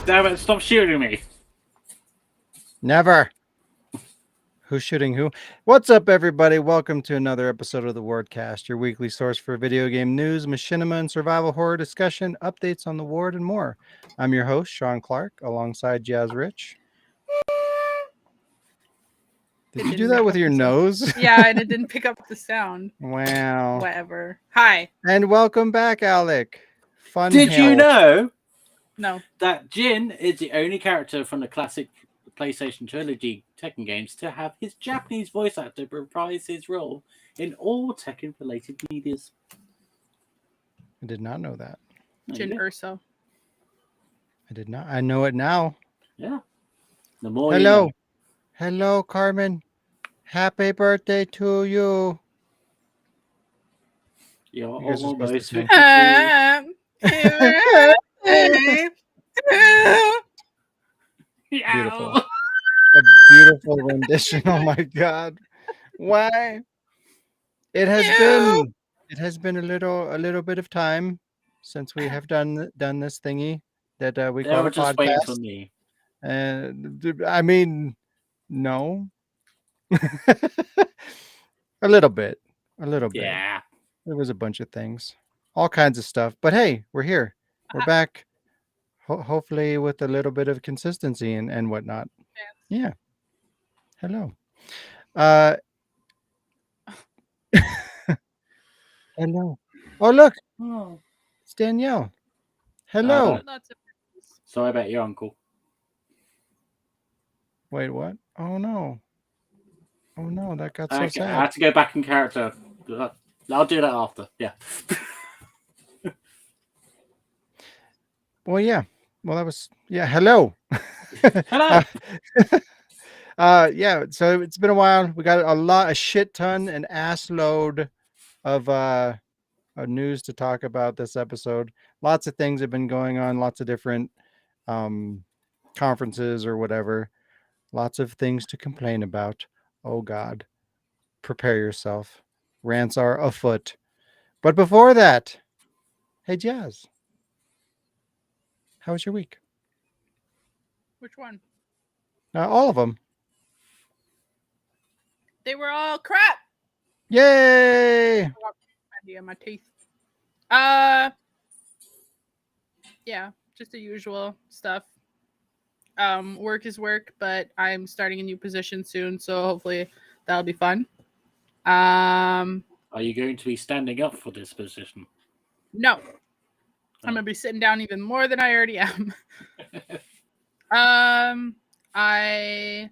Damn it, stop shooting me. Never. Who's shooting who? What's up, everybody? Welcome to another episode of the Wardcast, your weekly source for video game news, machinima, and survival horror discussion, updates on the Ward, and more. I'm your host, Sean Clark, alongside Jazz Rich. Did you do that with your nose? Yeah, and it didn't pick up the sound. Wow. Whatever. Hi. And welcome back, Alec. Fun Did hell. you know No. that Jin is the only character from the classic PlayStation trilogy Tekken games to have his Japanese voice actor reprise his role in all Tekken-related medias? I did not know that. Jin Urso. I did not. I know it now. Yeah. The more Hello. you know. Hello, Carmen. Happy birthday to you. You're You guys are supposed to almost sing. 52. Beautiful. A beautiful rendition. Oh my God. Why? It has been a little bit of time since we have done this thingy that we They call were a just waiting for podcast. me. And I mean, no. A little bit. Yeah. There was a bunch of things, all kinds of stuff. But hey, we're here. We're back. Hopefully with a little bit of consistency and whatnot. Yeah. Hello. Hello. Oh, look. Oh. It's Danielle. Hello. Sorry about your uncle. Wait, what? Oh, no. Oh, no. That got so I sad. had to go back in character. I'll do that after. Yeah. Well, yeah. Well, that was, yeah. Hello. Hello. Yeah. So it's been a while. We got a shit ton, an ass load of news to talk about this episode. Lots of things have been going on, lots of different conferences or whatever. Lots of things to complain about. Oh God. Prepare yourself. Rants are afoot. But before that, hey Jazz. How was your week? Which one? All of them. They were all crap. Yay! Idea, my teeth. Yeah, just the usual stuff. Work is work, but I'm starting a new position soon, so hopefully that'll be fun. Are you going to be standing up for this position? No. I'm gonna be sitting down even more than I already am. I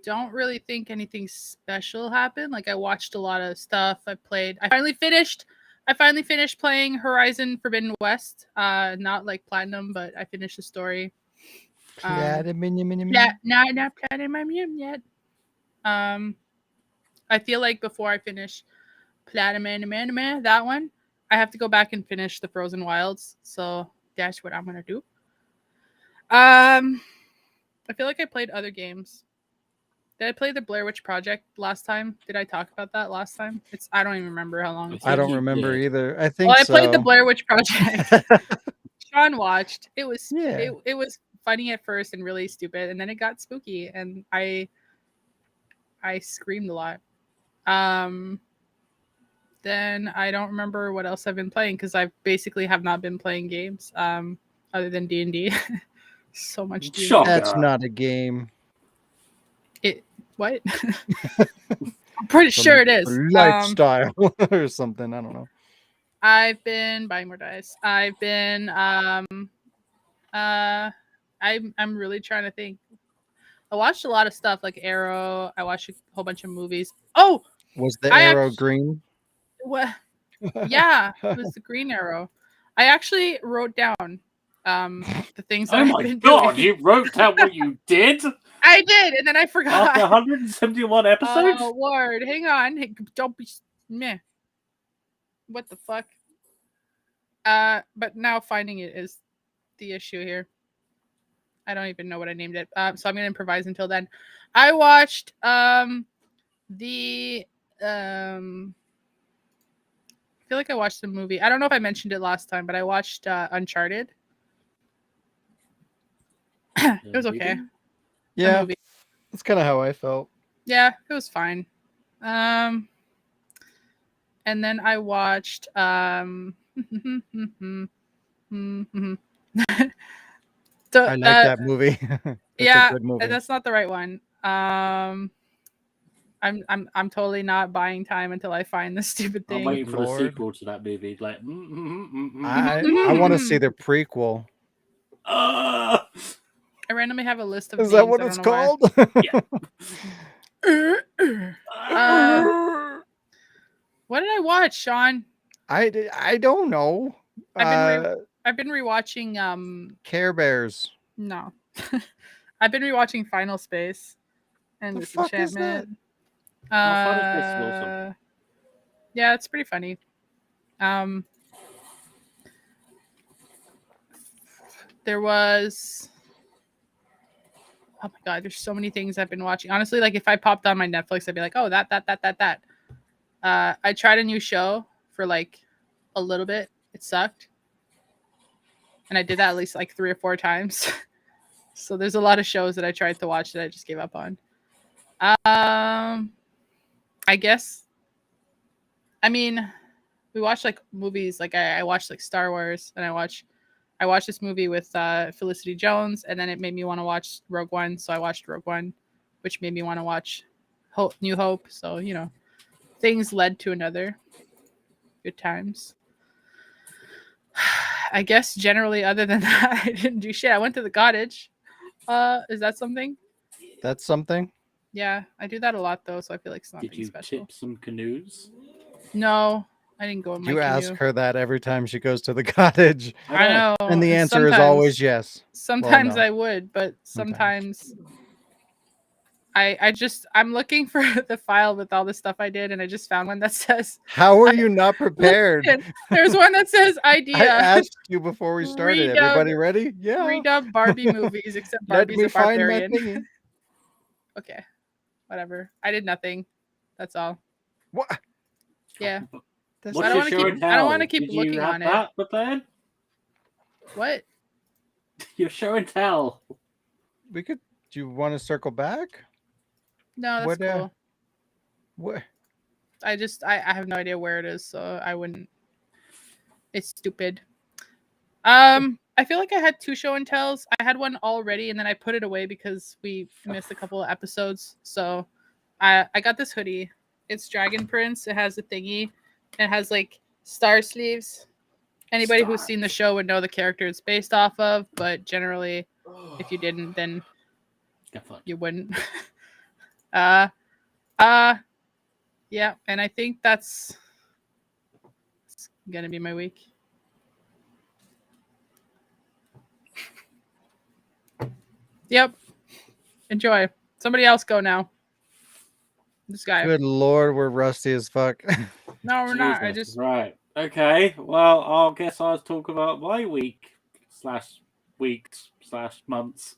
don't really think anything special happened. Like I watched a lot of stuff. I finally finished playing Horizon Forbidden West. Not like platinum, but I finished the story. Not platinum yet. I feel like before I finish platinum that one, I have to go back and finish the Frozen Wilds. So that's what I'm gonna do. I feel like I played other games. Did I play the Blair Witch Project last time? Did I talk about that last time? I don't even remember how long. I don't remember either. I think I played the Blair Witch Project. Sean watched. It was it was funny at first and really stupid, and then it got spooky, and I screamed a lot. Then I don't remember what else I've been playing because I basically have not been playing games other than D&D. So much D&D. That's not a game. What? I'm pretty sure it is. Lifestyle or something. I don't know. I've been buying more dice. I've been I'm really trying to think. I watched a lot of stuff like Arrow. I watched a whole bunch of movies. Oh, was the arrow green? What? Yeah, it was the green arrow. I actually wrote down the things that I've been doing. You wrote down what you did? I did, and then I forgot. After 171 episodes? Oh, Lord. Hang on. Hey, don't be meh. What the fuck? But now finding it is the issue here. I don't even know what I named it. So I'm gonna improvise until then. I watched I feel like I watched the movie. I don't know if I mentioned it last time, but I watched Uncharted. It was okay. The Yeah, movie. that's kind of how I felt. Yeah, it was fine. And then I watched I like that movie. That's a good movie. that's not the right one. I'm totally not buying time until I find this stupid thing. I'm waiting for the Lord. sequel to that movie. Like, I want to see the prequel. I randomly have a list of Is things. that what it's called? Yeah. What did I watch, Sean? I don't know. I've been rewatching Care Bears. No. I've been rewatching Final Space and The fuck is Disenchantment. Final Space is awesome. Yeah, it's pretty funny. There was oh my god, there's so many things I've been watching. Honestly, like if I popped on my Netflix, I'd be like, oh, that. I tried a new show for like a little bit. It sucked. And I did that at least like 3 or 4 times. So there's a lot of shows that I tried to watch that I just gave up on. I guess. I mean, we watched like movies. Like I watched like Star Wars, and I watched this movie with Felicity Jones, and then it made me want to watch Rogue One. So I watched Rogue One, which made me want to watch New Hope. So you know, things led to another. Good times. I guess generally, other than that, I didn't do shit. I went to the cottage. Is that something? That's something. Yeah, I do that a lot though, so I feel like it's nothing Did you special. tip some canoes? No, I didn't go in my You canoe. ask her that every time she goes to the cottage. I know. And the answer is always yes. Sometimes no. I would, but sometimes I'm looking for the file with all the stuff I did, and I just found one that says. How are you not prepared? There's one that says idea. I asked you before we started. Everybody ready? Yeah. Redub Barbie movies, except Barbie's a barbarian. Okay, whatever. I did nothing. That's all. What? Yeah. What's I don't want to keep Did looking you have on that prepared? What? Your show and tell. We could. Do you want to circle back? No, that's cool. What? I have no idea where it is, so I wouldn't. It's stupid. I feel like I had 2 show and tells. I had one already, and then I put it away because we missed a couple of episodes. So, I got this hoodie. It's Dragon Prince. It has a thingy. It has like star sleeves. Anybody who's seen the show would know the character it's based off of, but generally, if you didn't, then you wouldn't. Yeah, and I think that's gonna be my week. Yep. Enjoy. Somebody else go now. This guy. Good Lord, we're rusty as fuck. No, we're not. Right. Okay. Well, I guess I'll talk about my week / weeks / months.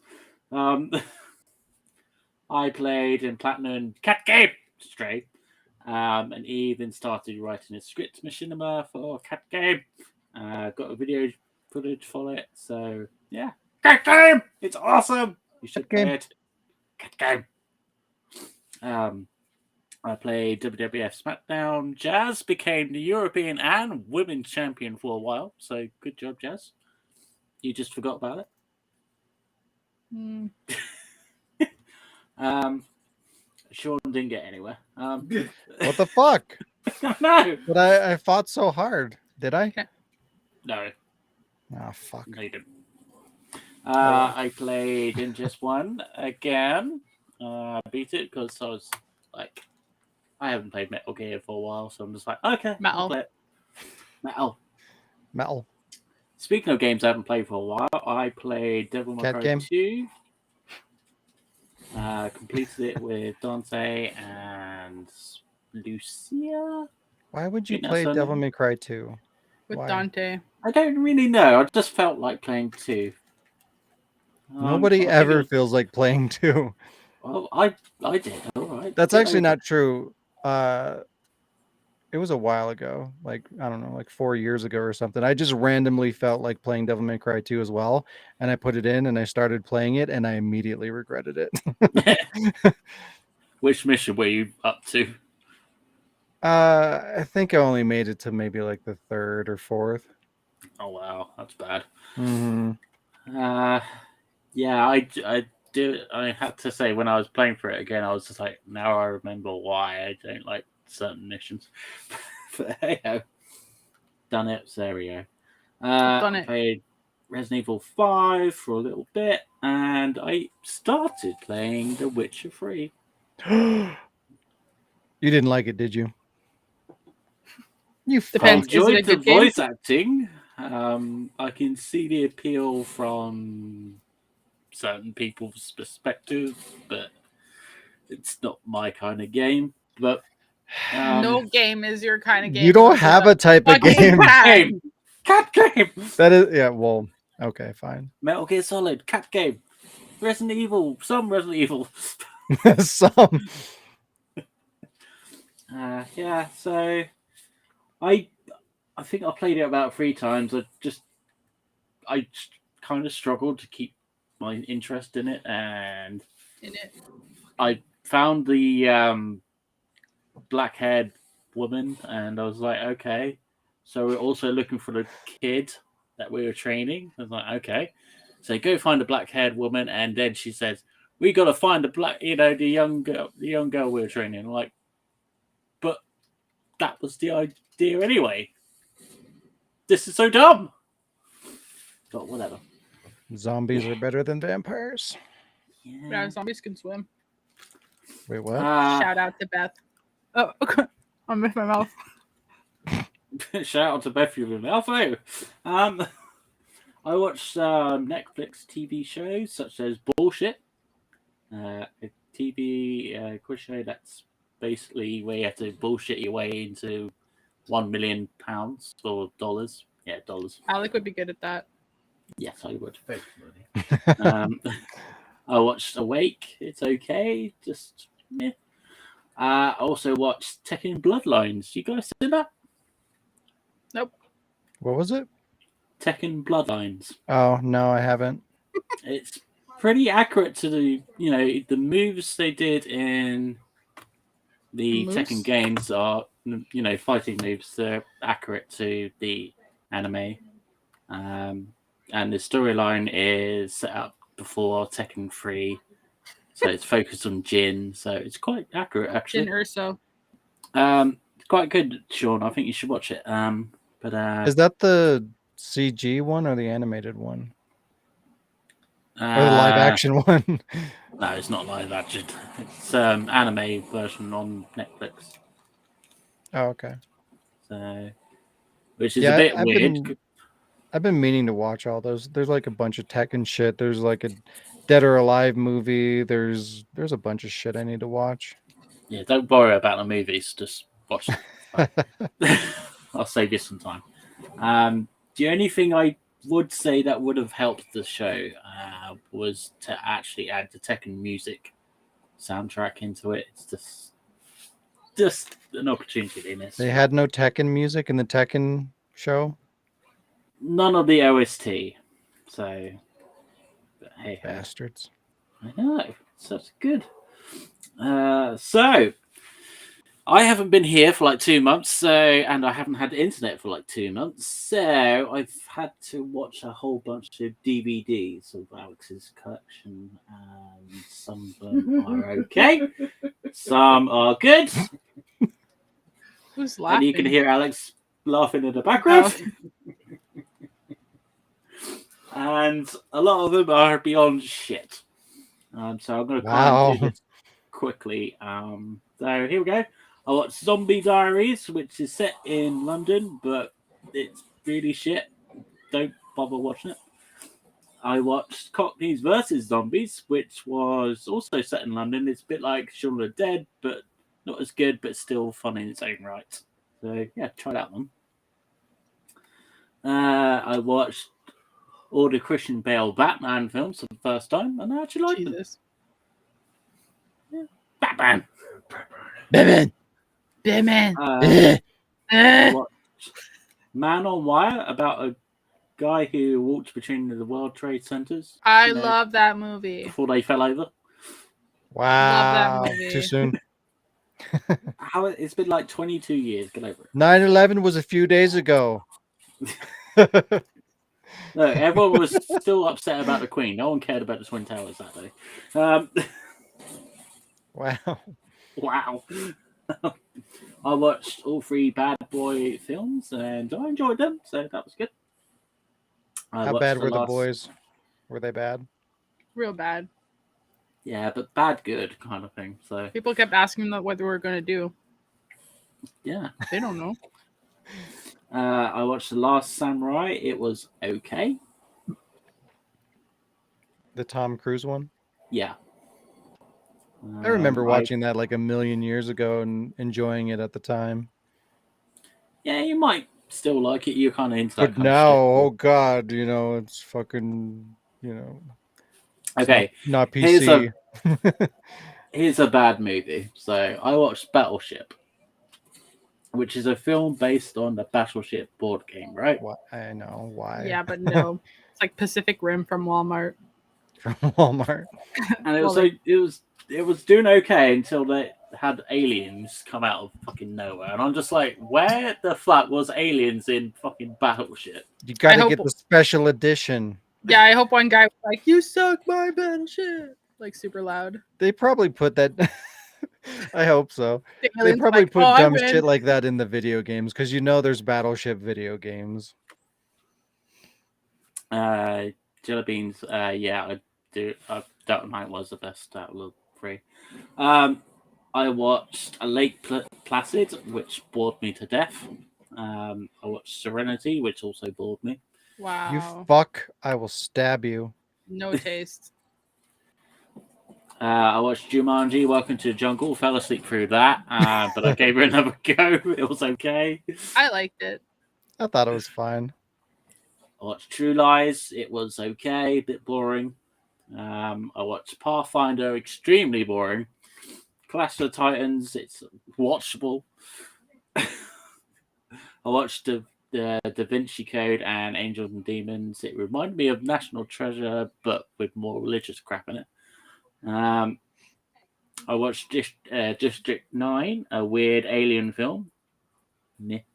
I played in Platinum Cat Game Stray, and even started writing a script machinima for Cat Game. Got a video footage for it, so yeah. Cat Game! It's awesome! You should play it. Cat Game. I played WWF SmackDown. Jazz became the European and Women's Champion for a while, so good job, Jazz. You just forgot about it. Sean didn't get anywhere. What the fuck? No. But I fought so hard. Did I? No. Oh, fuck. No, you didn't. I played in just one again. I beat it because I was like, I haven't played Metal Gear for a while, so I'm just like, okay, I'll play it. Metal. Speaking of games I haven't played for a while, I played Devil May Cry 2. Completed it with Dante and Lucia. Why would you play Devil May Cry 2? With Dante. I don't really know. I just felt like playing 2. Nobody ever feels like playing 2. Well, I did. All right. That's actually not true. it was a while ago, like I don't know, like 4 years ago or something. I just randomly felt like playing Devil May Cry 2 as well, and I put it in and I started playing it, and I immediately regretted it. Which mission were you up to? I think I only made it to maybe like the third or fourth. Oh wow, that's bad. Mm-hmm. Yeah, I do. I had to say when I was playing for it again, I was just like, now I remember why I don't like certain missions. But hey ho, done it. So there we go. Done I it. played Resident Evil 5 for a little bit, and I started playing The Witcher 3. You didn't like it, did you? You I Depends. fuck. Is it a enjoyed the good game? voice acting. I can see the appeal from certain people's perspective, but it's not my kind of game. But No game is your kind of game. You don't unless it's have a type of fucking game. cat. game, cat game. That is, yeah. Well, okay, fine. Metal Gear Solid, cat game. Resident Evil, some Resident Evil. Some. Yeah, so I think I played it about 3 times. I kind of struggled to keep my interest in it, and In it. I found the black-haired woman, and I was like, okay. So we're also looking for the kid that we were training. I was like, okay. So go find the black-haired woman, and then she says, "We got to find the young girl we were training." I'm like, but that was the idea anyway. This is so dumb. But whatever. Zombies are better than vampires. Yeah, zombies can swim. Wait, what? Shout out to Beth. Oh, okay. I missed my mouth. Shout out to Beth Euland. Alpha. I watched Netflix TV shows such as Bullshit, a TV quiz show that's basically where you have to bullshit your way into £1 million or dollars. Yeah, dollars. Alec would be good at that. Yes, I would. Fake money. I watched Awake. It's okay. Just yeah. I also watched Tekken Bloodlines. You guys seen that? Nope. What was it? Tekken Bloodlines. Oh no, I haven't. It's pretty accurate to the moves they did in the Moves? Tekken games are fighting moves. They're accurate to the anime, and the storyline is set up before Tekken 3, so it's focused on Jin. So it's quite accurate actually. Jin Urso. It's quite good, Sean. I think you should watch it. But Is that the CG one or the animated one? Or the live action one? No, it's not live action. It's anime version on Netflix. Oh, okay. So, which is Yeah, a bit I've weird. I've been meaning to watch all those. There's like a bunch of Tekken shit. There's like a Dead or Alive movie. There's a bunch of shit I need to watch. Yeah, don't worry about the movies. Just watch them. I'll save you some time. The only thing I would say that would have helped the show was to actually add the Tekken music soundtrack into it. It's just an opportunity they missed. They had no Tekken music in the Tekken show. None of the OST. So, but hey, Bastards. I know. So it's good. So I haven't been here for like 2 months, and I haven't had the internet for like 2 months, so I've had to watch a whole bunch of DVDs of Alex's collection, and some of them are okay, some are good, Who's laughing? and you can hear Alex laughing in the background, and a lot of them are beyond shit. So I'm going to try and do this quickly. So here we go. I watched Zombie Diaries, which is set in London, but it's really shit. Don't bother watching it. I watched Cockneys versus Zombies, which was also set in London. It's a bit like Shaun of the Dead, but not as good, but still fun in its own right. So yeah, try that one. I watched all the Christian Bale Batman films for the first time, and I actually liked them. Yeah. Batman. Batman. Batman. Eh, watched Man on Wire about a guy who walked between the World Trade Centers. I you know, love that movie. before they fell over. Wow. movie. Too soon. How it's been like 22 years. Get over it. 9/11 was a few days ago. No, everyone was still upset about the Queen. No one cared about the Twin Towers that day. Wow. Wow. I watched all 3 Bad Boy films and I enjoyed them, so that was good. I How watched bad were the last- boys? Were they bad? Real bad. Yeah, but bad good kind of thing. So People kept asking them what they were going to do. yeah. They don't know. I watched The Last Samurai. It was okay. The Tom Cruise one? Yeah. I remember watching that like a million years ago and enjoying it at the time. Yeah, you might still like it. You're kind of into that But kind of now, shit. oh god, it's fucking, it's Okay, not here's PC. here's a bad movie. So I watched Battleship, which is a film based on the Battleship board game, right? I know why. Yeah, but no. It's like Pacific Rim from Walmart. From Walmart. And it was Well, it was doing okay until they had aliens come out of fucking nowhere, and I'm just like, where the fuck was aliens in fucking Battleship? You got to hope- get the special edition. Yeah, I hope one guy was like, "You suck my battleship," like super loud. They probably put that. I hope so. The They alien's probably like, put "Oh, I dumb win." shit like that in the video games because there's Battleship video games. Jelly Beans, yeah, I do. That night was the best out of the 3. I watched A Lake Placid, which bored me to death. I watched Serenity, which also bored me. Wow. You fuck, I will stab you. No taste. I watched Jumanji, Welcome to the Jungle. Fell asleep through that, but I gave it another go. It was okay. I liked it. I thought it was fine. I watched True Lies. It was okay, a bit boring. I watched Pathfinder, extremely boring. Clash of the Titans, it's watchable. I watched the Da Vinci Code and Angels and Demons. It reminded me of National Treasure, but with more religious crap in it. I watched District 9, a weird alien film.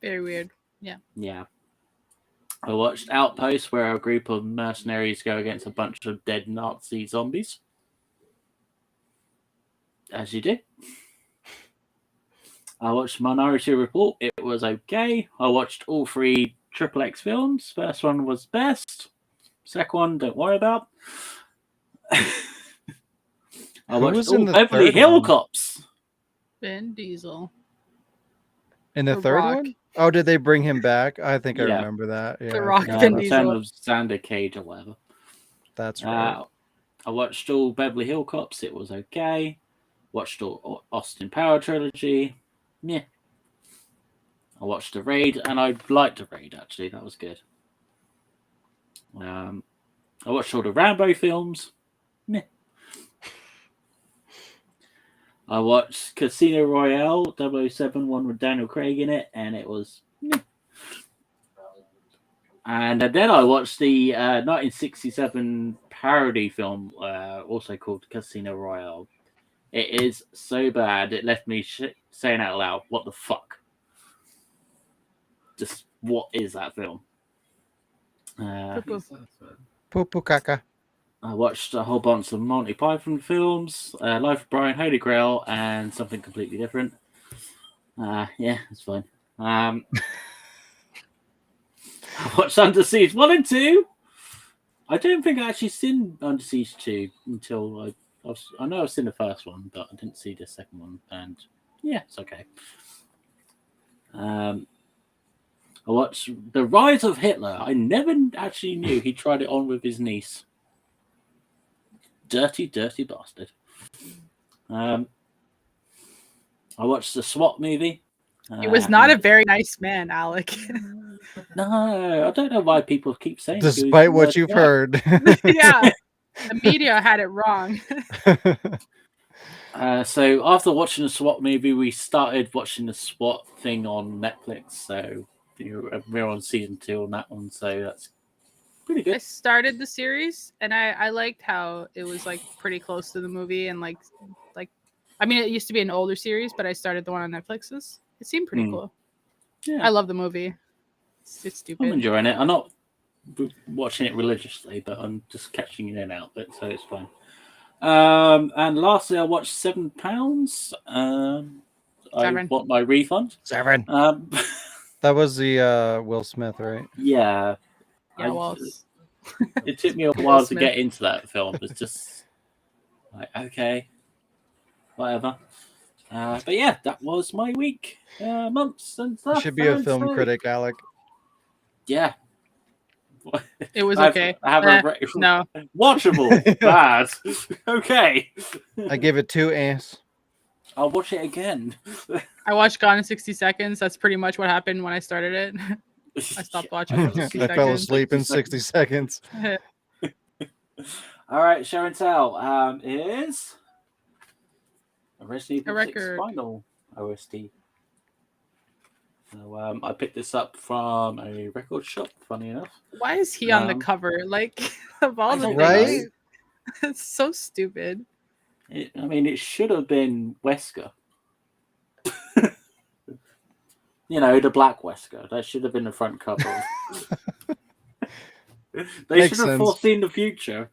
Very weird. Yeah. I watched Outpost, where a group of mercenaries go against a bunch of dead Nazi zombies. As you do. I watched Minority Report. It was okay. I watched all 3 XXX films. First one was best. Second one, don't worry about. I watched was in all the Beverly third Hill one? Cops. Vin Diesel. In the The third Rock. one? Oh, did they bring him back? I think I Yeah. remember that. Yeah, I Rock, forgot Vin about Diesel. Return of Xander Cage or whatever. That's right. I watched all Beverly Hill Cops. It was okay. Watched all Austin Power trilogy. Yeah. I watched The Raid, and I liked The Raid, actually. That was good. I watched all the Rambo films. Meh. I watched Casino Royale 007, one with Daniel Craig in it, and it was meh. And then I watched the 1967 parody film, also called Casino Royale. It is so bad, it left me saying out loud, what the fuck? Just, what is that film? Poo caca. I watched a whole bunch of Monty Python films, Life of Brian, Holy Grail, and something completely different. Yeah, it's fine. I watched Under Siege 1 and 2. I don't think I actually seen Under Siege 2 until I know I've seen the first one, but I didn't see the second one. And yeah, it's okay. I watched The Rise of Hitler. I never actually knew he tried it on with his niece. Dirty, dirty bastard. I watched the SWAT movie. He was not a very nice man, Alec. No, I don't know why people keep saying. he was Despite what the you've guy. heard. Yeah. The media had it wrong. So after watching the SWAT movie, we started watching the SWAT thing on Netflix. So we're on season 2 on that one. So that's pretty I good. started the series and I liked how it was like pretty close to the movie and like I mean it used to be an older series, but I started the one on Netflix's. It seemed pretty cool. Yeah, I love the movie. It's I'm stupid. enjoying it. I'm not watching it religiously, but I'm just catching it in and out of it, so it's fine. And lastly, I watched £7. I 7. want my refund. 7. Um, That was the Will Smith, right? yeah, Yeah, well, it took me a Will while to Smith. get into that film. It's just like, okay, whatever. But yeah, that was my week, months and You stuff. should be a and film so- critic, Alec. Yeah, It was I okay. have No. watchable. Bad. Okay, I give it 2 A's. I'll watch it again. I watched Gone in 60 Seconds. That's pretty much what happened when I started it. I stopped watching for 60 I fell seconds. asleep in 60 seconds. All right, show and tell. Is Resident Evil 6 record. final OST. So I picked this up from a record shop. Funny enough, Why is he on the cover? Like of all I the don't Right? things, it's so stupid. it should have been Wesker. The black Wesker. That should have been the front cover. They Makes should have sense. foreseen the future.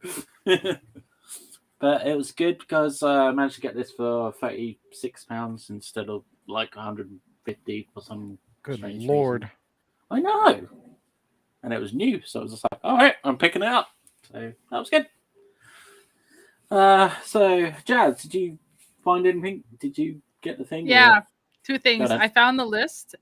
But it was good because I managed to get this for £36 instead of like 150 for some Good strange Lord. reason. I know. And it was new, so I was just like, all right, I'm picking it up. So that was good. So Jazz, did you find anything? Did you get the thing? Yeah, or- 2 things. Got it. I found the list.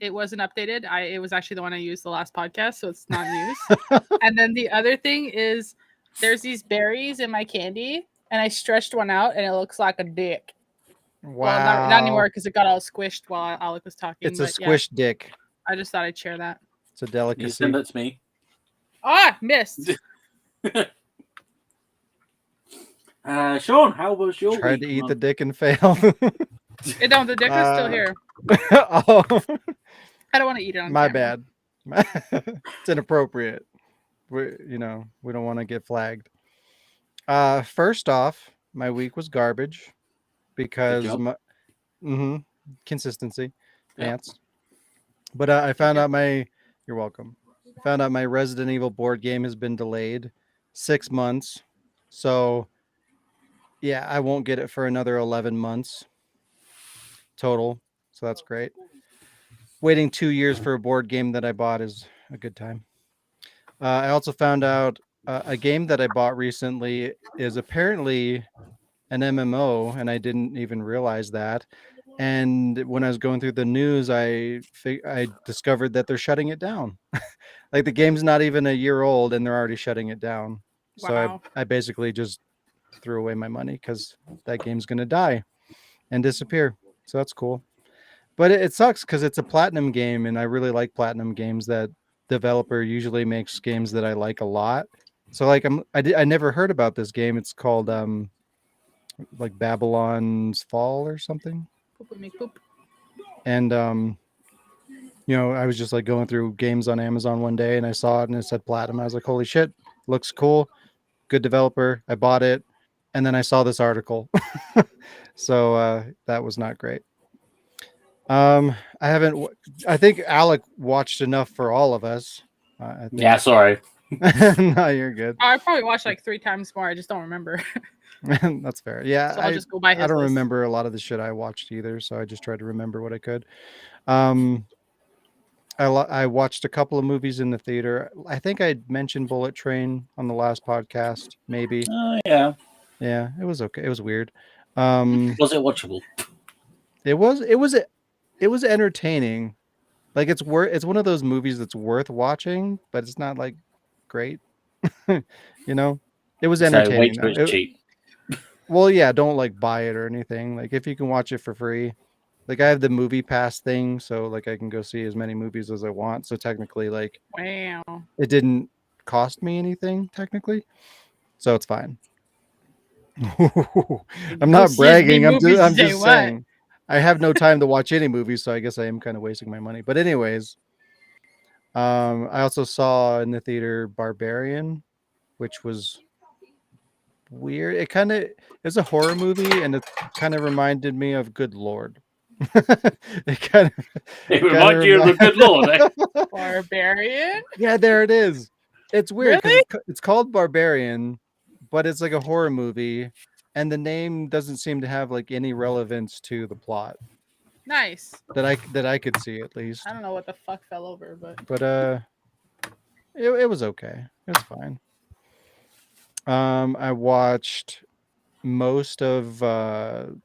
It wasn't updated. It was actually the one I used the last podcast, so it's not news. And then the other thing is there's these berries in my candy, and I stretched one out, and it looks like a dick. Wow. Well, not anymore because it got all squished while Alec was talking. It's a but yeah, squish dick. I just thought I'd share that. It's a You delicacy. send that to me. Ah, missed. Sean, how was your Tried week? to eat the dick and failed. No, the dick is still here. Oh, I don't want to eat it on my camera. bad. It's inappropriate. We don't want to get flagged. First off, my week was garbage because job. my consistency Yeah. pants. But I found you. out you're welcome. I found out my Resident Evil board game has been delayed 6 months. So yeah, I won't get it for another 11 months total. So that's great. Waiting 2 years for a board game that I bought is a good time. I also found out a game that I bought recently is apparently an MMO, and I didn't even realize that. And when I was going through the news, I discovered that they're shutting it down. Like the game's not even a year old, and they're already shutting it down. So Wow. I basically just threw away my money because that game's gonna die and disappear. So that's cool. But it sucks because it's a platinum game, and I really like platinum games. That developer usually makes games that I like a lot. So like I never heard about this game. It's called like Babylon's Fall or something. Poop would make poop. And I was just like going through games on Amazon one day, and I saw it and it said platinum. I was like, holy shit, looks cool, good developer. I bought it, and then I saw this article. So that was not great. I think Alec watched enough for all of us. I think. Yeah, sorry. No, you're good. I probably watched like 3 times more. I just don't remember. That's fair. Yeah, So I'll just go by his I don't list. remember a lot of the shit I watched either, so I just tried to remember what I could. I watched a couple of movies in the theater. I think I mentioned Bullet Train on the last podcast, maybe. Oh yeah. Yeah, it was okay. It was weird. Was it watchable? It was entertaining. Like it's one of those movies that's worth watching, but it's not like great. It was So entertaining. wait till though. it's cheap. Well, yeah, don't like buy it or anything. Like if you can watch it for free. Like I have the movie pass thing, so like I can go see as many movies as I want. So technically, like Wow. it didn't cost me anything technically, so it's fine. I'm Go not see as many bragging. I'm movies as they just want. saying. I have no time to watch any movies, so I guess I am kind of wasting my money. But anyways, I also saw in the theater Barbarian, which was weird. It's a horror movie, and it kind of reminded me of Good Lord. it kind of It reminds you of the good Lord. Eh? Barbarian? Yeah, there it is. It's weird because Really? it's called Barbarian, but it's like a horror movie, and the name doesn't seem to have like any relevance to the plot Nice. that I could see at least. I don't know what the fuck fell over, but But it was okay. It was fine. I watched most of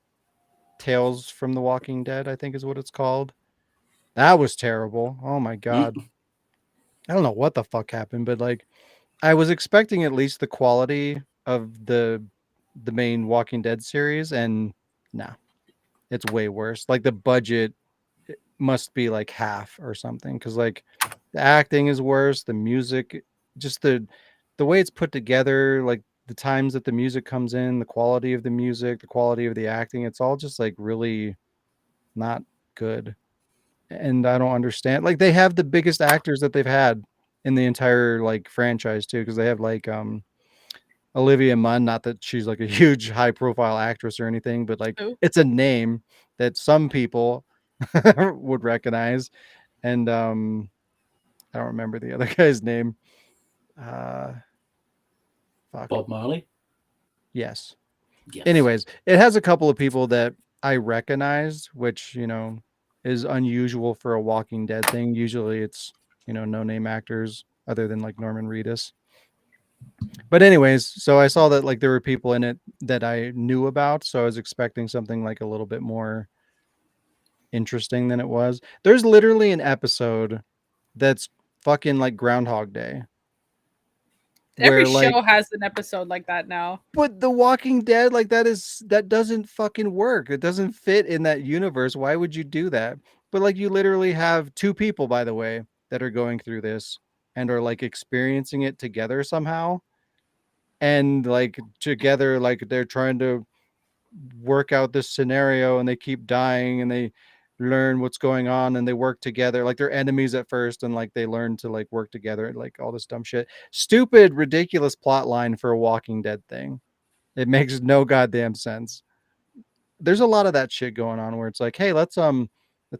Tales from the Walking Dead, I think is what it's called. That was terrible. Oh my god. I don't know what the fuck happened, but like I was expecting at least the quality of the main Walking Dead series, and nah, it's way worse. Like the budget must be like half or something, because like the acting is worse, the music, just the way it's put together, like the times that the music comes in, the quality of the music, the quality of the acting, it's all just like really not good. And I don't understand. Like they have the biggest actors that they've had in the entire like franchise too, because they have like Olivia Munn, not that she's like a huge high profile actress or anything, but like who? it's a name that some people would recognize. And I don't remember the other guy's name. Uh fuck. Bob Marley. Yes. Yes. Anyways, it has a couple of people that I recognized, which, you know, is unusual for a Walking Dead thing. Usually it's, you know, no name actors other than like Norman Reedus. But anyways, so I saw that like there were people in it that I knew about, so I was expecting something like a little bit more interesting than it was. There's literally an episode that's fucking like Groundhog Day. Every Where like show has an episode like that now. but The Walking Dead, like that doesn't fucking work. It doesn't fit in that universe. Why would you do that? But like you literally have two people, by the way, that are going through this and are like experiencing it together somehow. And like together, like they're trying to work out this scenario and they keep dying and they learn what's going on and they work together. Like they're enemies at first and like they learn to like work together and like all this dumb shit. Stupid, ridiculous plot line for a Walking Dead thing. It makes no goddamn sense. There's a lot of that shit going on where it's like, hey, let's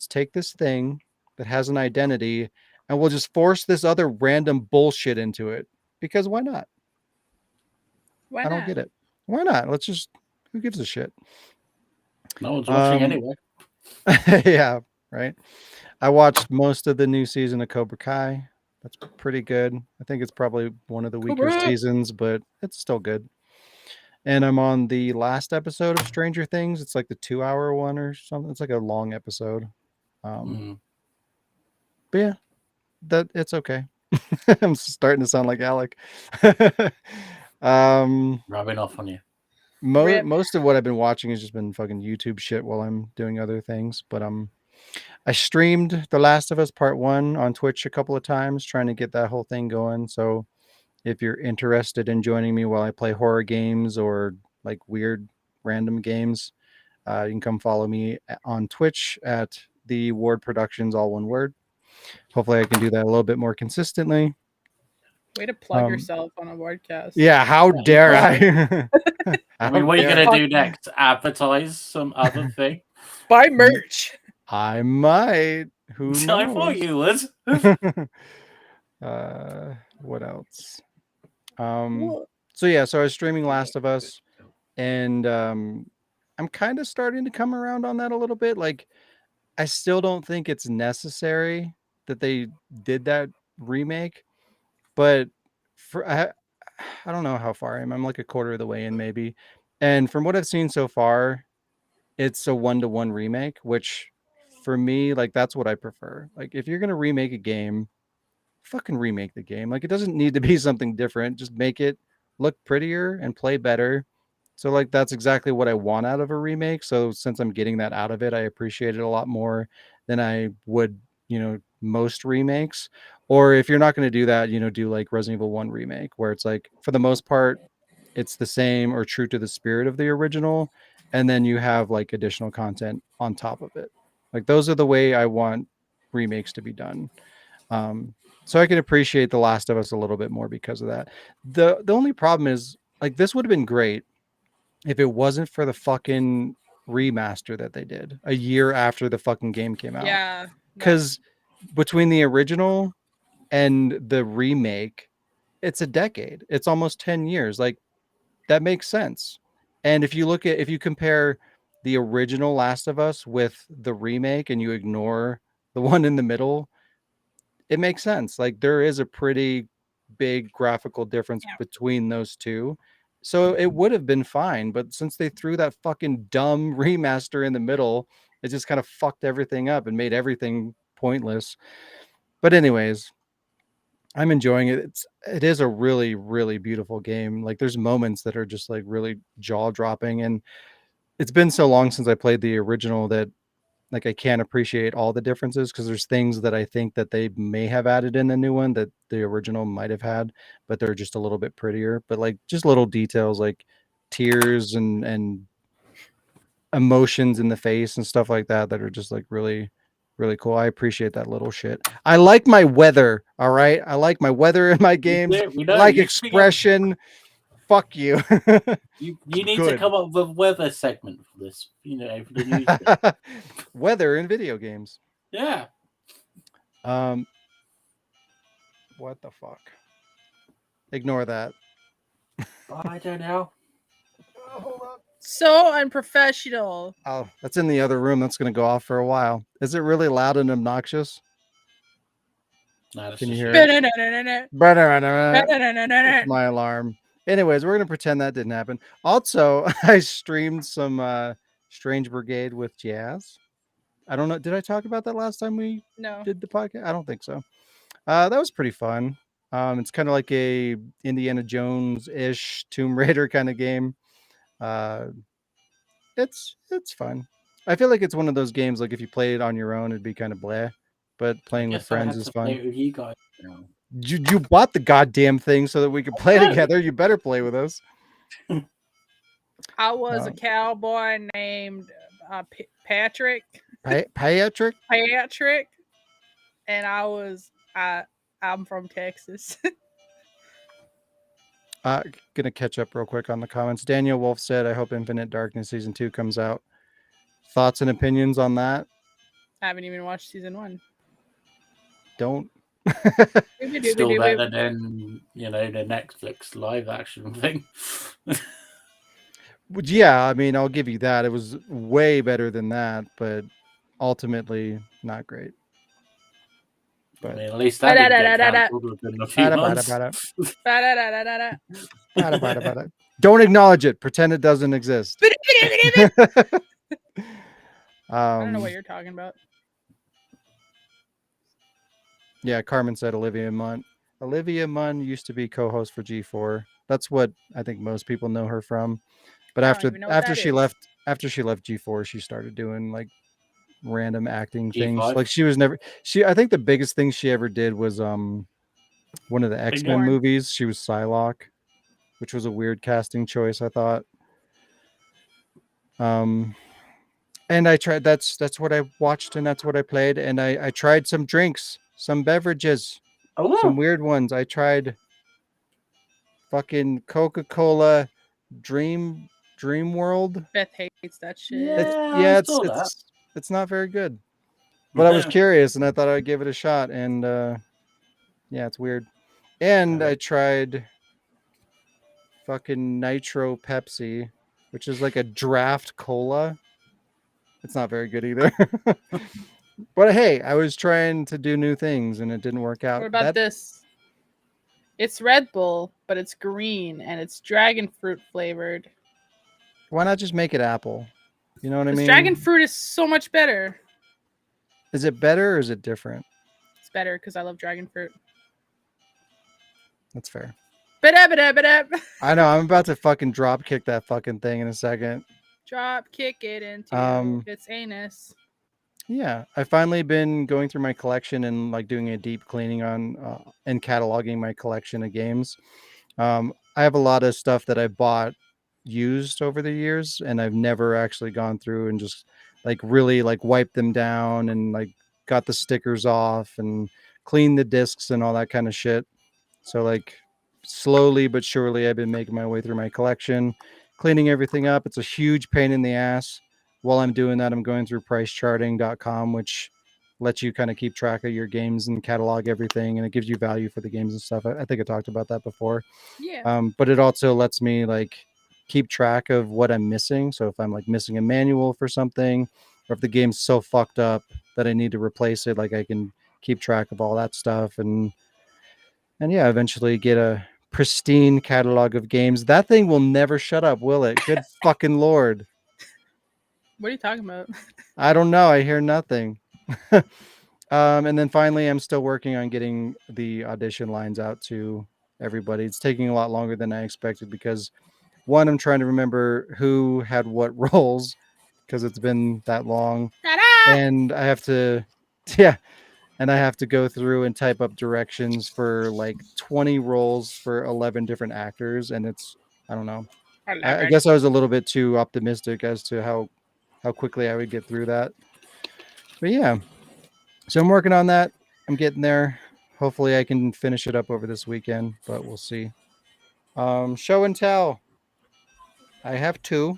take this thing that has an identity and we'll just force this other random bullshit into it. Because why not? Why I don't not? get it. Why not? Let's just who gives a shit? No one's watching anyway. Yeah, right. I watched most of the new season of Cobra Kai. That's pretty good. I think it's probably one of the weaker Cobra. seasons, but it's still good. And I'm on the last episode of Stranger Things. It's like the 2-hour one or something. It's like a long episode. But yeah, that it's okay. I'm starting to sound like Alec. Rubbing off on you. Rip. Most of what I've been watching has just been fucking YouTube shit while I'm doing other things. But I streamed The Last of Us Part 1 on Twitch a couple of times, trying to get that whole thing going. So if you're interested in joining me while I play horror games or like weird random games, you can come follow me on Twitch at the Ward Productions, all one word. Hopefully I can do that a little bit more consistently. Way to plug yourself on a Wardcast. Yeah, how dare I? I mean, what are you going to do next? Advertise some other thing? Buy merch. I might. Who knows? I thought you would. What else? So yeah, so I was streaming Last of Us, and I'm kind of starting to come around on that a little bit. Like, I still don't think it's necessary that they did that remake, but I don't know how far I am. I'm like a quarter of the way in, maybe. And from what I've seen so far, it's a 1-to-1 remake, which for me, like that's what I prefer. Like if you're gonna remake a game, fucking remake the game. Like it doesn't need to be something different. Just make it look prettier and play better. So like that's exactly what I want out of a remake. So since I'm getting that out of it, I appreciate it a lot more than I would, you know, most remakes. Or if you're not going to do that, you know, do like Resident Evil 1 remake, where it's like for the most part, it's the same or true to the spirit of the original, and then you have like additional content on top of it. Like those are the way I want remakes to be done. So I can appreciate The Last of Us a little bit more because of that. The only problem is like this would have been great if it wasn't for the fucking remaster that they did a year after the fucking game came out. Yeah. Because between the original and the remake, it's a decade. It's almost 10 years. Like that makes sense. And if you compare the original Last of Us with the remake and you ignore the one in the middle, it makes sense. Like there is a pretty big graphical difference between those two. So it would have been fine, but since they threw that fucking dumb remaster in the middle, it just kind of fucked everything up and made everything pointless. But anyways, I'm enjoying it. It is a really, really beautiful game. Like there's moments that are just like really jaw dropping, and it's been so long since I played the original that like I can't appreciate all the differences because there's things that I think that they may have added in the new one that the original might have had, but they're just a little bit prettier. But like just little details like tears and emotions in the face and stuff like that that are just like really, really cool. I appreciate that little shit. I like my weather. All right. I like my weather in my games. We I know, like you expression. Fuck you. You need to Good. come up with a weather segment for this, for the news bit. Weather in video games. Yeah. What the fuck? Ignore that. I don't know. Hold up. So unprofessional. Oh, that's in the other room. That's going to go off for a while. Is it really loud and obnoxious? No, Can you just hear you. it? It's my alarm. Anyways, we're going to pretend that didn't happen. Also, I streamed some Strange Brigade with Jazz. I don't know. Did I talk about that last time we No. did the podcast? I don't think so. That was pretty fun. It's kind of like a Indiana Jones-ish Tomb Raider kind of game. It's fun. I feel like it's one of those games like if you play it on your own, it'd be kind of blah. But playing with friends is fun. Play it with you guys now. You bought the goddamn thing so that we could play together. You better play with us. I was a cowboy named Patrick. Patrick? Patrick. And I'm from Texas. Gonna catch up real quick on the comments. Daniel Wolf said, I hope Infinite Darkness Season 2 comes out. Thoughts and opinions on that? I haven't even watched season 1. Don't. Still better than, the Netflix live action thing. Yeah, I mean, I'll give you that. It was way better than that, but ultimately not great. But at least that didn't get cancelled within a few months. Don't acknowledge it. Pretend it doesn't exist. I don't know what you're talking about. Yeah, Carmen said Olivia Munn. Olivia Munn used to be co-host for G4. That's what I think most people know her from. But after she left G4, she started doing like random acting things. Like I think the biggest thing she ever did was one of the X-Men movies. She was Psylocke, which was a weird casting choice, I thought. And I tried that's what I watched and that's what I played. And I tried some drinks, some beverages, some weird ones. I tried fucking Coca-Cola Dream World. Beth hates that shit. It's not very good. But I was curious and I thought I'd give it a shot. And yeah, it's weird. And I tried fucking Nitro Pepsi, which is like a draft cola. It's not very good either. But hey, I was trying to do new things and it didn't work out. What about this? It's Red Bull, but it's green and it's dragon fruit flavored. Why not just make it apple? You know what I mean? Dragon fruit is so much better. Is it better or is it different? It's better because I love dragon fruit. That's fair. I know. I'm about to fucking drop kick that fucking thing in a second. Drop kick it into its anus. Yeah, I've finally been going through my collection and like doing a deep cleaning on and cataloging my collection of games. I have a lot of stuff that I bought used over the years, and I've never actually gone through and just like really like wiped them down and like got the stickers off and cleaned the discs and all that kind of shit. So like slowly but surely I've been making my way through my collection, cleaning everything up. It's a huge pain in the ass. While I'm doing that, I'm going through pricecharting.com, which lets you kind of keep track of your games and catalog everything, and it gives you value for the games and stuff. I think I talked about that before. Yeah. But it also lets me like keep track of what I'm missing. So if I'm like missing a manual for something, or if the game's so fucked up that I need to replace it, like I can keep track of all that stuff and yeah, eventually get a pristine catalog of games. That thing will never shut up, will it? Good fucking lord. What are you talking about? I don't know. I hear nothing. And then finally, I'm still working on getting the audition lines out to everybody. It's taking a lot longer than I expected because one, I'm trying to remember who had what roles because it's been that long, Ta-da! and I have to, yeah, and I have to go through and type up directions for like 20 roles for 11 different actors, and it's I don't know. I guess I was a little bit too optimistic as to how quickly I would get through that. But yeah, so I'm working on that. I'm getting there. Hopefully, I can finish it up over this weekend, but we'll see. Show and tell. I have two.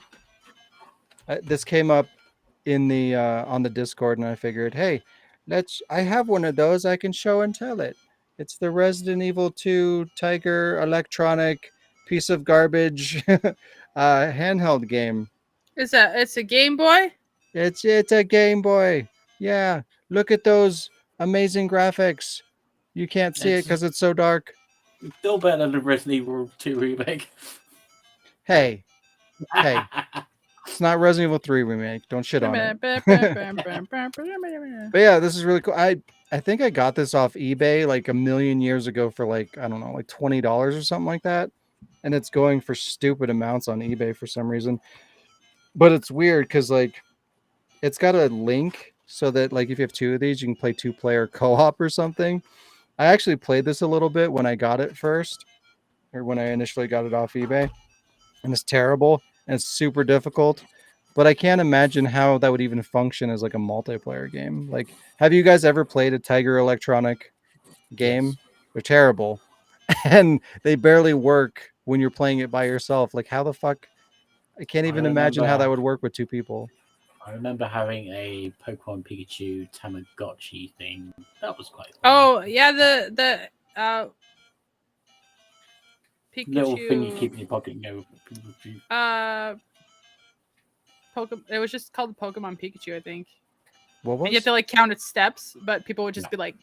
This came up in the on the Discord, and I figured, hey, let's. I have one of those. I can show and tell it. It's the Resident Evil 2 Tiger electronic piece of garbage handheld game. It's a Game Boy? It's a Game Boy. Yeah, look at those amazing graphics. You can't see it It's because it's so dark. still better than the Resident Evil 2 remake. Hey, hey, it's not Resident Evil 3 remake. Don't shit on it. But yeah, this is really cool. I think I got this off eBay like a million years ago for like I don't know, like $20 or something like that, and it's going for stupid amounts on eBay for some reason. But it's weird because like it's got a link so that like if you have two of these, you can play two-player co-op or something. I actually played this a little bit when I got it first, or when I initially got it off eBay, and it's terrible and it's super difficult. But I can't imagine how that would even function as like a multiplayer game. Like, have you guys ever played a Tiger Electronic game? Yes. They're terrible, and they barely work when you're playing it by yourself. Like, how the fuck? I can't I even imagine how that remember would work with two people. I remember having a Pokemon Pikachu Tamagotchi thing. That was quite fun. Oh yeah, the Little thing you Pikachu. keep in your pocket. No. Pokemon. It was just called Pokemon Pikachu, I think. What And you have was? to like count its steps, but people would just Yeah. be like,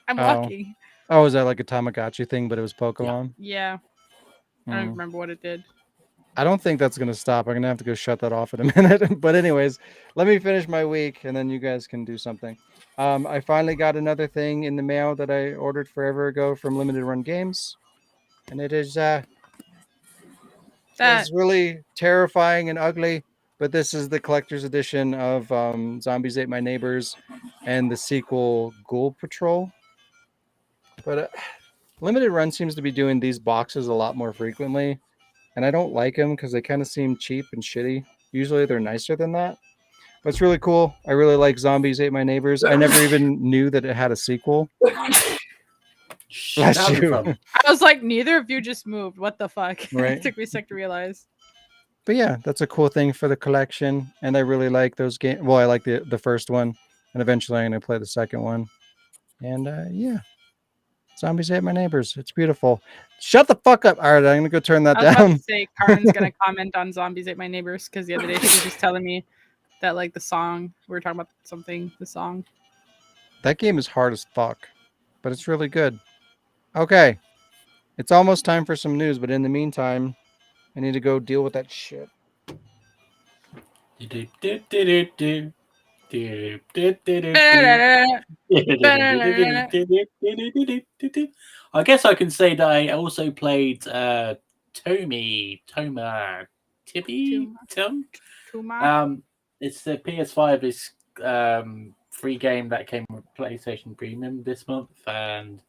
"I'm Oh. walking." Oh, is that like a Tamagotchi thing, but it was Pokemon? Yeah, I don't Hmm. remember what it did. I don't think that's going to stop. I'm going to have to go shut that off in a minute. But anyways, let me finish my week and then you guys can do something. I finally got another thing in the mail that I ordered forever ago from Limited Run Games. And it is That it's really terrifying and ugly, but this is the collector's edition of Zombies Ate My Neighbors and the sequel Ghoul Patrol. But Limited Run seems to be doing these boxes a lot more frequently, and I don't like them because they kind of seem cheap and shitty. Usually they're nicer than that. But it's really cool. I really like Zombies Ate My Neighbors. I never even knew that it had a sequel. Bless That'd be you. fun. I was like, neither of you just moved. What the fuck? Right. It took me a sec to realize. But yeah, that's a cool thing for the collection. And I really like those games. Well, I like the first one. And eventually I'm going to play the second one. And yeah, Zombies Ate My Neighbors. It's beautiful. Shut the fuck up. All right, I'm going to go turn that I was about down. to say Karen's gonna comment on Zombies Ate My Neighbors because the other day she was just telling me that like the song we were talking about something. The song. That game is hard as fuck, but it's really good. Okay. It's almost time for some news, but in the meantime, I need to go deal with that shit. I guess I can say that I also played Toma Tippy Tom. Tuma. It's the PS5 is free game that came with PlayStation Premium this month, and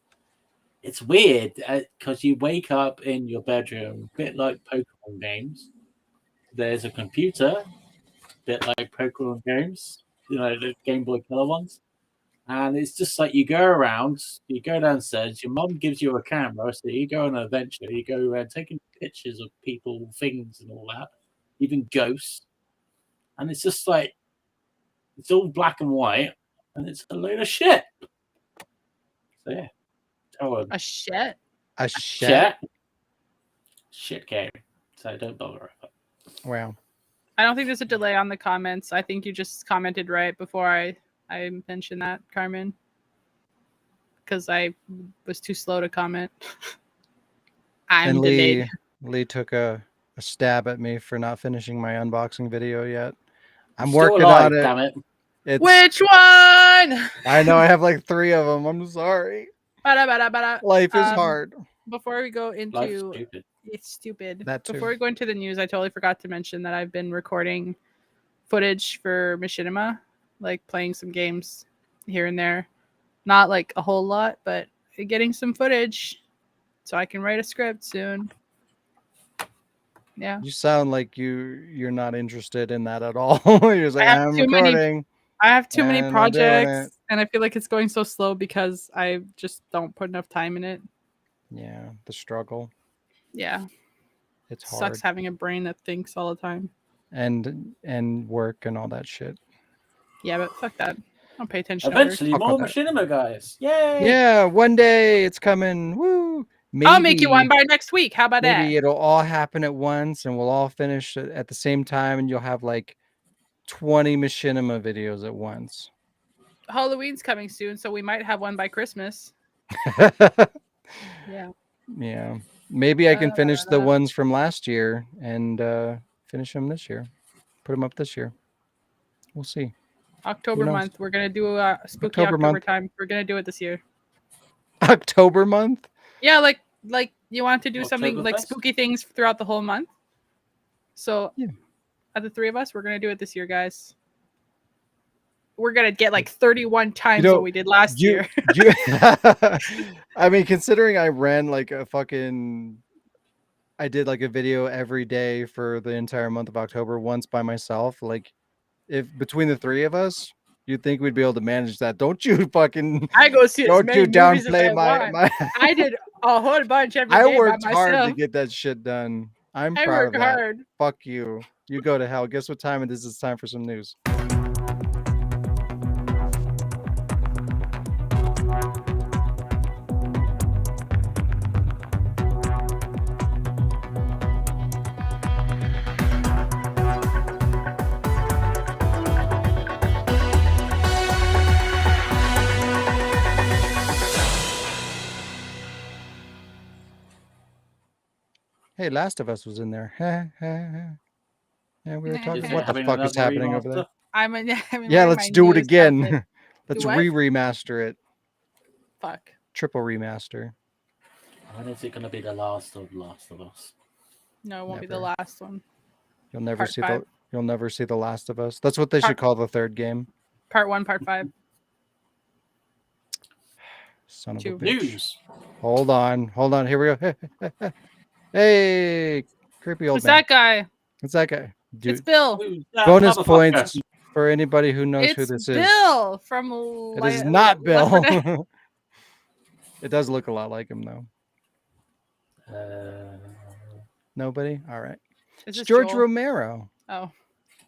it's weird because you wake up in your bedroom, a bit like Pokemon games. There's a computer, a bit like Pokemon games, the Game Boy Color ones. And it's just like you go around, you go downstairs, your mum gives you a camera, so you go on an adventure, you go around taking pictures of people, things, and all that, even ghosts. And it's just like, it's all black and white, and it's a load of shit. So, yeah. A shit. A shit. Shit game. So don't bother with it. Wow. I don't think there's a delay on the comments. I think you just commented right before I mentioned that, Carmen. Because I was too slow to comment. I'm And delayed. Lee took a stab at me for not finishing my unboxing video yet. I'm Still working alive, on it. damn it. Which one? I know I have like 3 of them. I'm sorry. Bada. Life is hard. Before we go Life's into stupid. it's stupid. That too. Before we go into the news, I totally forgot to mention that I've been recording footage for Machinima, like playing some games here and there. Not like a whole lot, but getting some footage so I can write a script soon. Yeah. You sound like you're not interested in that at all. You're just like, I have I'm too many- recording. I have too many And I'm doing it. projects and I feel like it's going so slow because I just don't put enough time in it. Yeah, the struggle. Yeah. It's hard. Sucks having a brain that thinks all the time. And work and all that shit. Yeah, but fuck that. I don't pay attention to work. Eventually, Fuck more all that. Machinima guys. Yay! Yeah, one day it's coming. Woo! I'll make you one by next week. How about Maybe that? it'll all happen at once and we'll all finish at the same time and you'll have like 20 Machinima videos at once. Halloween's coming soon, so we might have one by Christmas. Yeah. Yeah. Maybe I can finish the ones from last year and finish them this year. Put them up this year. We'll see. October knows? month. We're gonna do a spooky October October month. time. We're gonna do it this year. October month? Yeah, like you want to do something like Oktoberfest? spooky things throughout the whole month. So Yeah. At the 3 of us, we're gonna do it this year, guys. We're gonna get like 31 times what we did last year. I mean, considering I ran like I did like a video every day for the entire month of October once by myself. Like, if between the 3 of us, you'd think we'd be able to manage that. Don't you fucking I go see as don't many you movies as I downplay want. my I did a whole bunch every I day worked by hard to myself. get that shit done. I'm I proud work of that. hard. Fuck you. You go to hell. Guess what time it is? It's time for some news. Hey, Last of Us was in there. Yeah, we were talking. Is it What the having fuck is another happening over there? remaster? I'm Yeah, wearing let's my do it news again. outfit. Let's what? remaster it. Fuck. Triple remaster. When is it going to be the Last of Us? No, it won't be the Never. last one. You'll never Part see 5. You'll never see The Last of Us. That's what they should call the 3rd game. Part 1, Part 5. Son of 2. a bitch. News. Hold on. Here we go. Hey, creepy old Who's man. that guy? It's that guy. Dude, It's Bill. Who's that bonus motherfucker? points for anybody who knows who It's this is. Bill from. It is not Bill. It does look a lot like him though. Nobody? All right. It's George Romero. Oh.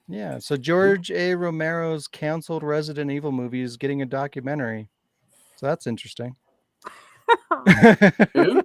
Yeah. So George A. Romero's canceled Resident Evil movie is getting a documentary. So that's interesting. Who?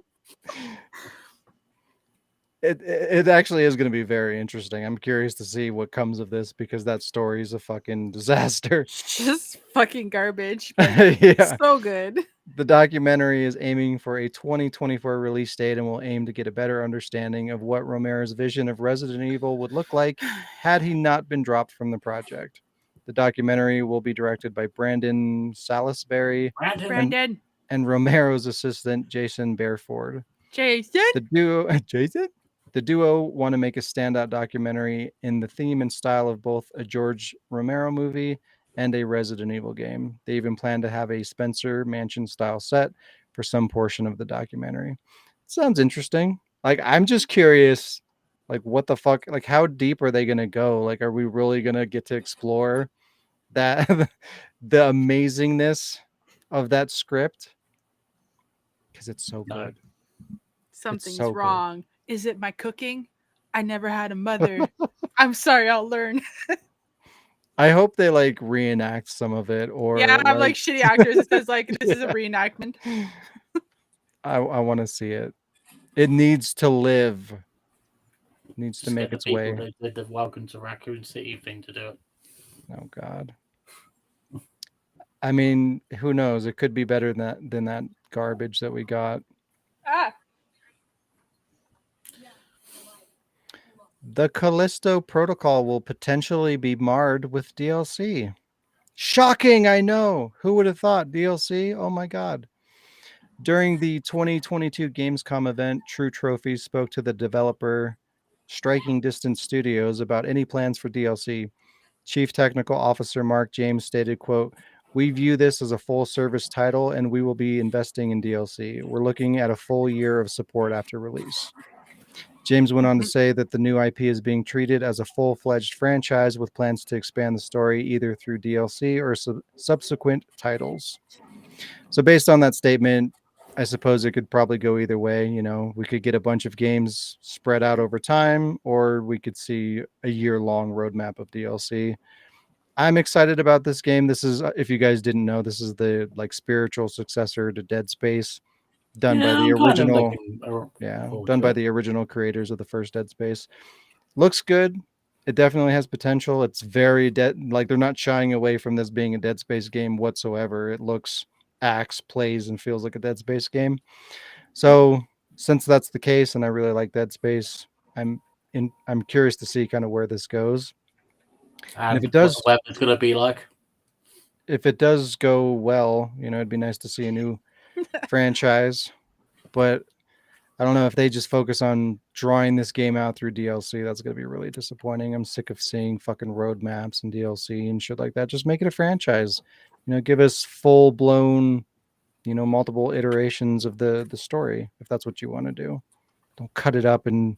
It actually is going to be very interesting. I'm curious to see what comes of this because that story is a fucking disaster. Just fucking garbage. But Yeah. so good. The documentary is aiming for a 2024 release date and will aim to get a better understanding of what Romero's vision of Resident Evil would look like had he not been dropped from the project. The documentary will be directed by Brandon Salisbury Brandon. and Romero's assistant, Jason Bearford. Jason. The duo want to make a standout documentary in the theme and style of both a George Romero movie and a Resident Evil game. They even plan to have a Spencer Mansion style set for some portion of the documentary. Sounds interesting. Like, I'm just curious, like, what the fuck, like, how deep are they gonna go? Like, are we really gonna get to explore that the amazingness of that script? Because it's so No. good. Something's so good. wrong. Is it my cooking? I never had a mother. I'm sorry, I'll learn. I hope they like reenact some of it, or Yeah, I'm like shitty actors. It says like this is a reenactment. I want to see it. It needs to live. It needs to Just make get the its people way. that did the Welcome to Raccoon City thing to do it. Oh God. I mean, who knows? It could be better than that garbage that we got. Ah, The Callisto Protocol will potentially be marred with DLC. Shocking, I know. Who would have thought DLC? Oh my God. During the 2022 Gamescom event, True Trophies spoke to the developer Striking Distance Studios about any plans for DLC. Chief Technical Officer Mark James stated, quote, "We view this as a full service title and we will be investing in DLC. We're looking at a full year of support after release." James went on to say that the new IP is being treated as a full-fledged franchise with plans to expand the story either through DLC or subsequent titles. So based on that statement, I suppose it could probably go either way. You know, we could get a bunch of games spread out over time, or we could see a year-long roadmap of DLC. I'm excited about this game. This is, if you guys didn't know, this is the like spiritual successor to Dead Space, done by the I'm kind of original. looking Yeah, forward done to by it. the original creators of the first Dead Space. Looks good. It definitely has potential. It's very like they're not shying away from this being a Dead Space game whatsoever. It looks, acts, plays, and feels like a Dead Space game. So since that's the case, and I really like Dead Space, I'm curious to see kind of where this goes. And And what the weapon's gonna be like. if it does go well, you know, it'd be nice to see a new franchise. But I don't know if they just focus on drawing this game out through DLC. That's going to be really disappointing. I'm sick of seeing fucking roadmaps and DLC and shit like that. Just make it a franchise. You know, give us full blown, you know, multiple iterations of the story if that's what you want to do. Don't cut it up into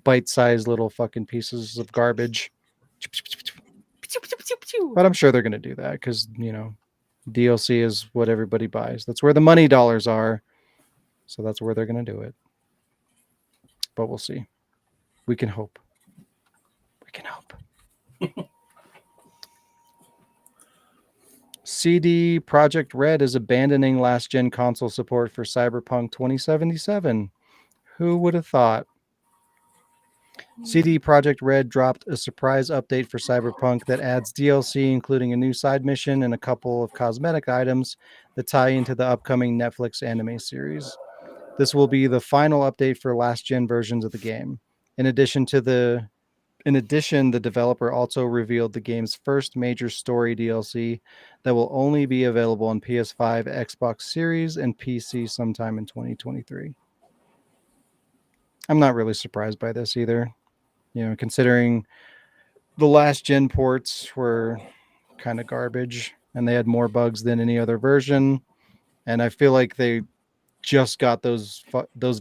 bite-sized little fucking pieces of garbage. But I'm sure they're going to do that because, you know, DLC is what everybody buys. That's where the money dollars are. So that's where they're going to do it. But we'll see. We can hope. We can hope. CD Projekt Red is abandoning last-gen console support for Cyberpunk 2077. Who would have thought? CD Projekt Red dropped a surprise update for Cyberpunk that adds DLC, including a new side mission and a couple of cosmetic items that tie into the upcoming Netflix anime series. This will be the final update for last-gen versions of the game. In addition, the developer also revealed the game's first major story DLC that will only be available on PS5, Xbox Series, and PC sometime in 2023. I'm not really surprised by this either. You know, considering the last gen ports were kind of garbage and they had more bugs than any other version. And I feel like they just got those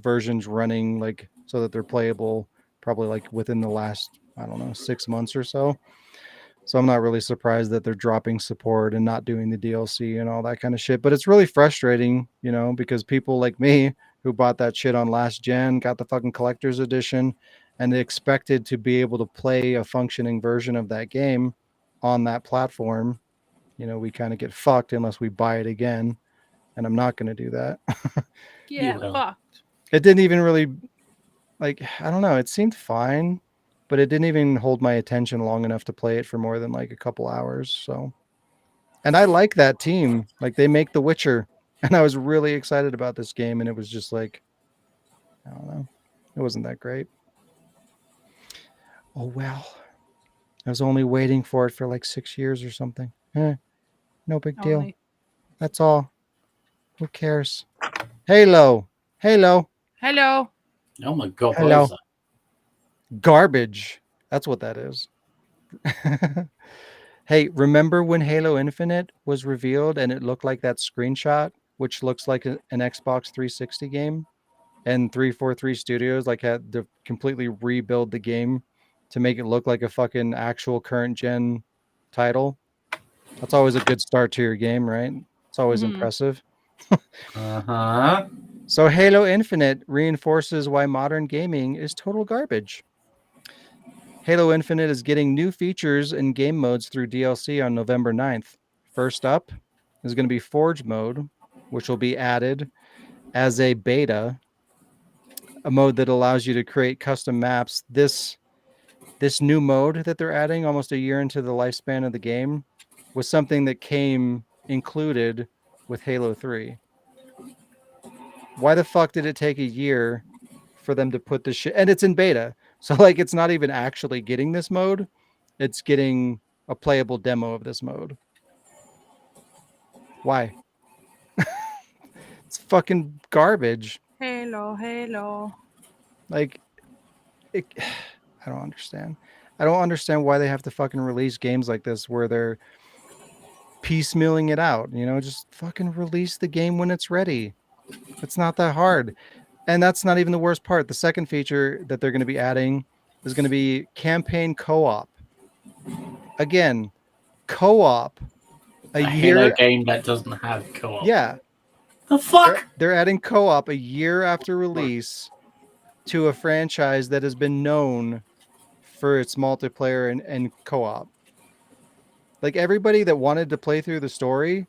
versions running like so that they're playable probably like within the last, I don't know, 6 months or so. So I'm not really surprised that they're dropping support and not doing the DLC and all that kind of shit. But it's really frustrating, you know, because people like me who bought that shit on last gen, got the fucking collector's edition, and they expected to be able to play a functioning version of that game on that platform. You know, we kind of get fucked unless we buy it again. And I'm not going to do that. yeah, will. fucked. It didn't even really, like, I don't know. It seemed fine, but it didn't even hold my attention long enough to play it for more than like a couple hours. So, and I like that team. Like, they make The Witcher, and I was really excited about this game, and it was just like, I don't know. It wasn't that great. Oh, well. I was only waiting for it for like 6 years or something. No big deal. Only. That's all. Who cares? Halo. Hello. Oh my god, Hello. what is that? Garbage. That's what that is. Hey, remember when Halo Infinite was revealed and it looked like that screenshot which looks like an Xbox 360 game, and 343 Studios like had to completely rebuild the game to make it look like a fucking actual current gen title. That's always a good start to your game, right? It's always impressive. Uh-huh. So Halo Infinite reinforces why modern gaming is total garbage. Halo Infinite is getting new features and game modes through DLC on November 9th. First up is going to be Forge mode, which will be added as a beta, a mode that allows you to create custom maps. This new mode that they're adding almost a year into the lifespan of the game was something that came included with Halo 3. Why the fuck did it take a year for them to put this shit? And it's in beta. So like it's not even actually getting this mode. It's getting a playable demo of this mode. Why? It's fucking garbage. Halo. Like it, I don't understand. I don't understand why they have to fucking release games like this where they're piecemealing it out. You know, just fucking release the game when it's ready. It's not that hard. And that's not even the worst part. The second feature that they're going to be adding is going to be campaign co-op. Again, co-op a year. Halo game that doesn't have co-op. Yeah. The fuck? They're adding co-op a year after release to a franchise that has been known for its multiplayer and co-op. Like everybody that wanted to play through the story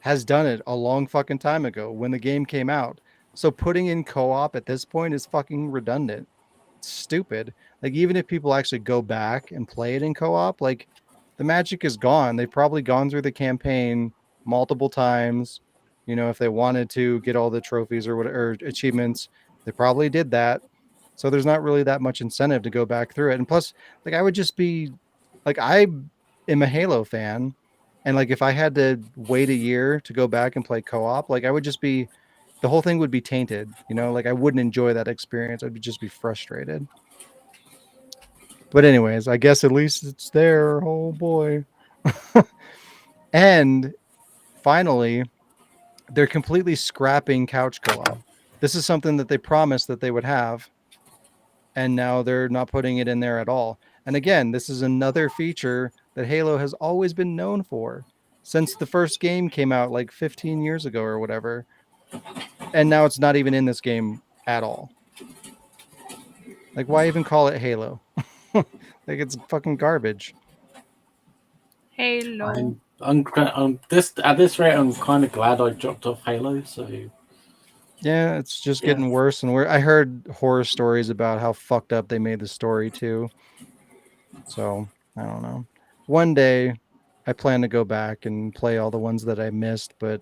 has done it a long fucking time ago when the game came out. So putting in co-op at this point is fucking redundant. It's stupid. Like even if people actually go back and play it in co-op, like the magic is gone. They've probably gone through the campaign multiple times. You know, if they wanted to get all the trophies or whatever or achievements, they probably did that. So there's not really that much incentive to go back through it. And plus, like I would just be like I am a Halo fan. And like if I had to wait a year to go back and play co-op, like I would just be the whole thing would be tainted, you know, like I wouldn't enjoy that experience. I'd just be frustrated. But anyways, I guess at least it's there. Oh boy. And finally, they're completely scrapping couch co-op. This is something that they promised that they would have. And now they're not putting it in there at all. And again, this is another feature that Halo has always been known for since the first game came out like 15 years ago or whatever. And now it's not even in this game at all. Like, why even call it Halo? Like, it's fucking garbage. Halo. I'm this at this rate. I'm kind of glad I dropped off Halo. So Yeah, it's just getting worse and worse. I heard horror stories about how fucked up they made the story too. So I don't know. One day, I plan to go back and play all the ones that I missed, but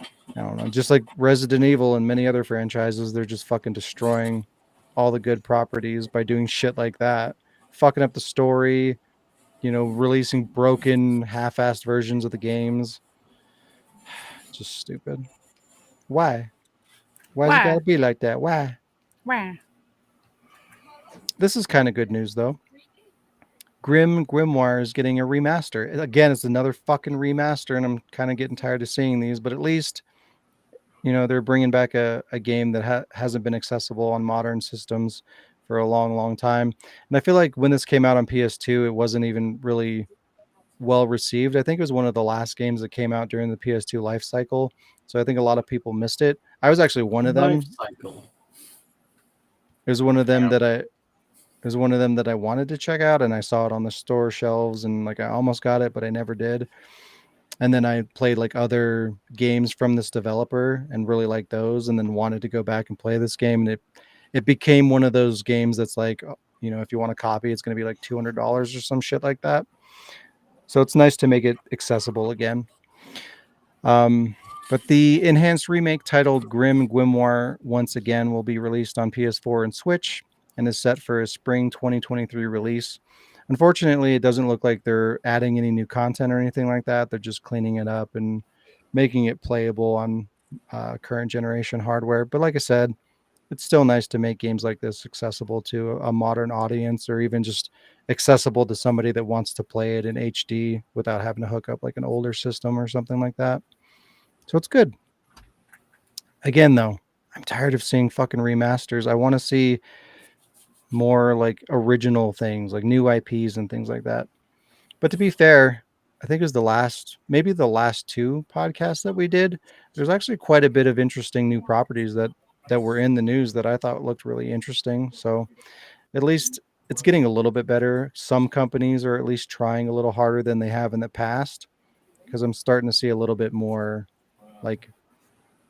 I don't know. Just like Resident Evil and many other franchises, they're just fucking destroying all the good properties by doing shit like that, fucking up the story. You know, releasing broken, half-assed versions of the games. Just stupid. Why? Why's it gotta be like that? Why? This is kind of good news, though. Grimoire is getting a remaster. Again, it's another fucking remaster, and I'm kind of getting tired of seeing these, but at least, you know, they're bringing back a game that hasn't been accessible on modern systems for a long, long time. And I feel like when this came out on PS2, it wasn't even really well received. I think it was one of the last games that came out during the PS2 life cycle. So I think a lot of people missed it. I was actually one of them. life cycle. It was one of them that I wanted to check out, and I saw it on the store shelves, and like I almost got it, but I never did. And then I played like other games from this developer and really liked those, and then wanted to go back and play this game. And it became one of those games that's like, you know, if you want a copy, it's going to be like $200 or some shit like that. So it's nice to make it accessible again. But the enhanced remake titled Grimoire once again will be released on PS4 and Switch and is set for a spring 2023 release. Unfortunately, it doesn't look like they're adding any new content or anything like that. They're just cleaning it up and making it playable on current generation hardware. But like I said, it's still nice to make games like this accessible to a modern audience, or even just accessible to somebody that wants to play it in HD without having to hook up like an older system or something like that. So it's good. Again, though, I'm tired of seeing fucking remasters. I want to see more like original things, like new IPs and things like that. But to be fair, I think it was maybe the last two podcasts that we did. There's actually quite a bit of interesting new properties that were in the news that I thought looked really interesting. So at least it's getting a little bit better. Some companies are at least trying a little harder than they have in the past, because I'm starting to see a little bit more like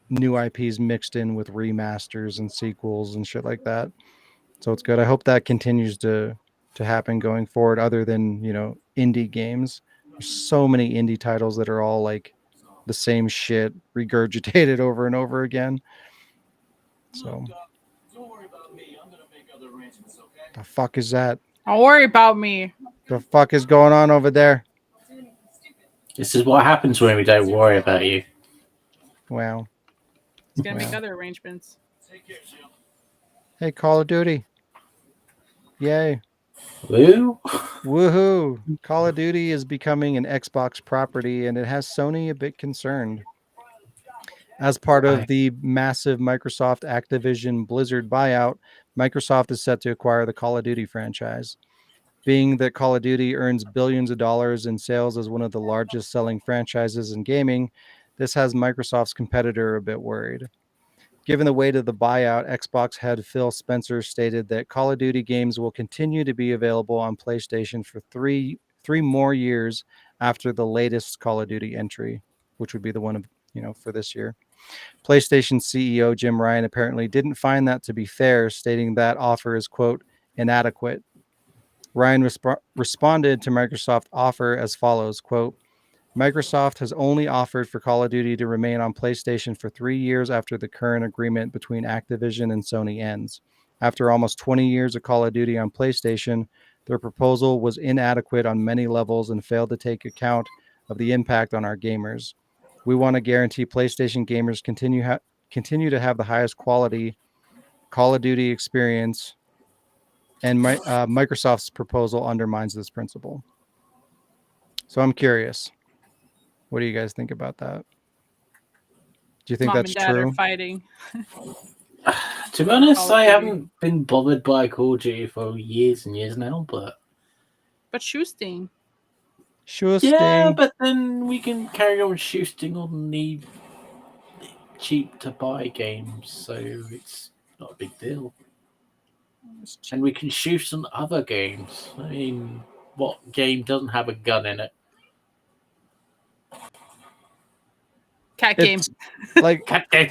new IPs mixed in with remasters and sequels and shit like that. So it's good. I hope that continues to happen going forward, other than, indie games. There's so many indie titles that are all like the same shit regurgitated over and over again. So the fuck is that? Don't worry about me. The fuck is going on over there? This is what happens when we don't worry about you. Wow. He's gonna make Wow. other arrangements. Hey, Call of Duty. Yay. Woo? Woohoo. Call of Duty is becoming an Xbox property, and it has Sony a bit concerned. As part of the massive Microsoft Activision Blizzard buyout, Microsoft is set to acquire the Call of Duty franchise. Being that Call of Duty earns billions of dollars in sales as one of the largest selling franchises in gaming, this has Microsoft's competitor a bit worried. Given the weight of the buyout, Xbox head Phil Spencer stated that Call of Duty games will continue to be available on PlayStation for three more years after the latest Call of Duty entry, which would be the one of, for this year. PlayStation CEO Jim Ryan apparently didn't find that to be fair, stating that offer is, quote, inadequate. Ryan responded to Microsoft's offer as follows, quote, Microsoft has only offered for Call of Duty to remain on PlayStation for 3 years after the current agreement between Activision and Sony ends. After almost 20 years of Call of Duty on PlayStation, their proposal was inadequate on many levels and failed to take account of the impact on our gamers. We want to guarantee PlayStation gamers continue to have the highest quality Call of Duty experience, and Microsoft's proposal undermines this principle. So I'm curious. What do you guys think about that? Do you think Mom that's and Dad true? are fighting. To be honest, Call of I Duty. haven't been bothered by Call of Duty for years and years now, but Shoesting. yeah, but then we can carry on shooting on the cheap to buy games, so it's not a big deal. And we can shoot on other games. I mean, what game doesn't have a gun in it? Cat game. It's like Cat game.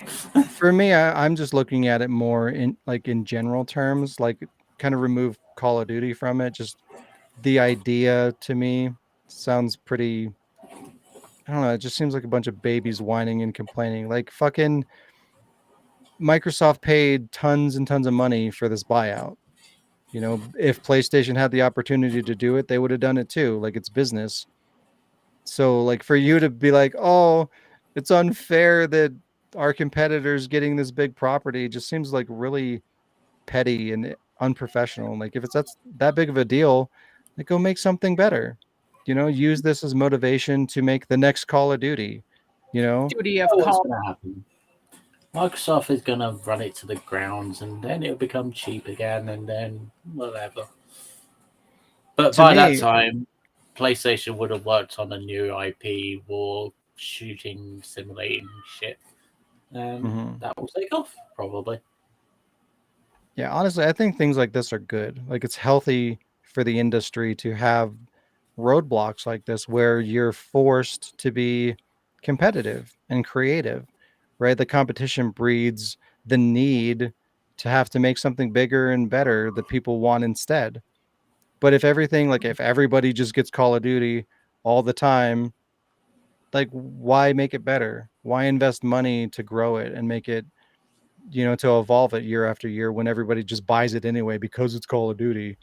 for me, I'm just looking at it more in general terms, like kind of remove Call of Duty from it. Just the idea to me sounds pretty, I don't know, it just seems like a bunch of babies whining and complaining. Like fucking Microsoft paid tons and tons of money for this buyout. If PlayStation had the opportunity to do it, they would have done it too. Like, it's business. So like for you to be like, oh, it's unfair that our competitor's getting this big property, just seems like really petty and unprofessional. Like if it's that big of a deal, like go make something better. Use this as motivation to make the next Call of Duty. Duty of What's call. going to happen? Microsoft is going to run it to the grounds, and then it'll become cheap again, and then whatever. But by that time, PlayStation would have worked on a new IP, war, shooting, simulating shit. And that will take off, probably. Yeah, honestly, I think things like this are good. Like, it's healthy for the industry to have roadblocks like this where you're forced to be competitive and creative, right? The competition breeds the need to have to make something bigger and better that people want instead. But if everybody just gets Call of Duty all the time, like, why make it better? Why invest money to grow it and make it, to evolve it year after year when everybody just buys it anyway because it's Call of Duty?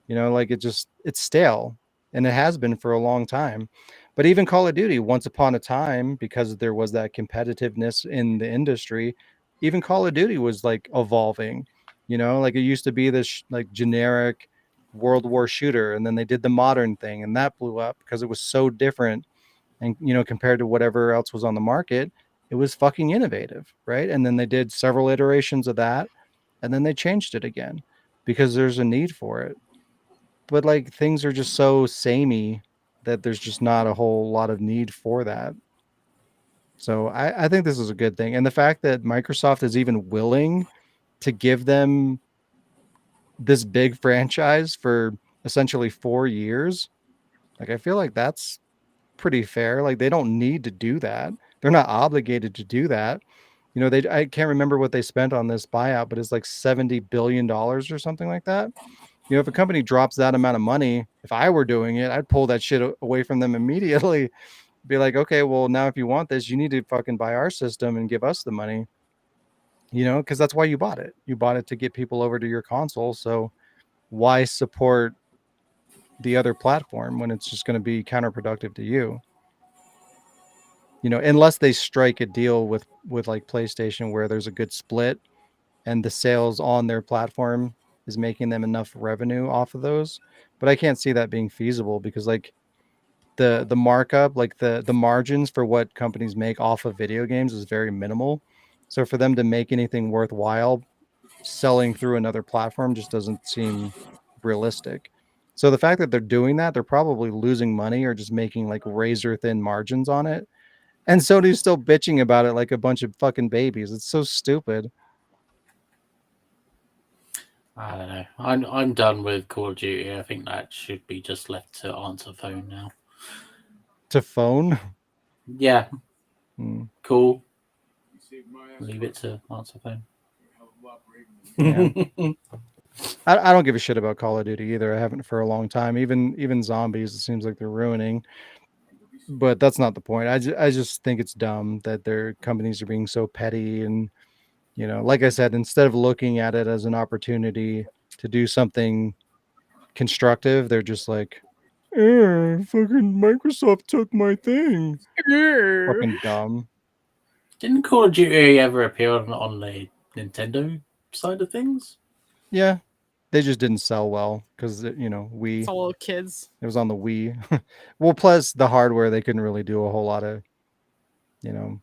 Like it's stale, and it has been for a long time. But even Call of Duty, once upon a time, because there was that competitiveness in the industry, even Call of Duty was like evolving. Like it used to be this like generic World War shooter, and then they did the modern thing, and that blew up because it was so different, and compared to whatever else was on the market, it was fucking innovative, right? And then they did several iterations of that, and then they changed it again because there's a need for it. But like things are just so samey that there's just not a whole lot of need for that. So I think this is a good thing. And the fact that Microsoft is even willing to give them this big franchise for essentially 4 years, like I feel like that's pretty fair. Like they don't need to do that. They're not obligated to do that. You know, I can't remember what they spent on this buyout, but it's like $70 billion or something like that. You know, if a company drops that amount of money, if I were doing it, I'd pull that shit away from them immediately. Be like, okay, well, now if you want this, you need to fucking buy our system and give us the money. You know, because that's why you bought it. You bought it to get people over to your console. So why support the other platform when it's just going to be counterproductive to you? You know, unless they strike a deal with like PlayStation where there's a good split and the sales on their platform is making them enough revenue off of those. But I can't see that being feasible because like the markup, like the margins for what companies make off of video games is very minimal. So for them to make anything worthwhile selling through another platform just doesn't seem realistic. So the fact that they're doing that, they're probably losing money or just making like razor thin margins on it. And Sony's still bitching about it like a bunch of fucking babies. It's so stupid. I don't know. I'm done with Call of Duty. I think that should be just left to answer phone now. To phone? Yeah. Hmm. Cool. Leave it to answer phone. Yeah. I don't give a shit about Call of Duty either. I haven't for a long time. Even zombies, it seems like they're ruining. But that's not the point. I just think it's dumb that their companies are being so petty. And, you know, like I said, instead of looking at it as an opportunity to do something constructive, they're just like, fucking Microsoft took my thing. Fucking dumb. Didn't Call of Duty ever appear on the Nintendo side of things? Yeah. They just didn't sell well because, you know, It's all kids. It was on the Wii. Well, plus the hardware, they couldn't really do a whole lot of, you know,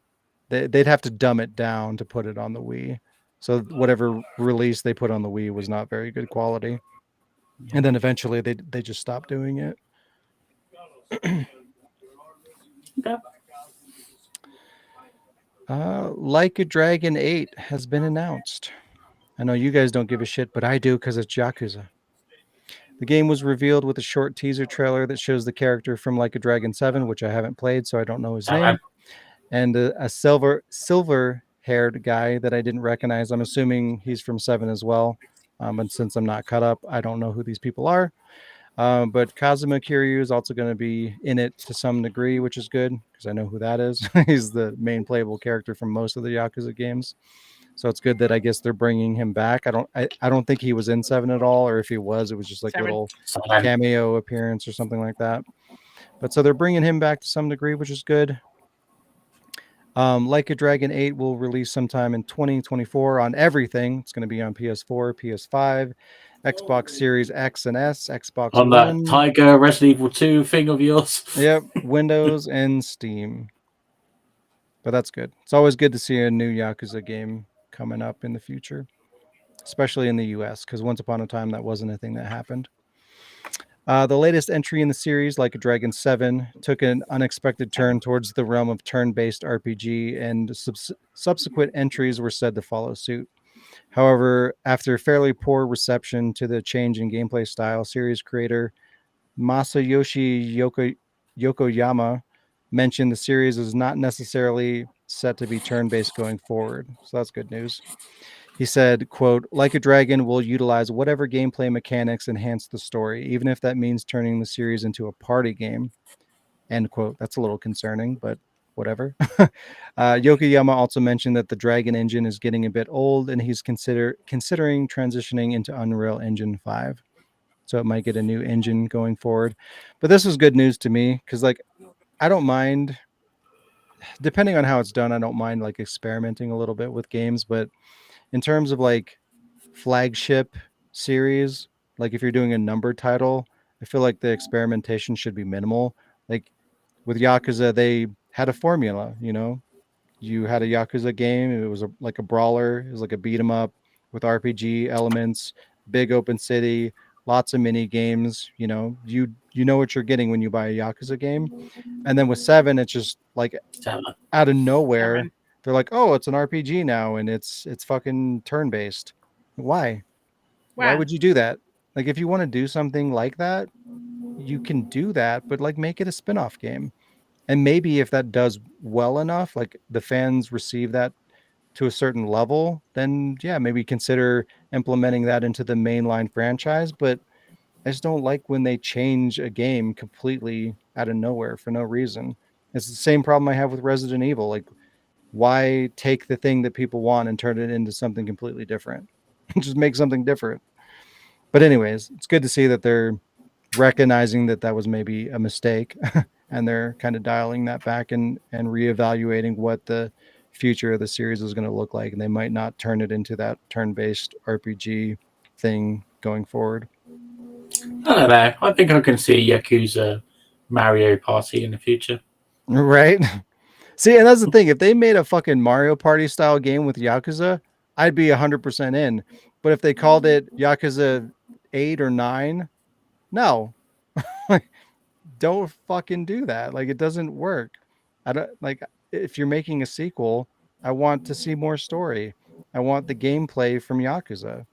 they'd have to dumb it down to put it on the Wii. So whatever release they put on the Wii was not very good quality. And then eventually they just stopped doing it. Okay. Like a Dragon 8 has been announced. I know you guys don't give a shit, but I do because it's Yakuza. The game was revealed with a short teaser trailer that shows the character from Like a Dragon 7, which I haven't played, so I don't know his name. And a silver-haired guy that I didn't recognize. I'm assuming he's from 7 as well. And since I'm not caught up, I don't know who these people are. But Kazuma Kiryu is also going to be in it to some degree, which is good because I know who that is. He's the main playable character from most of the Yakuza games. So it's good that I guess they're bringing him back. I don't think he was in 7 at all, or if he was, it was just like a little cameo appearance or something like that. But so they're bringing him back to some degree, which is good. Like a Dragon 8 will release sometime in 2024 on everything. It's going to be on PS4, PS5, Xbox Series X and S, Xbox on One. that Tiger Resident Evil 2 thing of yours. Yep, Windows and Steam. But that's good. It's always good to see a new Yakuza game coming up in the future, especially in the US, because once upon a time that wasn't a thing that happened. The latest entry in the series, Like a Dragon 7, took an unexpected turn towards the realm of turn-based RPG, and subsequent entries were said to follow suit. However, after fairly poor reception to the change in gameplay style, series creator Masayoshi Yokoyama mentioned the series is not necessarily set to be turn-based going forward. So that's good news. He said, quote, Like a Dragon will utilize whatever gameplay mechanics enhance the story, even if that means turning the series into a party game. End quote. That's a little concerning, but whatever. Yokoyama also mentioned that the Dragon engine is getting a bit old, and he's considering transitioning into Unreal Engine 5. So it might get a new engine going forward. But this was good news to me because, like, I don't mind, depending on how it's done, I don't mind like experimenting a little bit with games. But in terms of like flagship series, like if you're doing a numbered title, I feel like the experimentation should be minimal. Like with Yakuza, they had a formula, you know, you had a Yakuza game. It was like a brawler. It was like a beat 'em up with RPG elements, big open city, lots of mini games. You know, you know what you're getting when you buy a Yakuza game. And then with 7, it's just like out of nowhere, 7. they're like, "Oh, it's an RPG now, and it's fucking turn based." Why? Why Wow. would you do that? Like, if you want to do something like that, you can do that, but like make it a spin-off game. And maybe if that does well enough, like the fans receive that to a certain level, then yeah, maybe consider implementing that into the mainline franchise. But I just don't like when they change a game completely out of nowhere for no reason. It's the same problem I have with Resident Evil. Like, why take the thing that people want and turn it into something completely different? Just make something different. But anyways, it's good to see that they're recognizing that that was maybe a mistake and they're kind of dialing that back and reevaluating what the future of the series is going to look like, and they might not turn it into that turn-based RPG thing going forward. I don't know. I think I can see Yakuza Mario Party in the future. Right? See, and that's the thing. If they made a fucking Mario Party style game with Yakuza, I'd be 100% in. But if they called it Yakuza 8 or 9, no. Don't fucking do that. Like, it doesn't work. I don't like, if you're making a sequel, I want to see more story. I want the gameplay from Yakuza.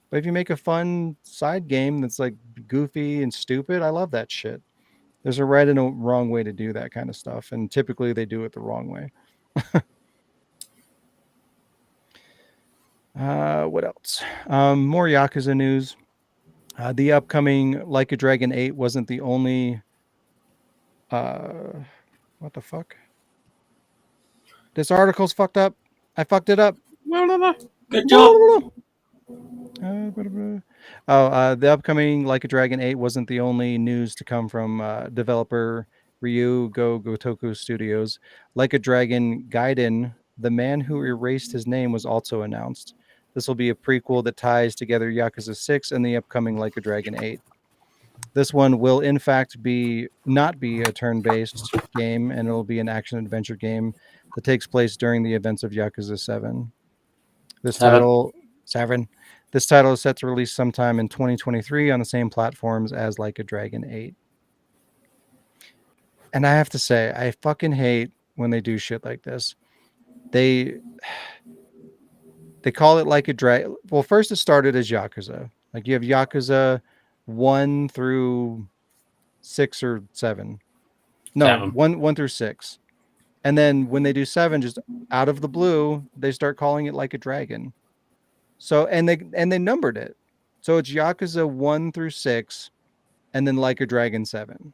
But if you make a fun side game that's like goofy and stupid, I love that shit. There's a right and a wrong way to do that kind of stuff, and typically they do it the wrong way. What else? More Yakuza news. The upcoming Like a Dragon 8 wasn't the only. What the fuck? This article's fucked up. I fucked it up. Good job. The upcoming Like a Dragon 8 wasn't the only news to come from developer Ryu Gotoku Studios. Like a Dragon Gaiden, The Man Who Erased His Name, was also announced. This will be a prequel that ties together Yakuza 6 and the upcoming Like a Dragon 8. This one will in fact not be a turn-based game, and it will be an action-adventure game that takes place during the events of Yakuza 7. This title is set to release sometime in 2023 on the same platforms as Like a Dragon 8. And I have to say, I fucking hate when they do shit like this. They call it Like a Dragon. Well, first it started as Yakuza. Like, you have Yakuza 1 through 6 or 7. No, 7. 1 through 6. And then when they do 7, just out of the blue, they start calling it Like a Dragon. So and they numbered it. So it's Yakuza 1 through 6 and then Like a Dragon 7.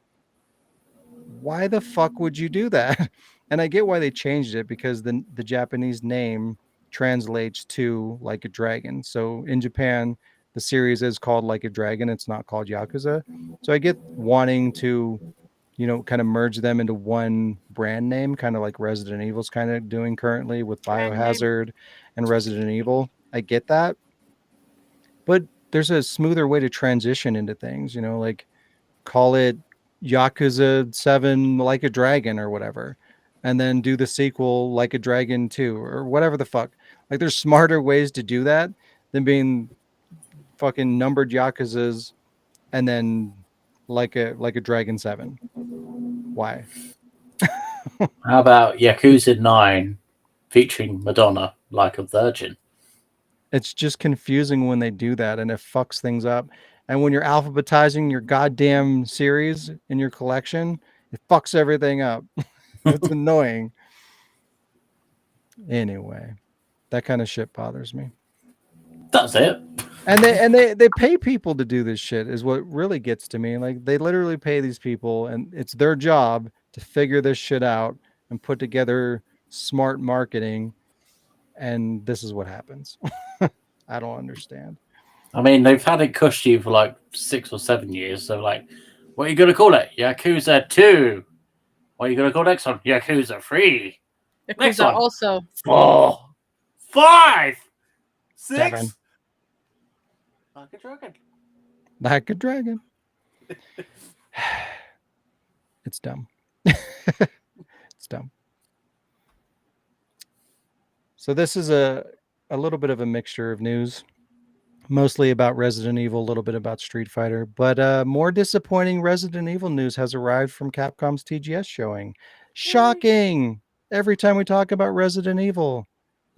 Why the fuck would you do that? And I get why they changed it, because the Japanese name translates to Like a Dragon. So in Japan, the series is called Like a Dragon. It's not called Yakuza. So I get wanting to, kind of merge them into one brand name, kind of like Resident Evil's kind of doing currently with Biohazard and Resident Evil. I get that. But there's a smoother way to transition into things, like call it Yakuza 7 Like a Dragon or whatever, and then do the sequel Like a Dragon 2 or whatever the fuck. Like, there's smarter ways to do that than being fucking numbered Yakuzas and then like a Dragon 7. Why? How about Yakuza 9 featuring Madonna like a virgin? It's just confusing when they do that, and it fucks things up. And when you're alphabetizing your goddamn series in your collection, it fucks everything up. It's annoying. Anyway, that kind of shit bothers me. That's it. And they pay people to do this shit is what really gets to me. Like, they literally pay these people, and it's their job to figure this shit out and put together smart marketing. And this is what happens. I don't understand. I mean, they've had it cushy for like 6 or 7 years. So, like, what are you going to call it? Yakuza 2. What are you going to call next one? Yakuza 3. Next Yakuza one. also 4. 5. 6. 7. Like a dragon. Like a dragon. It's dumb. It's dumb. So this is a little bit of a mixture of news, mostly about Resident Evil, a little bit about Street Fighter, but more disappointing Resident Evil news has arrived from Capcom's TGS showing. Shocking! Every time we talk about Resident Evil,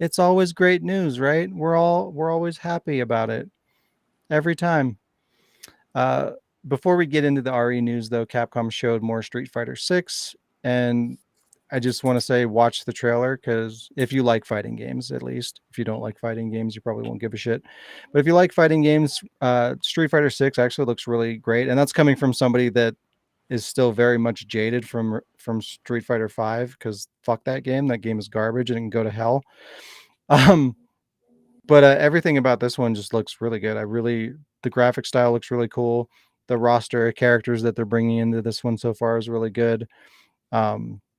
it's always great news, right? We're always happy about it every time. Before we get into the RE news, though, Capcom showed more Street Fighter 6, and I just want to say watch the trailer, because if you like fighting games, at least. If you don't like fighting games, you probably won't give a shit. But if you like fighting games, Street Fighter 6 actually looks really great, and that's coming from somebody that is still very much jaded from Street Fighter 5, because fuck that game. That game is garbage and it can go to hell. But everything about this one just looks really good. The graphic style looks really cool. The roster of characters that they're bringing into this one so far is really good.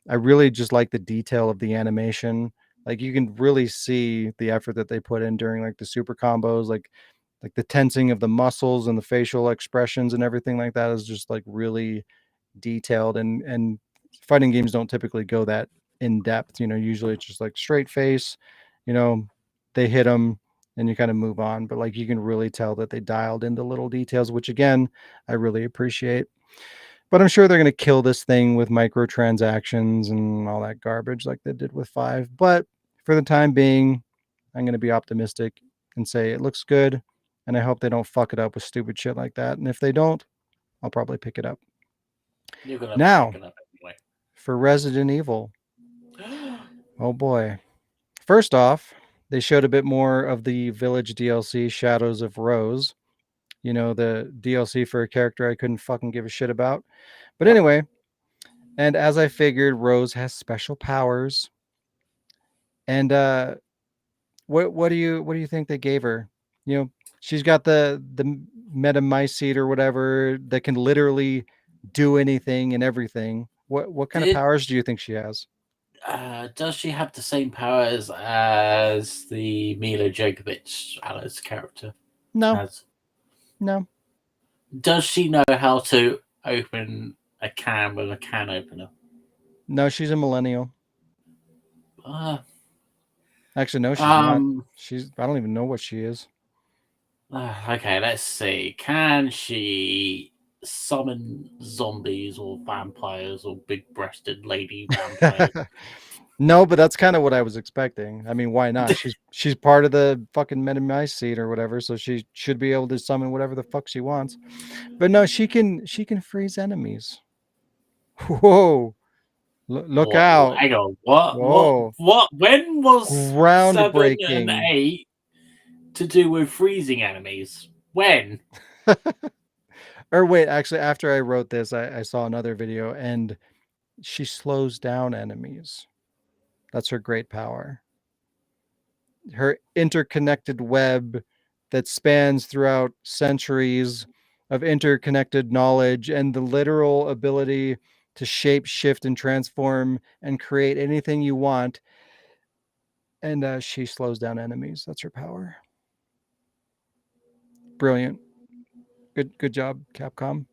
I really just like the detail of the animation. Like, you can really see the effort that they put in during like the super combos, like the tensing of the muscles and the facial expressions and everything like that is just like really detailed. And fighting games don't typically go that in depth. Usually it's just like straight face, they hit them and you kind of move on. But like, you can really tell that they dialed into little details, which again, I really appreciate. But I'm sure they're going to kill this thing with microtransactions and all that garbage like they did with 5. But for the time being, I'm going to be optimistic and say it looks good. And I hope they don't fuck it up with stupid shit like that. And if they don't, I'll probably pick it up. You're gonna Now, pick it up anyway. for Resident Evil. Oh boy. First off, they showed a bit more of the Village DLC, Shadows of Rose. The DLC for a character I couldn't fucking give a shit about. But anyway, and as I figured, Rose has special powers. And what do you think they gave her? She's got the metamycete or whatever that can literally do anything and everything. What kind of powers do you think she has? Does she have the same powers as the Mila Djokovic Alice character? No. No. Does she know how to open a can with a can opener? No, she's a millennial. Actually, no, she's not. I don't even know what she is. Okay, let's see. Can she summon zombies or vampires or big-breasted lady vampires? No, but that's kind of what I was expecting. I mean, why not? She's part of the fucking metamycete or whatever, so she should be able to summon whatever the fuck she wants. But no, she can freeze enemies. Whoa. Look out. Hang on. What? Whoa. What? When was 7 and 8 to do with freezing enemies? When? Or wait, actually, after I wrote this, I saw another video, and she slows down enemies. That's her great power. Her interconnected web that spans throughout centuries of interconnected knowledge and the literal ability to shape, shift, and transform and create anything you want. And she slows down enemies. That's her power. Brilliant. Good job, Capcom.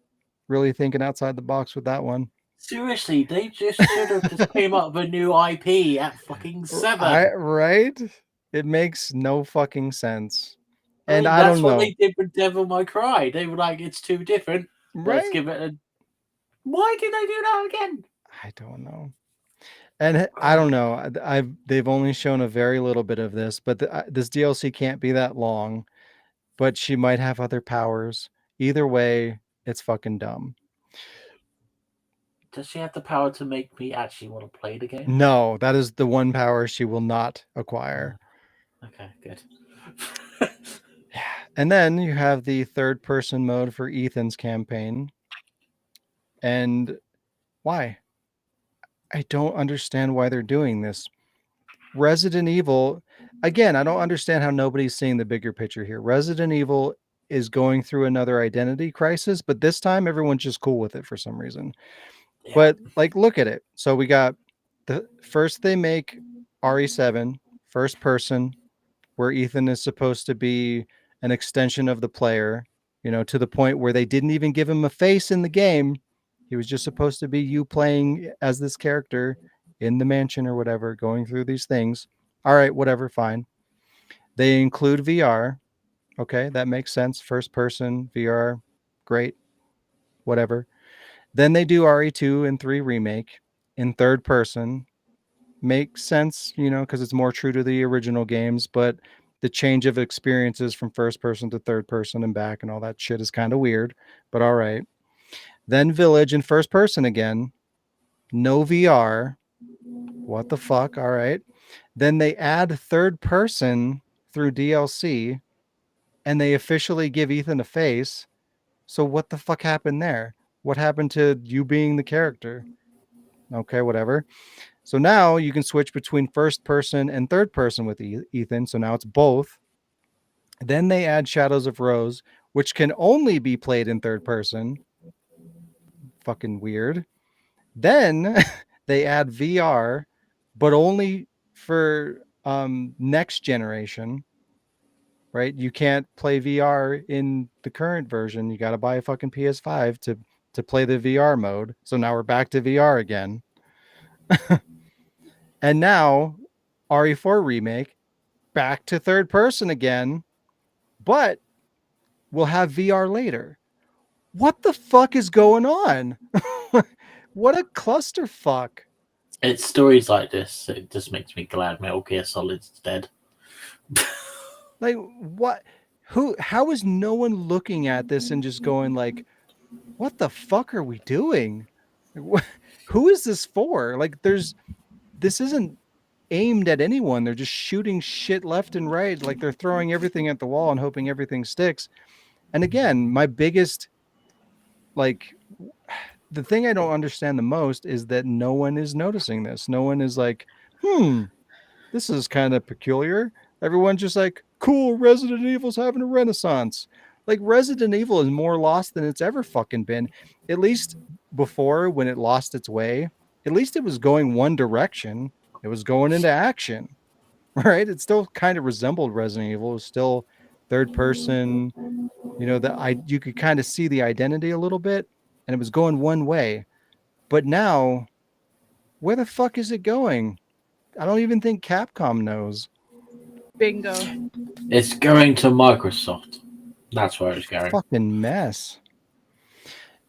Really thinking outside the box with that one. Seriously, they just should have just came up with a new IP at fucking 7. Right? It makes no fucking sense. And I that's don't know. what they did with Devil May Cry. They were like, it's too different. Right? Let's give it a... Why did they do that again? I don't know. And I don't know. They've only shown a very little bit of this, but this DLC can't be that long. But she might have other powers. Either way, it's fucking dumb. Does she have the power to make me actually want to play the game? No, that is the one power she will not acquire. Okay, good. And then you have the third-person mode for Ethan's campaign. And why? I don't understand why they're doing this. Resident Evil, again, I don't understand how nobody's seeing the bigger picture here. Resident Evil is going through another identity crisis, but this time everyone's just cool with it for some reason. Yeah. But like, look at it. So we got first they make RE7 first person, where Ethan is supposed to be an extension of the player, to the point where they didn't even give him a face in the game. He was just supposed to be you playing as this character in the mansion or whatever, going through these things. All right, whatever, fine. They include VR. Okay, that makes sense. First person VR, great, whatever. Then they do RE2 and 3 remake in third person. Makes sense, because it's more true to the original games, but the change of experiences from first person to third person and back and all that shit is kind of weird, but all right. Then Village in first person again. No VR. What the fuck? All right. Then they add third person through DLC and they officially give Ethan a face. So what the fuck happened there? What happened to you being the character? Okay, whatever. So now you can switch between first person and third person with Ethan. So now it's both. Then they add Shadows of Rose, which can only be played in third person. Fucking weird. Then they add VR, but only for next generation. Right? You can't play VR in the current version. You got to buy a fucking PS5 to play the VR mode. So now we're back to VR again. And now RE4 remake back to third person again, but we'll have VR later. What the fuck is going on? What a clusterfuck. It's stories like this. It just makes me glad Metal Gear Solid's dead. Like, what? How is no one looking at this and just going like, what the fuck are we doing? Who is this for? Like, this isn't aimed at anyone. They're just shooting shit left and right. Like, they're throwing everything at the wall and hoping everything sticks. And again, my biggest, like, the thing I don't understand the most is that no one is noticing this. No one is like, this is kind of peculiar. Everyone's just like, cool, Resident Evil's having a renaissance. Like, Resident Evil is more lost than it's ever fucking been. At least before, when it lost its way, at least it was going one direction. It was going into action, right? It still kind of resembled Resident Evil. It was still third person. You could kind of see the identity a little bit, and it was going one way. But now, where the fuck is it going? I don't even think Capcom knows. Bingo. It's going to Microsoft. That's where it's going. Fucking mess.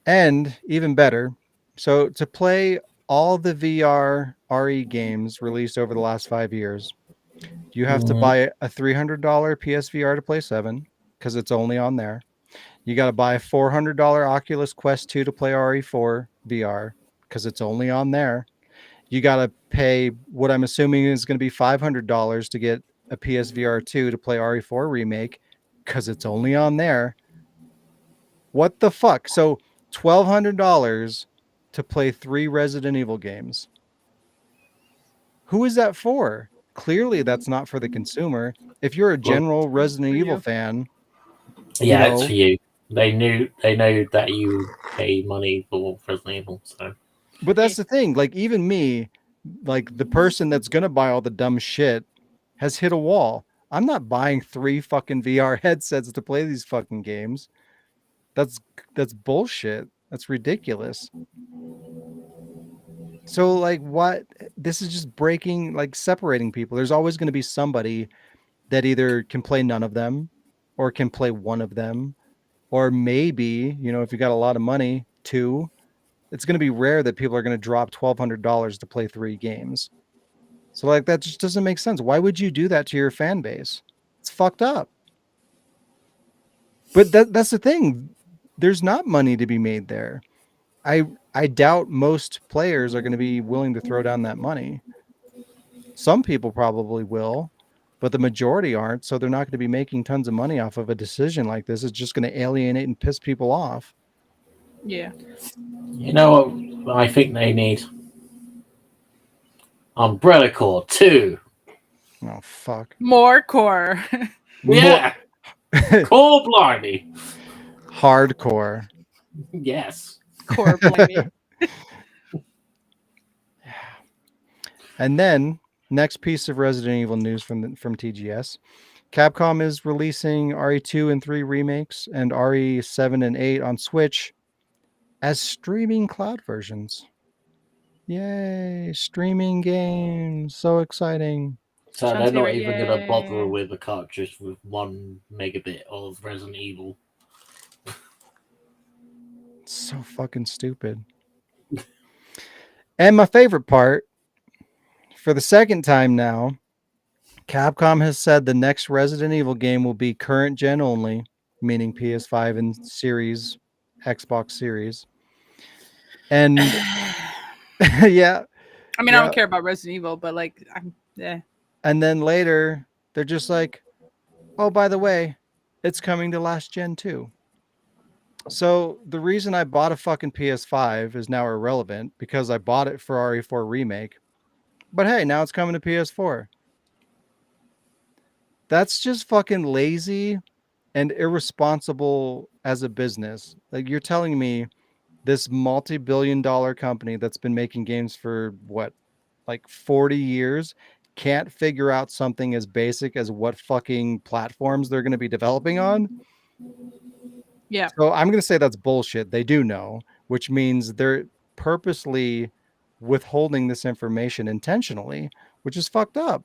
And even better, so to play all the VR RE games released over the last 5 years, you have to buy a $300 PSVR to play 7 because it's only on there. You got to buy a $400 Oculus Quest 2 to play RE4 VR because it's only on there. You got to pay what I'm assuming is going to be $500 to get a PSVR 2 to play RE4 Remake because it's only on there. What the fuck? So $1,200 to play 3 Resident Evil games. Who is that for? Clearly, that's not for the consumer. If you're a general Resident Evil fan, yeah, it's for you. They know that you pay money for Resident Evil. So, but that's the thing. Like, even me, like the person that's gonna buy all the dumb shit, has hit a wall. I'm not buying 3 fucking VR headsets to play these fucking games. That's bullshit. That's ridiculous. So, like, what? This is just breaking, like, separating people. There's always going to be somebody that either can play none of them or can play one of them, or maybe, if you got a lot of money, 2. It's going to be rare that people are going to drop $1,200 to play 3 games. So, like, that just doesn't make sense. Why would you do that to your fan base? It's fucked up. But that's the thing. There's not money to be made there. I doubt most players are going to be willing to throw down that money. Some people probably will, but the majority aren't. So they're not going to be making tons of money off of a decision like this. It's just going to alienate and piss people off. Yeah. You know what I think they need? Umbrella Corps 2. Oh, fuck. More core. Yeah. Core blimey. Hardcore. Yes. Core blaming. And then, next piece of Resident Evil news from TGS. Capcom is releasing RE2 and 3 remakes and RE7 and 8 on Switch as streaming cloud versions. Yay, streaming games. So exciting. So Sounds they're not favorite, even going to bother yay. with a cartridge with 1 megabit of Resident Evil. It's so fucking stupid. And my favorite part, for the second time now, Capcom has said the next Resident Evil game will be current gen only, meaning PS5 and Series, Xbox Series. And yeah, I mean, I don't care about Resident Evil, but like, And then later, they're just like, oh, by the way, it's coming to last gen too. So the reason I bought a fucking PS5 is now irrelevant because I bought it for RE4 Remake. But hey, now it's coming to PS4. That's just fucking lazy and irresponsible as a business. Like, you're telling me this multi-billion-dollar company that's been making games for what, like 40 years can't figure out something as basic as what fucking platforms they're going to be developing on? yeah. So I'm going to say that's bullshit. They do know, which means they're purposely withholding this information intentionally, which is fucked up.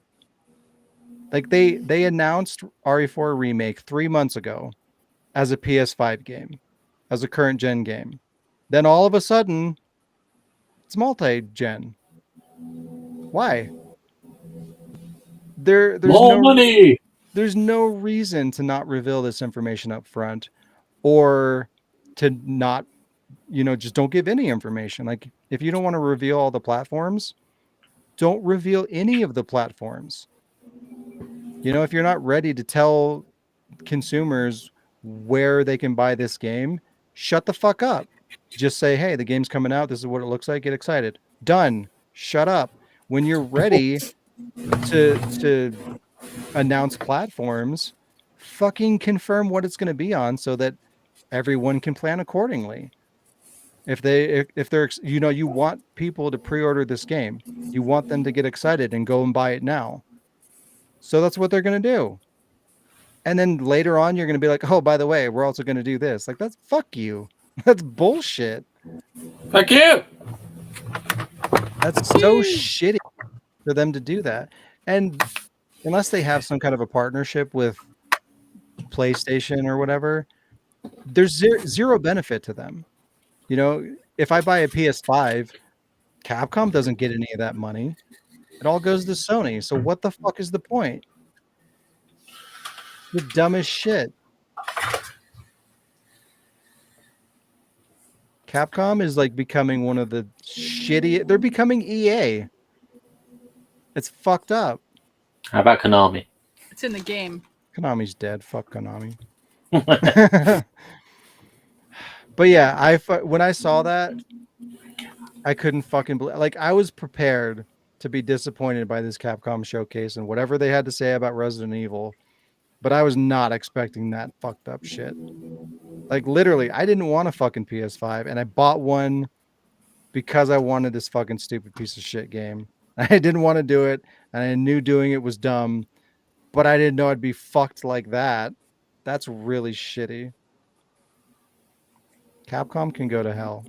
Like, they announced RE4 Remake 3 months ago as a PS5 game, as a current gen game. Then all of a sudden, it's multi-gen. Why? There's More money! There's no reason to not reveal this information up front, or to not, just don't give any information. Like, if you don't want to reveal all the platforms, don't reveal any of the platforms. If you're not ready to tell consumers where they can buy this game, shut the fuck up. Just say, hey, the game's coming out. This is what it looks like. Get excited. Done. Shut up. When you're ready to announce platforms, fucking confirm what it's going to be on so that everyone can plan accordingly. If they're, you want people to pre-order this game, you want them to get excited and go and buy it now. So that's what they're going to do. And then later on, you're going to be like, oh, by the way, we're also going to do this. Like, that's fuck you. That's bullshit. Fuck you! That's so shitty for them to do that. And unless they have some kind of a partnership with PlayStation or whatever, there's zero benefit to them. If I buy a PS5, Capcom doesn't get any of that money. It all goes to Sony. So what the fuck is the point? The dumbest shit. Capcom is like becoming one of the shitty. They're becoming EA. It's fucked up. How about Konami? It's in the game. Konami's dead. Fuck Konami. But yeah, when I saw that, I couldn't fucking believe. Like, I was prepared to be disappointed by this Capcom showcase and whatever they had to say about Resident Evil, but I was not expecting that fucked up shit. Like, literally, I didn't want a fucking PS5, and I bought one because I wanted this fucking stupid piece of shit game. I didn't want to do it, and I knew doing it was dumb, but I didn't know I'd be fucked like that. That's really shitty. Capcom can go to hell.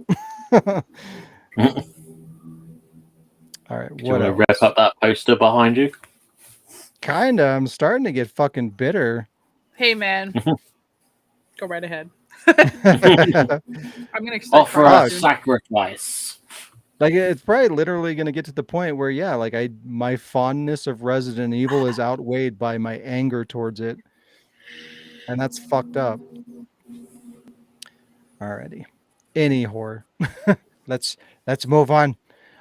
All right, Do you want to else? wrap up that poster behind you? Kinda. I'm starting to get fucking bitter. Hey, man. Go right ahead. I'm going to Offer a sacrifice. Like, it's probably literally going to get to the point where, yeah, like my fondness of Resident Evil is outweighed by my anger towards it. And that's fucked up. Alrighty. Any horror. Let's move on.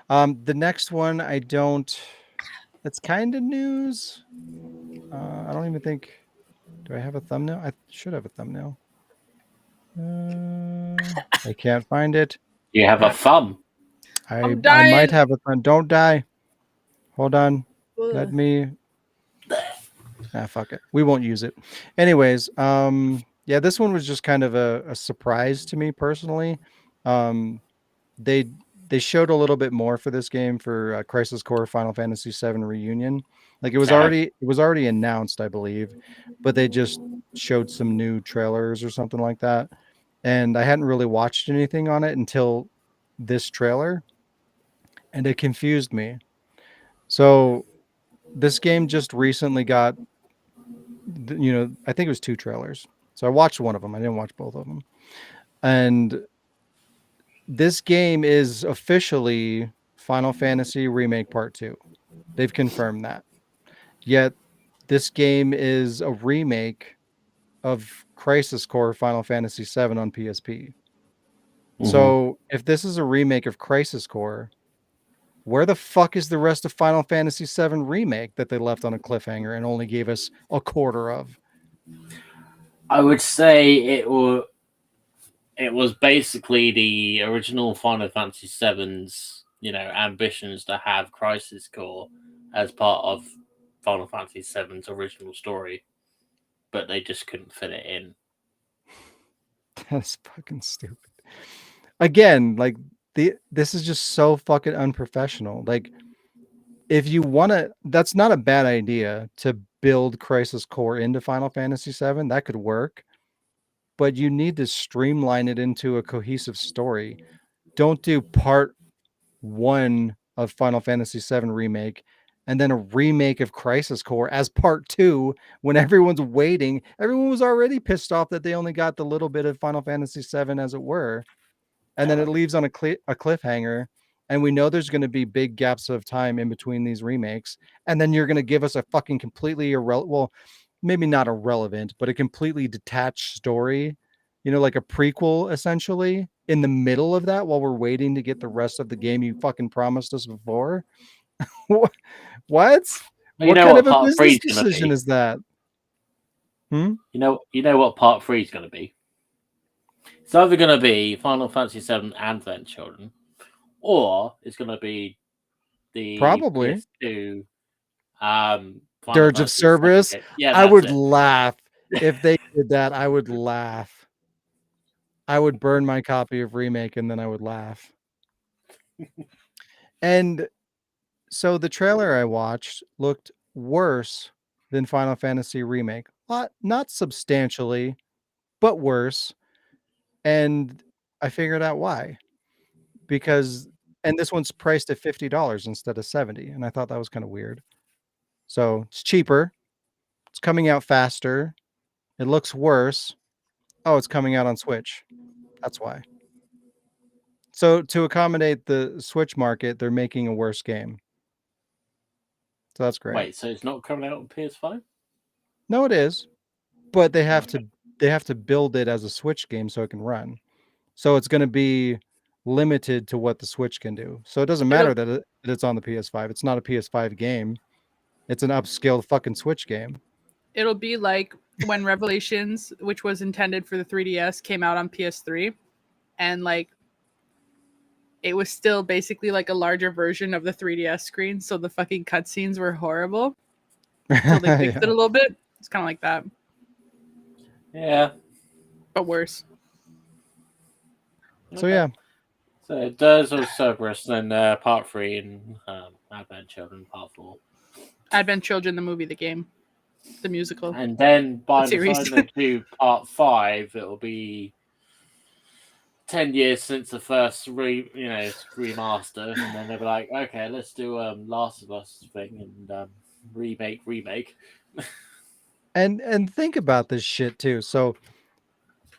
The next one, it's kind of news. I don't even think, do I have a thumbnail? I should have a thumbnail. I can't find it. You have a thumb. I might have a thumb. Don't die. Hold on. Let me. Fuck it. We won't use it. Anyways, yeah, this one was just kind of a surprise to me personally. They showed a little bit more for this game for Crisis Core Final Fantasy VII Reunion. Like, it was already announced, I believe, but they just showed some new trailers or something like that. And I hadn't really watched anything on it until this trailer, and it confused me. So this game just recently got, I think it was 2 trailers. So I watched one of them. I didn't watch both of them. And this game is officially Final Fantasy Remake Part 2. They've confirmed that. Yet this game is a remake of Crisis Core Final Fantasy VII on PSP. So if this is a remake of Crisis Core, where the fuck is the rest of Final Fantasy VII Remake that they left on a cliffhanger and only gave us a quarter of? I would say it was basically the original Final Fantasy VII's, ambitions to have Crisis Core as part of Final Fantasy VII's original story, but they just couldn't fit it in. That's fucking stupid. Again, like this is just so fucking unprofessional. Like, if you want to, that's not a bad idea to build Crisis Core into Final Fantasy VII. That could work, but you need to streamline it into a cohesive story. Don't do part 1 of Final Fantasy VII Remake and then a remake of Crisis Core as part 2 when everyone's waiting. Everyone was already pissed off that they only got the little bit of Final Fantasy VII, as it were. And then it leaves on a cliffhanger. And we know there's going to be big gaps of time in between these remakes. And then you're going to give us a fucking completely well, maybe not irrelevant, but a completely detached story, like a prequel, essentially, in the middle of that while we're waiting to get the rest of the game you fucking promised us before. What? What kind of a business decision is that? You know what part 3 is going to be? It's either going to be Final Fantasy VII Advent Children, or it's going to be the probably PS2 Dirge of Cerberus. Yeah, I would laugh if they did that. I would laugh. I would burn my copy of Remake and then I would laugh. And so the trailer I watched looked worse than Final Fantasy Remake. Not substantially, but worse. And I figured out why. And this one's priced at $50 instead of $70. And I thought that was kind of weird. So it's cheaper. It's coming out faster. It looks worse. Oh, it's coming out on Switch. That's why. So to accommodate the Switch market, they're making a worse game. So that's great. Wait, so it's not coming out on PS5? No, it is. But they have to build it as a Switch game so it can run. So it's going to be limited to what the Switch can do. So it doesn't matter that it's on the PS5. It's not a PS5 game. It's an upscaled fucking Switch game. It'll be like when Revelations, which was intended for the 3DS, came out on PS3, and like it was still basically like a larger version of the 3DS screen, so the fucking cutscenes were horrible. So they fixed it a little bit. It's kind of like that. Yeah. But worse. So yeah. So it does of Cerberus, then part 3 and Advent Children part 4. Advent Children, the movie, the game, the musical. And then by the series. time they do part 5, it'll be 10 years since the first remaster, and then they'll be like, okay, let's do Last of Us thing and remake. And think about this shit too. So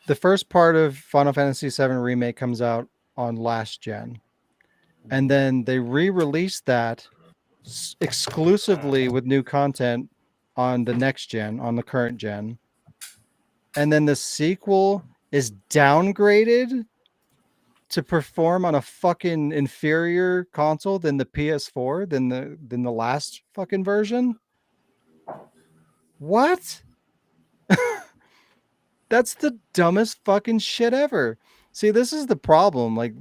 the first part of Final Fantasy VII Remake comes out on last gen, and then they re-released that exclusively with new content on the next gen, on the current gen, and then the sequel is downgraded to perform on a fucking inferior console than the PS4, than the last fucking version. What? That's the dumbest fucking shit ever. See, this is the problem. Like,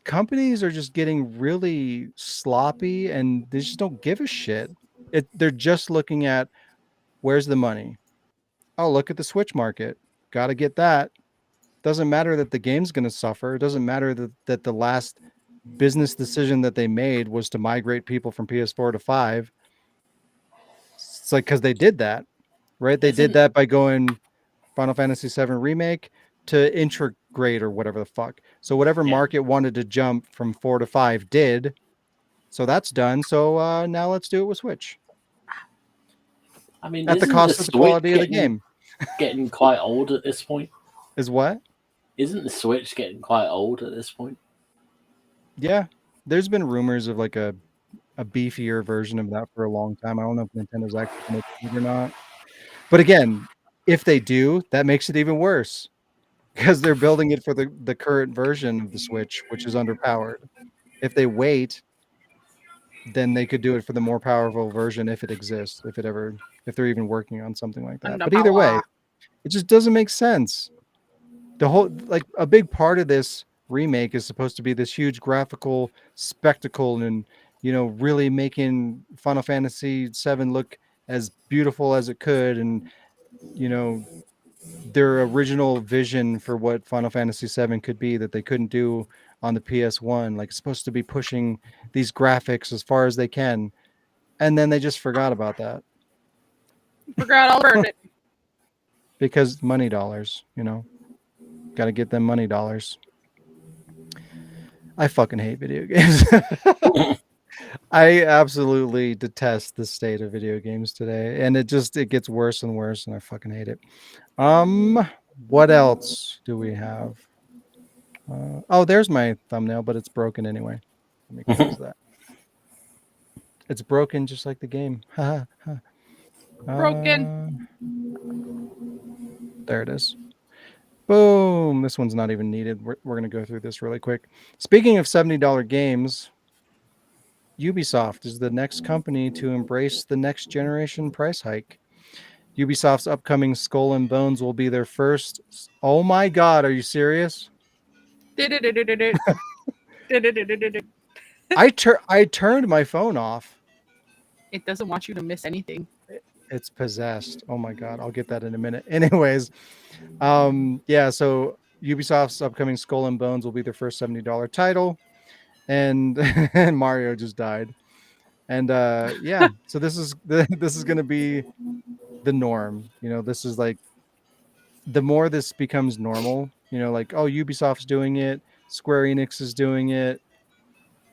companies are just getting really sloppy and they just don't give a shit. They're just looking at, where's the money? Oh, look at the Switch market. Got to get that. Doesn't matter that the game's going to suffer. It doesn't matter that the last business decision that they made was to migrate people from PS4 to 5. It's like, because they did that, right? They did that by going Final Fantasy VII Remake to integrate or whatever the fuck. So whatever market wanted to jump from 4 to 5 did. So that's done. So now let's do it with Switch I mean, at the isn't cost the of the quality of the Switch game. getting quite old at this point? Is what? Isn't the Switch getting quite old at this point? Yeah, there's been rumors of like a beefier version of that for a long time. I don't know if Nintendo's actually going to do it or not. But again, if they do, that makes it even worse because they're building it for the current version of the Switch, which is underpowered. If they wait, then they could do it for the more powerful version if it exists, if they're even working on something like that. But either way, it just doesn't make sense. The whole, like, a big part of this remake is supposed to be this huge graphical spectacle and, really making Final Fantasy VII look as beautiful as it could, and you know their original vision for what Final Fantasy VII could be that they couldn't do on the PS1, like, supposed to be pushing these graphics as far as they can, and then they just forgot about that Forgot all about it. because money dollars, got to get them money dollars. I fucking hate video games. I absolutely detest the state of video games today, and it gets worse and worse, and I fucking hate it. What else do we have? There's my thumbnail, but it's broken anyway. Let me close that. It's broken just like the game. Broken. There it is. Boom. This one's not even needed. We're going to go through this really quick. Speaking of $70 games, Ubisoft is the next company to embrace the next generation price hike. Ubisoft's upcoming Skull and Bones will be their first. Oh my God, are you serious? I turned my phone off. It doesn't want you to miss anything. It's possessed. Oh my God, I'll get that in a minute. Anyways, so Ubisoft's upcoming Skull and Bones will be their first $70 title, and and Mario just died. And so this is going to be the norm. This is like, the more this becomes normal, like, oh, Ubisoft's doing it, Square Enix is doing it,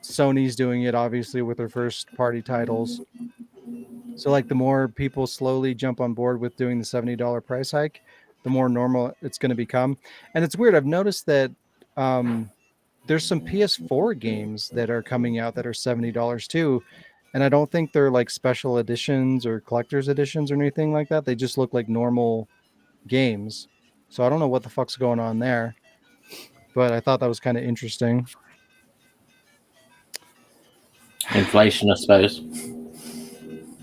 Sony's doing it, obviously, with their first party titles. So, like, the more people slowly jump on board with doing the $70 price hike, the more normal it's going to become. And it's weird. I've noticed that there's some PS4 games that are coming out that are $70 too. And I don't think they're like special editions or collector's editions or anything like that. They just look like normal games. So I don't know what the fuck's going on there. But I thought that was kind of interesting. Inflation, I suppose.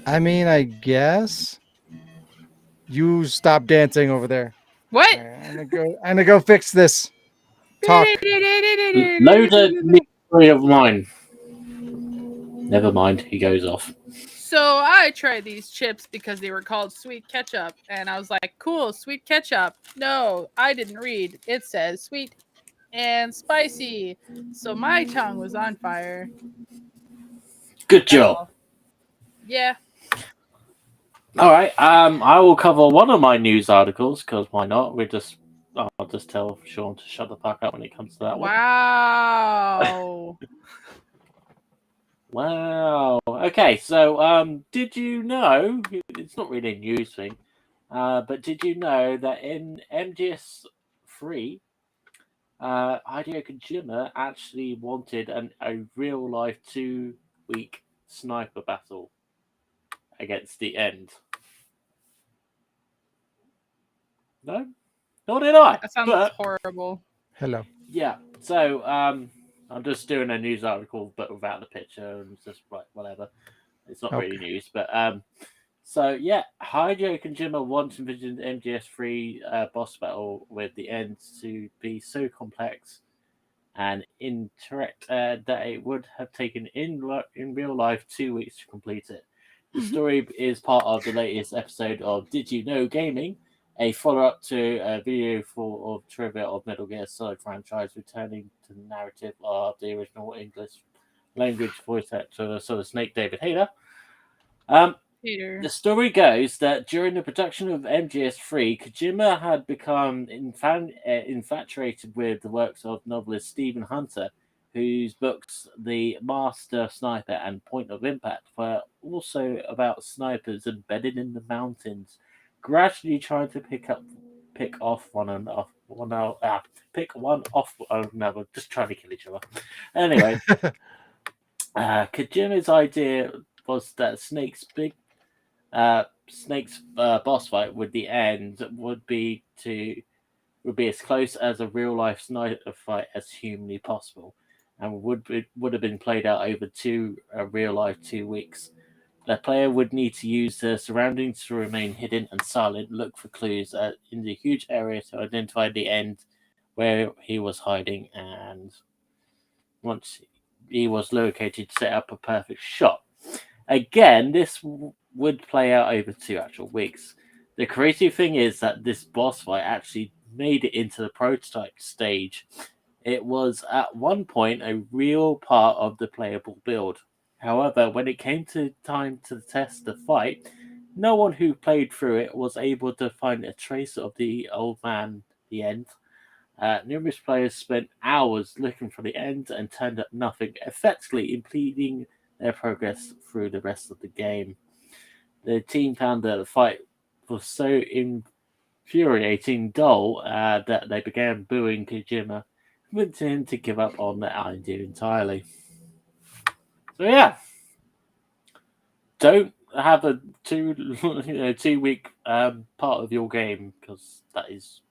I mean, I guess. You stop dancing over there. What? Right, I'm gonna go fix this. Talk. Load a story of mine. Never mind, he goes off. So I tried these chips because they were called sweet ketchup, and I was like, cool, sweet ketchup. No, I didn't read. It says sweet and spicy. So my tongue was on fire. Good job. Yeah. All right. I will cover one of my news articles because why not? I'll just tell Sean to shut the fuck up when it comes to that one. Wow. Wow. Okay. So, did you know? It's not really a news thing, but did you know that in MGS3, Hideo Kojima actually wanted a real life 2-week sniper battle against the End? No, nor did I. That sounds horrible. Hello. Yeah. So I'm just doing a news article, but without the picture, and just like whatever. It's not really news, but so yeah, Hideo Kojima once envisioned MGS3 boss battle with the End to be so complex and interact that it would have taken in real life 2 weeks to complete it. The story is part of the latest episode of Did You Know Gaming, a follow-up to a video full of trivia of Metal Gear Solid franchise, returning to the narrative of the original English language voice actor Solid Snake David Hayter. The story goes that during the production of MGS3, Kojima had become infatuated with the works of novelist Stephen Hunter whose books The Master Sniper and Point of Impact were also about snipers embedded in the mountains, gradually trying to pick one off another, just trying to kill each other. Anyway, Kojima's idea was that Snake's boss fight with the end would be as close as a real life sniper fight as humanly possible, and would have been played out over real life 2 weeks. The player would need to use the surroundings to remain hidden and silent, look for clues in the huge area to identify the end where he was hiding, and once he was located, set up a perfect shot. Again, this would play out over 2 actual weeks. The crazy thing is that this boss fight actually made it into the prototype stage. It was at one point a real part of the playable build. However, when it came to time to test the fight, no one who played through it was able to find a trace of the old man, the end. Numerous players spent hours looking for the end and turned up nothing, effectively impeding their progress through the rest of the game. The team found that the fight was so infuriating dull that they began booing Kojima, convincing him to give up on the idea entirely. So yeah, don't have a 2 week part of your game, because that is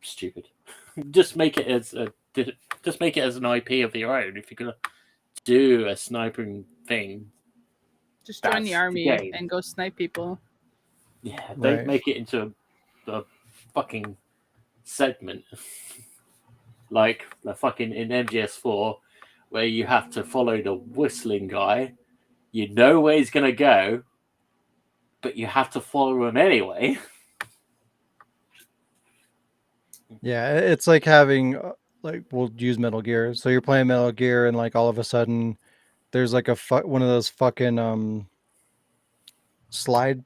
stupid. Just make it as an IP of your own. If you're gonna do a sniping thing, Just join the That's the army game. and go snipe people. yeah, don't Right. make it into a fucking segment like the fucking in MGS4 where you have to follow the whistling guy. You know where he's gonna go, but you have to follow him anyway. Yeah, it's like having we'll use Metal Gear. So you're playing Metal Gear, and like all of a sudden, there's like one of those fucking slide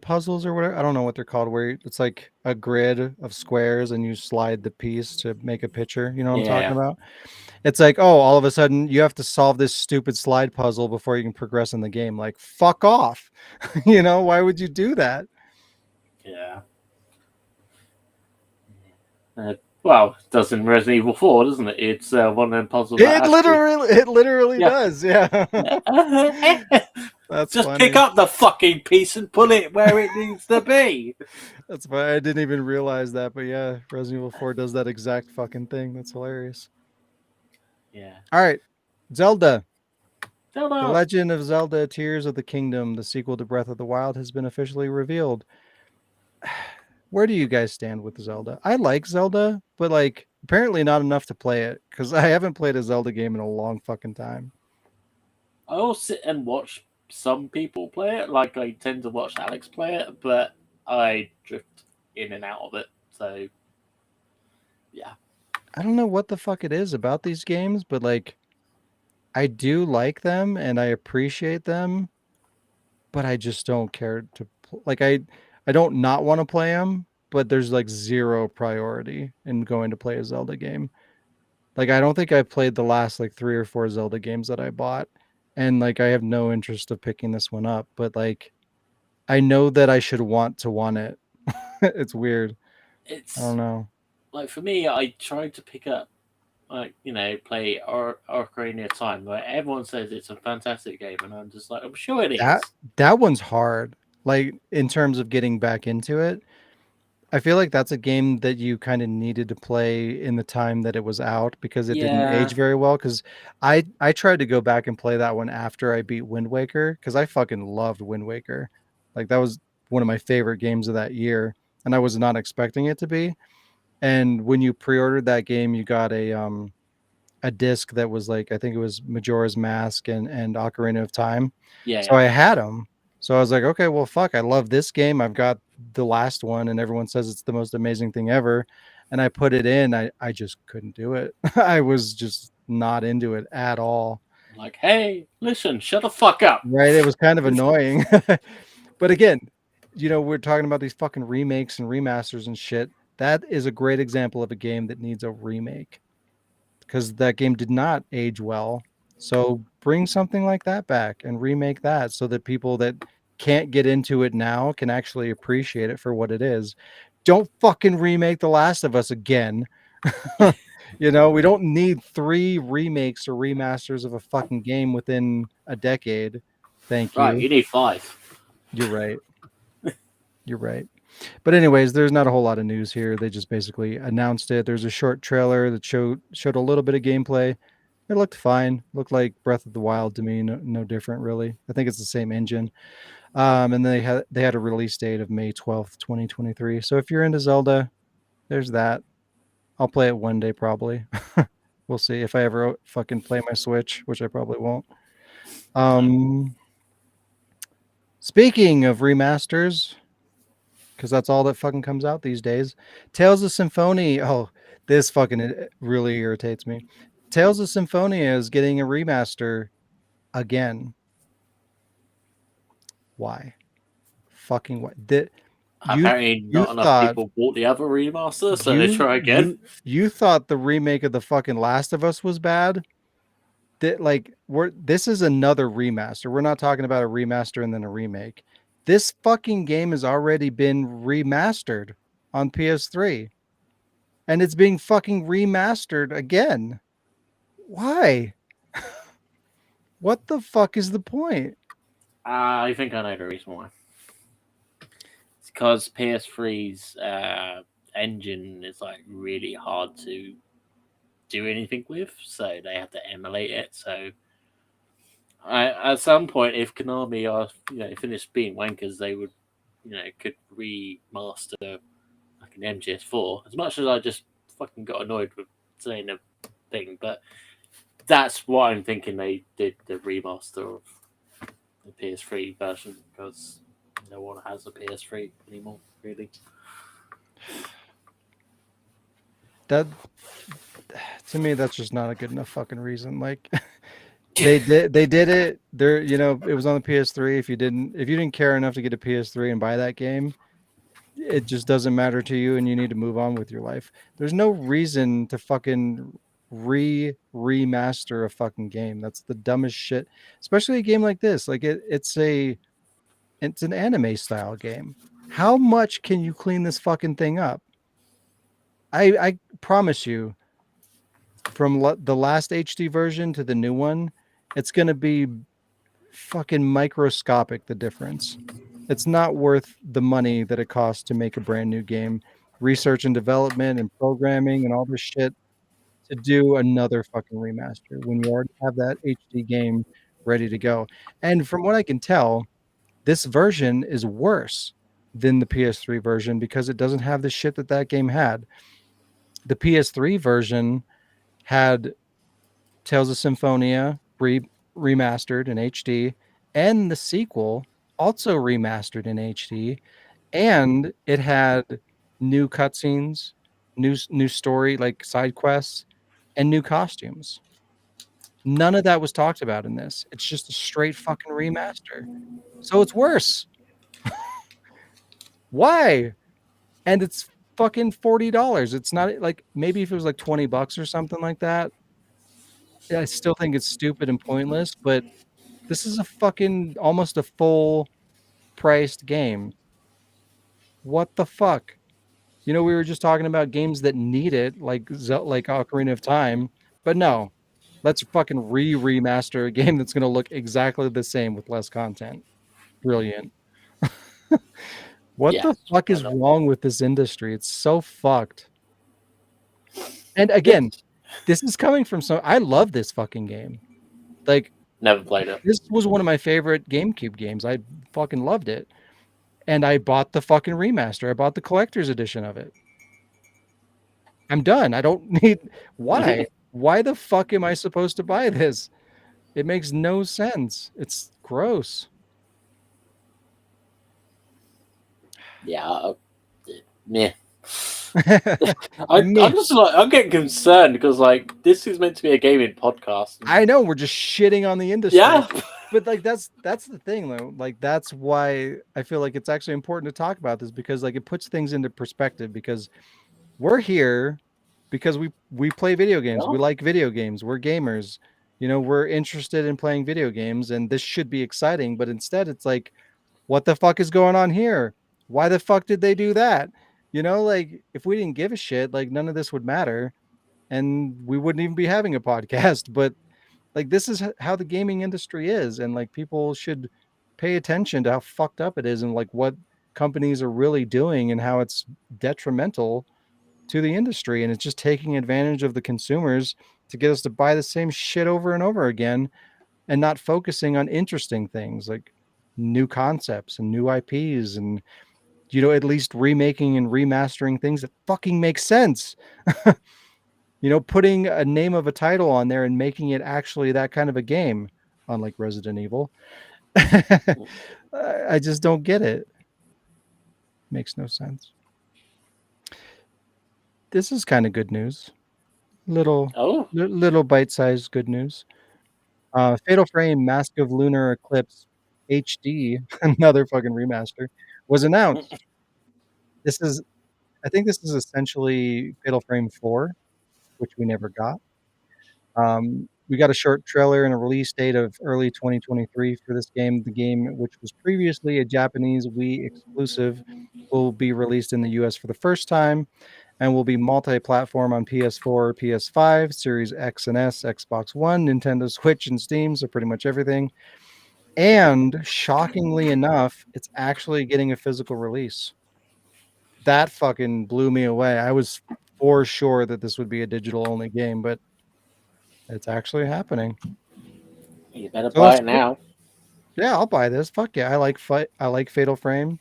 puzzles or whatever. I don't know what they're called. Where it's like a grid of squares, and you slide the piece to make a picture. You know what I'm talking Yeah. about? It's like, oh, all of a sudden you have to solve this stupid slide puzzle before you can progress in the game. Like, fuck off. Why would you do that? Yeah. Well, it does in Resident Evil 4, doesn't it? It's one of them puzzles that It literally Yeah. does. Yeah. That's just funny. pick up the fucking piece and put it where it needs to be. That's why I didn't even realize that. But yeah, Resident Evil 4 does that exact fucking thing. That's hilarious. Yeah. All right. Zelda. Don't The know. Legend of Zelda Tears of the Kingdom, the sequel to Breath of the Wild, has been officially revealed. Where do you guys stand with Zelda? I like Zelda, but like apparently not enough to play it, because I haven't played a Zelda game in a long fucking time. I'll sit and watch some people play it. Like, I tend to watch Alex play it, but I drift in and out of it. So, yeah. I don't know what the fuck it is about these games, but like I do like them and I appreciate them, but I just don't care to like I don't not want to play them, but there's like zero priority in going to play a Zelda game. Like I don't think I've played the last like 3 or 4 Zelda games that I bought, and like I have no interest of picking this one up, but like I know that I should want it. It's weird. It's I don't know. like, for me, I tried to pick up, play Ocarina of Time, where everyone says it's a fantastic game, and I'm just like, I'm sure it is. That one's hard. Like in terms of getting back into it, I feel like that's a game that you kind of needed to play in the time that it was out, because it didn't Yeah. age very well. Because I tried to go back and play that one after I beat Wind Waker, because I fucking loved Wind Waker. Like that was one of my favorite games of that year, and I was not expecting it to be. And when you pre-ordered that game, you got a disc that was like, I think it was Majora's Mask and Ocarina of Time. Yeah. So I had them. So I was like, okay, well, fuck, I love this game. I've got the last one, and everyone says it's the most amazing thing ever. And I put it in. I just couldn't do it. I was just not into it at all. Like, hey, listen, shut the fuck up. Right? It was kind of annoying. But again, we're talking about these fucking remakes and remasters and shit. That is a great example of a game that needs a remake. because that game did not age well. So bring something like that back and remake that so that people that can't get into it now can actually appreciate it for what it is. Don't fucking remake The Last of Us again. You know, we don't need 3 remakes or remasters of a fucking game within a decade. Thank you. Right, you need 5. You're right. You're right. But anyways, there's not a whole lot of news here. They just basically announced it. There's a short trailer that showed a little bit of gameplay. It looked fine. Looked like Breath of the Wild to me. No different really. I think it's the same engine. And they had a release date of May 12th, 2023. So if you're into Zelda, there's that. I'll play it one day probably. We'll see if I ever fucking play my Switch, which I probably won't. Speaking of remasters, because that's all that fucking comes out these days. Tales of Symphonia. Oh, this fucking really irritates me. Tales of Symphonia is getting a remaster again. Why? Fucking what? Apparently, not enough people bought the other remaster, so they try again. You thought the remake of the fucking Last of Us was bad? This is another remaster. We're not talking about a remaster and then a remake. This fucking game has already been remastered on PS3. And it's being fucking remastered again. Why? What the fuck is the point? I think I know the reason why. It's because PS3's engine is like really hard to do anything with, so they have to emulate it. So at some point, if Konami are finished being wankers, they would could remaster like an MGS4. As much as I just fucking got annoyed with saying a thing, but that's what I'm thinking they did the remaster of the PS3 version, because no one has a PS3 anymore, really. That, to me, that's just not a good enough fucking reason. Like they did it. There, it was on the PS3. If you didn't care enough to get a PS3 and buy that game, it just doesn't matter to you, and you need to move on with your life. There's no reason to fucking remaster a fucking game. That's the dumbest shit. Especially a game like this. Like it's an anime style game. How much can you clean this fucking thing up? I promise you, from the last HD version to the new one, it's going to be fucking microscopic, the difference. It's not worth the money that it costs to make a brand new game, research and development and programming and all this shit, to do another fucking remaster when you already have that HD game ready to go. And from what I can tell, this version is worse than the PS3 version because it doesn't have the shit that game had. The PS3 version had Tales of Symphonia remastered in HD, and the sequel also remastered in HD, and it had new cutscenes, new story, like side quests, and new costumes. None of that was talked about in this. It's just a straight fucking remaster. So it's worse. Why? And it's fucking $40. It's not like, maybe if it was like $20 or something like that, I still think it's stupid and pointless, but this is a fucking almost a full priced game. What the fuck? We were just talking about games that need it, like Ocarina of Time, but no. Let's fucking remaster a game that's going to look exactly the same with less content. Brilliant. What the fuck is wrong with this industry? It's so fucked. And again, this is coming from I love this fucking game. Like, never played it. This was one of my favorite GameCube games. I fucking loved it. And I bought the fucking remaster. I bought the collector's edition of it. I'm done. I don't need... Why? Why the fuck am I supposed to buy this? It makes no sense. It's gross. Yeah. Meh. I'm getting concerned because this is meant to be a gaming podcast. I know, we're just shitting on the industry. Yeah. But that's the thing though. That's why I feel like it's actually important to talk about this, because it puts things into perspective, because we're here because we play video games. We Yeah. like video games. We're gamers. You know, we're interested in playing video games, and this should be exciting. But instead, it's like, what the fuck is going on here? Why the fuck did they do that? You know, like if we didn't give a shit, like none of this would matter, and we wouldn't even be having a podcast. But like this is how the gaming industry is, and like people should pay attention to how fucked up it is, and like what companies are really doing, and how it's detrimental to the industry, and it's just taking advantage of the consumers to get us to buy the same shit over and over again, and not focusing on interesting things like new concepts and new IPs, and you know, at least remaking and remastering things that fucking make sense. You know, putting a name of a title on there and making it actually that kind of a game, unlike Resident Evil. I just don't get it. Makes no sense. This is kind of good news. Little bite-sized good news. Fatal Frame Mask of Lunar Eclipse HD, another fucking remaster, was announced. I think this is essentially Fatal Frame 4, which we never got. We got a short trailer and a release date of early 2023 for this game. The game, which was previously a Japanese Wii exclusive, will be released in the US for the first time and will be multi-platform on PS4, PS5, Series X and S, Xbox One, Nintendo Switch, and Steam, so pretty much everything. And shockingly enough, it's actually getting a physical release. That fucking blew me away. I was for sure that this would be a digital-only game, but it's actually happening. You better buy it now. Yeah, I'll buy this. Fuck yeah, I like Fatal Frame.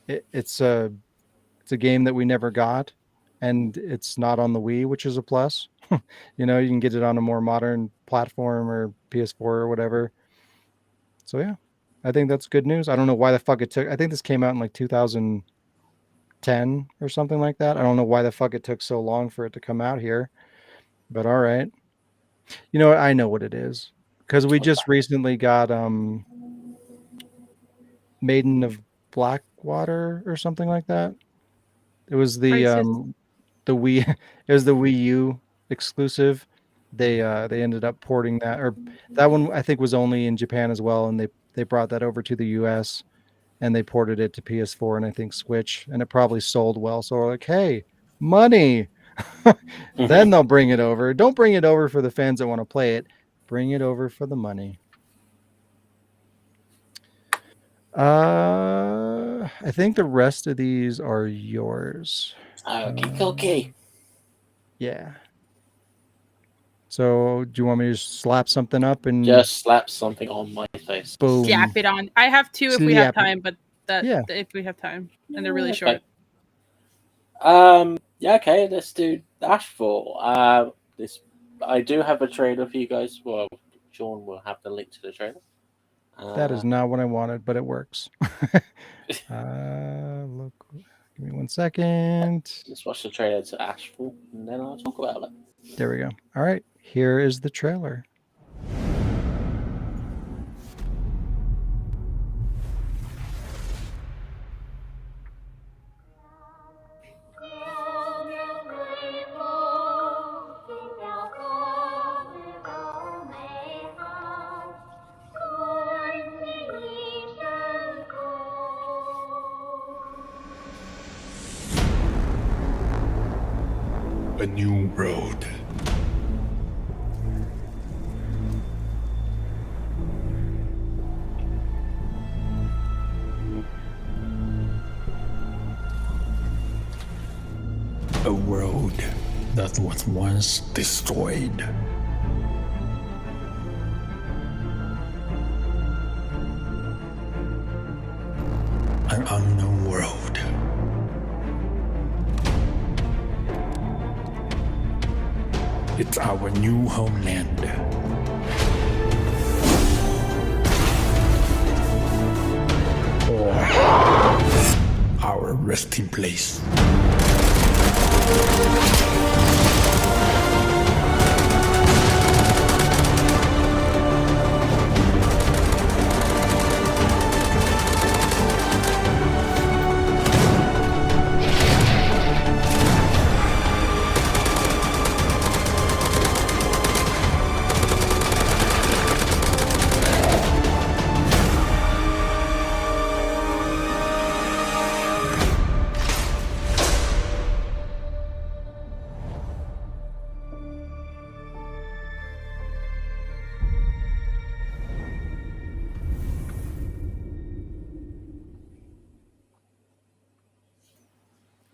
It's a game that we never got, and it's not on the Wii, which is a plus. You know, you can get it on a more modern platform or PS4 or whatever. So yeah, I think that's good news. I don't know why the fuck it took. I think this came out in like 2010 or something like that. I don't know why the fuck it took so long for it to come out here, but all right. You know what? I know what it is, because we just recently got Maiden of Blackwater or something like that. It was the Wii. It was the Wii U exclusive. They ended up porting that, or that one I think was only in Japan as well, and they brought that over to the US, and they ported it to PS4 and I think Switch, and it probably sold well. So we're like, hey, money. Then they'll bring it over. Don't bring it over for the fans that want to play it. Bring it over for the money. I think the rest of these are yours. Okay. Yeah. So do you want me to just slap something up and just slap something on my face? Boom. Slap it on. I have two if we have time, but if we have time, and they're really short. Yeah, okay, let's do Ashfall. This I do have a trailer for you guys. Well, Sean will have the link to the trailer. That is not what I wanted, but it works. Look, give me 1 second. Let's watch the trailer to Ashfall, and then I'll talk about it. There we go. All right, here is the trailer. A new road. A road that was once destroyed. An unknown world. It's our new homeland. Or our resting place.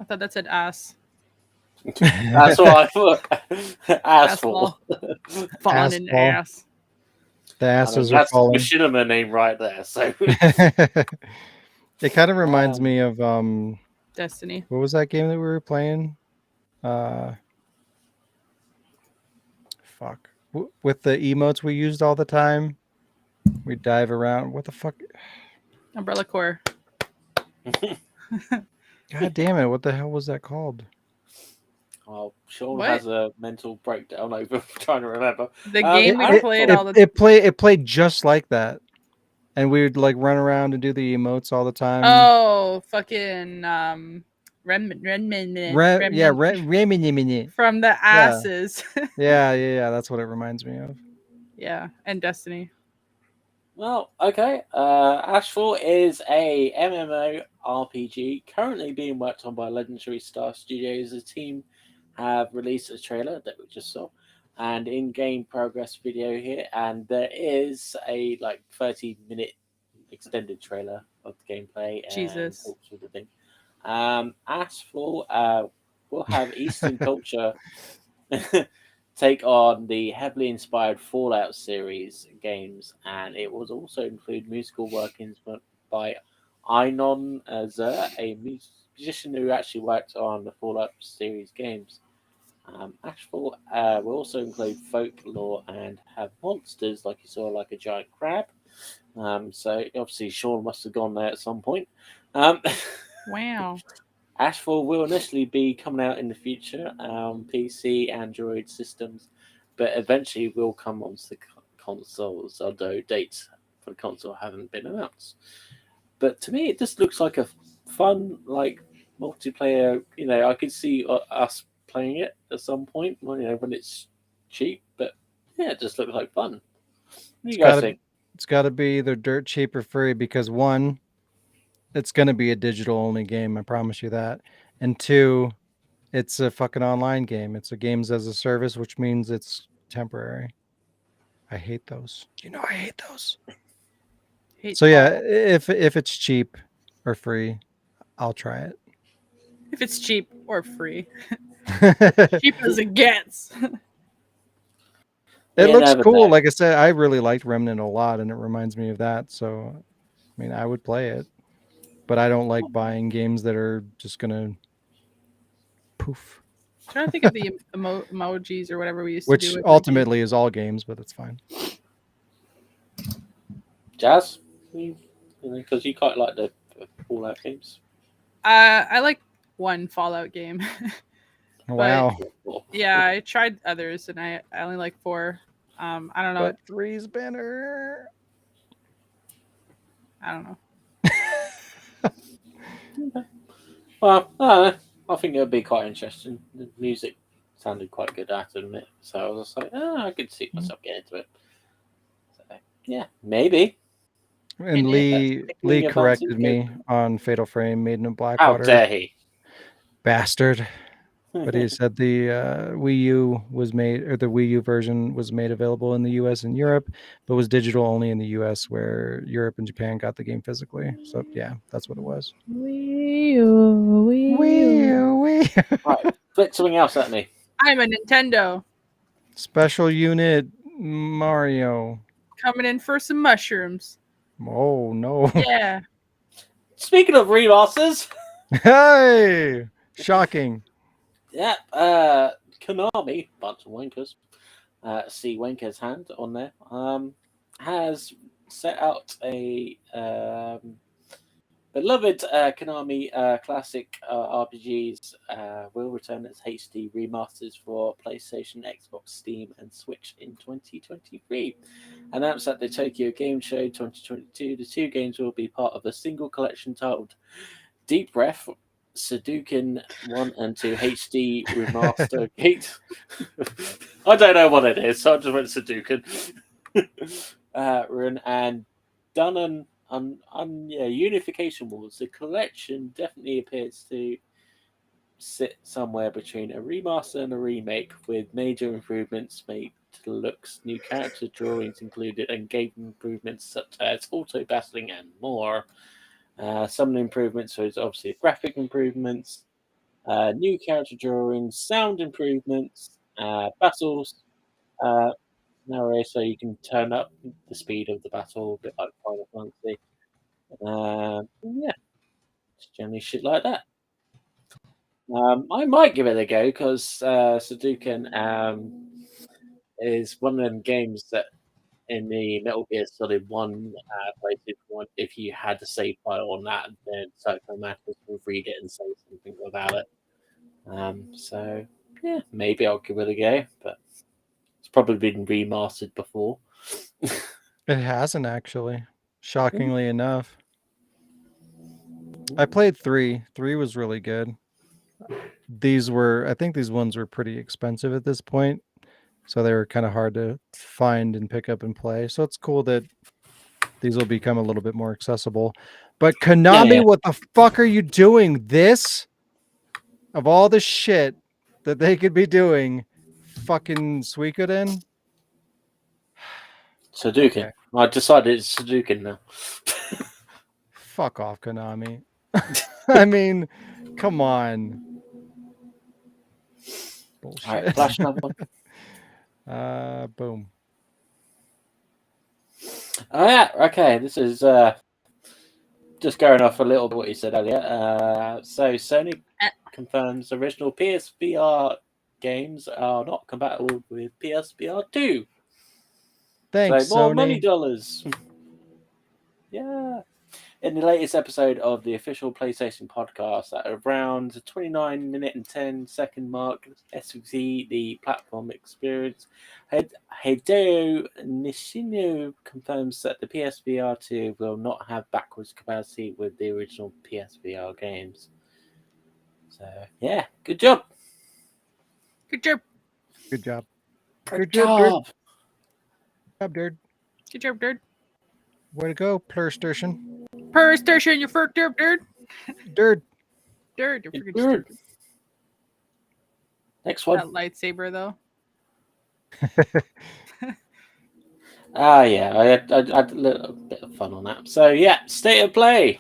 I thought that said ass. That's what I thought. Asphalt. Falling in the Asphalt. ass. The asses are That's the falling. machinima name right there. So It kind of reminds me of Destiny. what was that game that we were playing? Fuck. With the emotes we used all the time. We dive around. What the fuck? Umbrella Corps. God damn it! What the hell was that called? well, Sean What? has a mental breakdown over trying to remember. The game we It- played it, all the it played just like that, and we would like run around and do the emotes all the time. Oh, fucking Remnant. Remini. From the asses. Yeah. That's what it reminds me of. Yeah, and Destiny. Well, okay. Asphalt is a MMORPG currently being worked on by Legendary Star Studios. The team have released a trailer that we just saw, and in-game progress video here, and there is a 30-minute extended trailer of the gameplay and Jesus. all sort of thing. Asphalt will have Eastern culture take on the heavily inspired Fallout series games, and it will also include musical workings by Einon Zer, a musician who actually worked on the Fallout series games. Asphalt will also include folklore and have monsters, like you saw, like a giant crab. So obviously Sean must have gone there at some point. Wow. Asphalt will initially be coming out in the future on PC, Android systems, but eventually will come onto the consoles, although dates for the console haven't been announced. But to me, it just looks like a fun, multiplayer. I could see us playing it at some point, when it's cheap. But yeah, it just looks like fun. What do you guys think? It's got to be either dirt cheap or free because one, it's going to be a digital only game. I promise you that. And two, it's a fucking online game. It's a games as a service, which means it's temporary. I hate those. I hate those. So yeah, if it's cheap or free, I'll try it. If it's cheap or free. Cheap as it gets. It You looks never cool. know. Like I said, I really liked Remnant a lot, and it reminds me of that. So, I mean, I would play it, but I don't like buying games that are just gonna poof. I'm trying to think of the emojis or whatever we used to Which do. With ultimately is all games, but it's fine. Jazz, because you quite like the Fallout games. I like one Fallout game. Wow. Yeah, I tried others and I only like 4. I don't know. But 3's better. I don't know. Well, I think it would be quite interesting. The music sounded quite good, I have to admit. So I was just like, I could see myself getting into it. So, yeah, maybe. And Lee corrected me on Fatal Frame, Maiden of Blackwater. How dare he? Bastard. But he said the Wii U was made, or the Wii U version was made available in the US and Europe, but was digital only in the US, where Europe and Japan got the game physically. So yeah, that's what it was. Wii U. Right, flip something else at me. I'm a Nintendo. Special Unit Mario. Coming in for some mushrooms. Oh no. Yeah. Speaking of remasters. Hey! Shocking. Yeah, Konami, bunch of wankers, see Wanker's hand on there, has set out a beloved Konami classic RPGs will return as HD remasters for PlayStation, Xbox, Steam, and Switch in 2023. Announced at the Tokyo Game Show 2022, the 2 games will be part of a single collection titled Deep Breath, Sudoku 1 and 2 HD Remaster Gate. I don't know what it is, so I just went Sudoku. Run and done on Unification Wars. The collection definitely appears to sit somewhere between a remaster and a remake, with major improvements made to the looks, new character drawings included, and game improvements such as auto battling and more. Some of the improvements was obviously graphic improvements, new character drawings, sound improvements, battles, narrow so you can turn up the speed of the battle, a bit like Final Fantasy. Yeah, just generally shit like that. I might give it a go because Sudoku is one of them games that in the Metal Gear Solid 1 PlayStation 1, if you had a save file on that, then Psychomantis will read it and say something about it. So, yeah, maybe I'll give it a go, but it's probably been remastered before. It hasn't actually, shockingly enough. I played 3. 3 was really good. I think these ones were pretty expensive at this point, so they were kind of hard to find and pick up and play. So it's cool that these will become a little bit more accessible. But Konami, Yeah. what the fuck are you doing? This, of all the shit that they could be doing, fucking Suikoden? Sudoku. Okay. I decided it's Sudoku now. Fuck off, Konami. I mean, come on. Bullshit. All right, flash another one. Boom. Oh yeah, okay. This is just going off a little bit what you said earlier. So Sony confirms original PSVR games are not compatible with PSVR 2. Thanks, so more Sony. money dollars. Yeah. In the latest episode of the official PlayStation podcast, at around the 29-minute and 10-second mark, SVC, the platform experience, Hideo Nishino confirms that the PSVR 2 will not have backwards compatibility with the original PSVR games. So, yeah, good job. Good job. Good job. Good job, job. Dude. Good job, dude. Way to go, PlayStation. PlayStation, you fucked up, dude. Dude. Dude, you're freaking Dude. stupid. Next one. That lightsaber, though. Yeah, I had a little bit of fun on that. So, yeah, State of Play.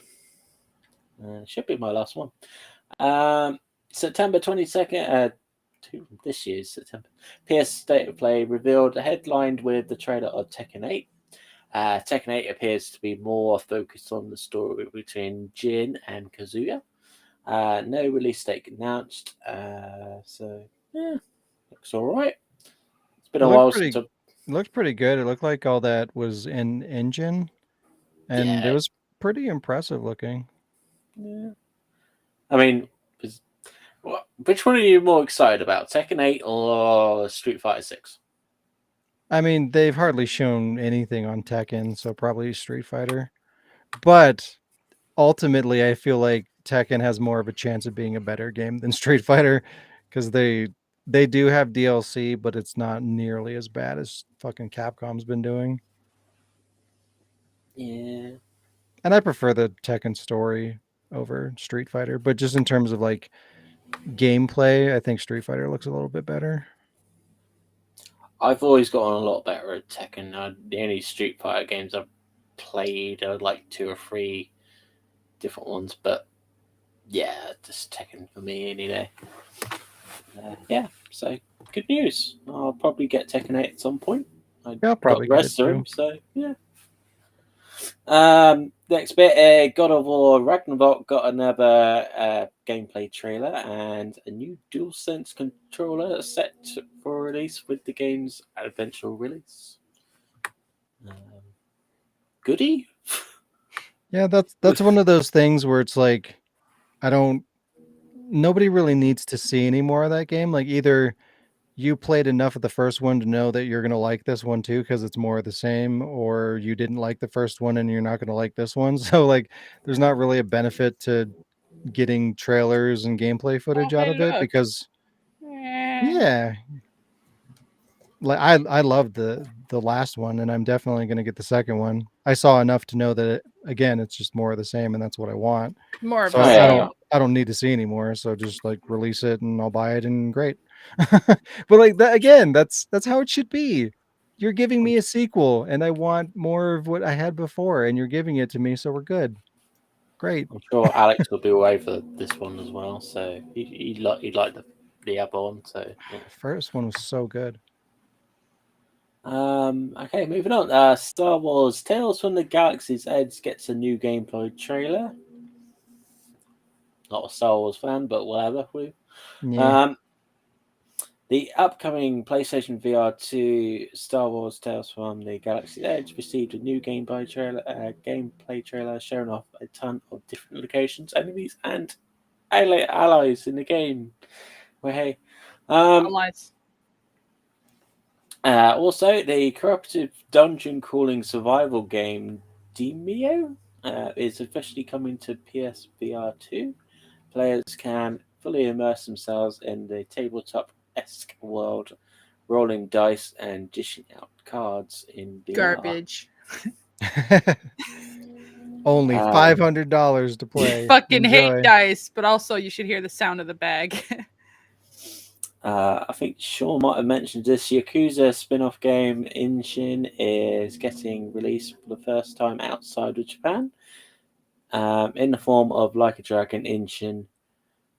Should be my last one. September 22nd, this year's September. PS State of Play revealed, headlined with the trailer of Tekken 8. Tekken 8 appears to be more focused on the story between Jin and Kazuya. No release date announced. So, yeah, looks all right. It's been a while since It looked pretty good. It looked like all that was in engine, and it was pretty impressive looking. Yeah. I mean, which one are you more excited about, Tekken 8 or Street Fighter 6? I mean, they've hardly shown anything on Tekken, so probably Street Fighter. But ultimately, I feel like Tekken has more of a chance of being a better game than Street Fighter, because they do have DLC, but it's not nearly as bad as fucking Capcom's been doing. Yeah. And I prefer the Tekken story over Street Fighter, but just in terms of like gameplay, I think Street Fighter looks a little bit better. I've always gotten a lot better at Tekken. The only Street Fighter games I've played are like 2 or 3 different ones, but yeah, just Tekken for me any day. Yeah, so good news. I'll probably get Tekken 8 at some point. I'll probably got the rest of them, so yeah. Next bit, God of War Ragnarok got another gameplay trailer and a new DualSense controller set for release with the game's eventual release. Goody? Yeah, that's one of those things where it's like, nobody really needs to see any more of that game. Like, either you played enough of the first one to know that you're going to like this one too, because it's more of the same, or you didn't like the first one and you're not going to like this one. So like, there's not really a benefit to getting trailers and gameplay footage out of it, because yeah, like I loved the last one, and I'm definitely going to get the second one. I saw enough to know that again, it's just more of the same, and that's what I want. More of So the I same. don't need to see anymore. So just like release it and I'll buy it, and great. But like that again, that's how it should be. You're giving me a sequel and I want more of what I had before, and you're giving it to me, so we're good. Great. I'm sure Alex will be away for this one as well, so he liked the other one. So yeah. The first one was so good. Okay, moving on. Star Wars Tales from the Galaxy's Edge gets a new gameplay trailer. Not a Star Wars fan, but whatever. Yeah. The upcoming PlayStation VR 2 Star Wars Tales from the Galaxy's Edge received a new gameplay trailer showing off a ton of different locations, enemies, and allies in the game. Well, hey. Allies. Also, the cooperative dungeon crawling survival game Demio is officially coming to PSVR 2. Players can fully immerse themselves in the tabletop-esque world, rolling dice and dishing out cards in VR. Garbage. Only $500 to play. Fucking Enjoy. hate dice, but also you should hear the sound of the bag. I think Sean might have mentioned this. Yakuza spin-off game Inshin is getting released for the first time outside of Japan. In the form of Like a Dragon Inshin.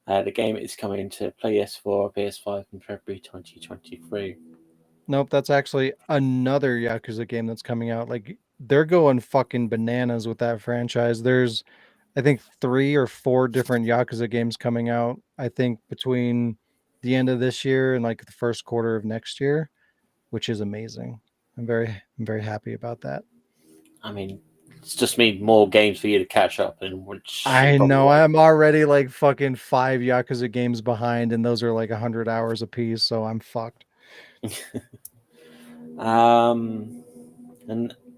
The game is coming to PS4, PS5 in February 2023. Nope, that's actually another Yakuza game that's coming out. Like, they're going fucking bananas with that franchise. There's, I think, 3 or 4 different Yakuza games coming out, I think, between the end of this year and like the first quarter of next year, which is amazing. I'm very happy about that. I mean, it's just mean more games for you to catch up in. Which I know I'm already like fucking 5 Yakuza games behind, and those are like 100 hours a piece, so I'm fucked. An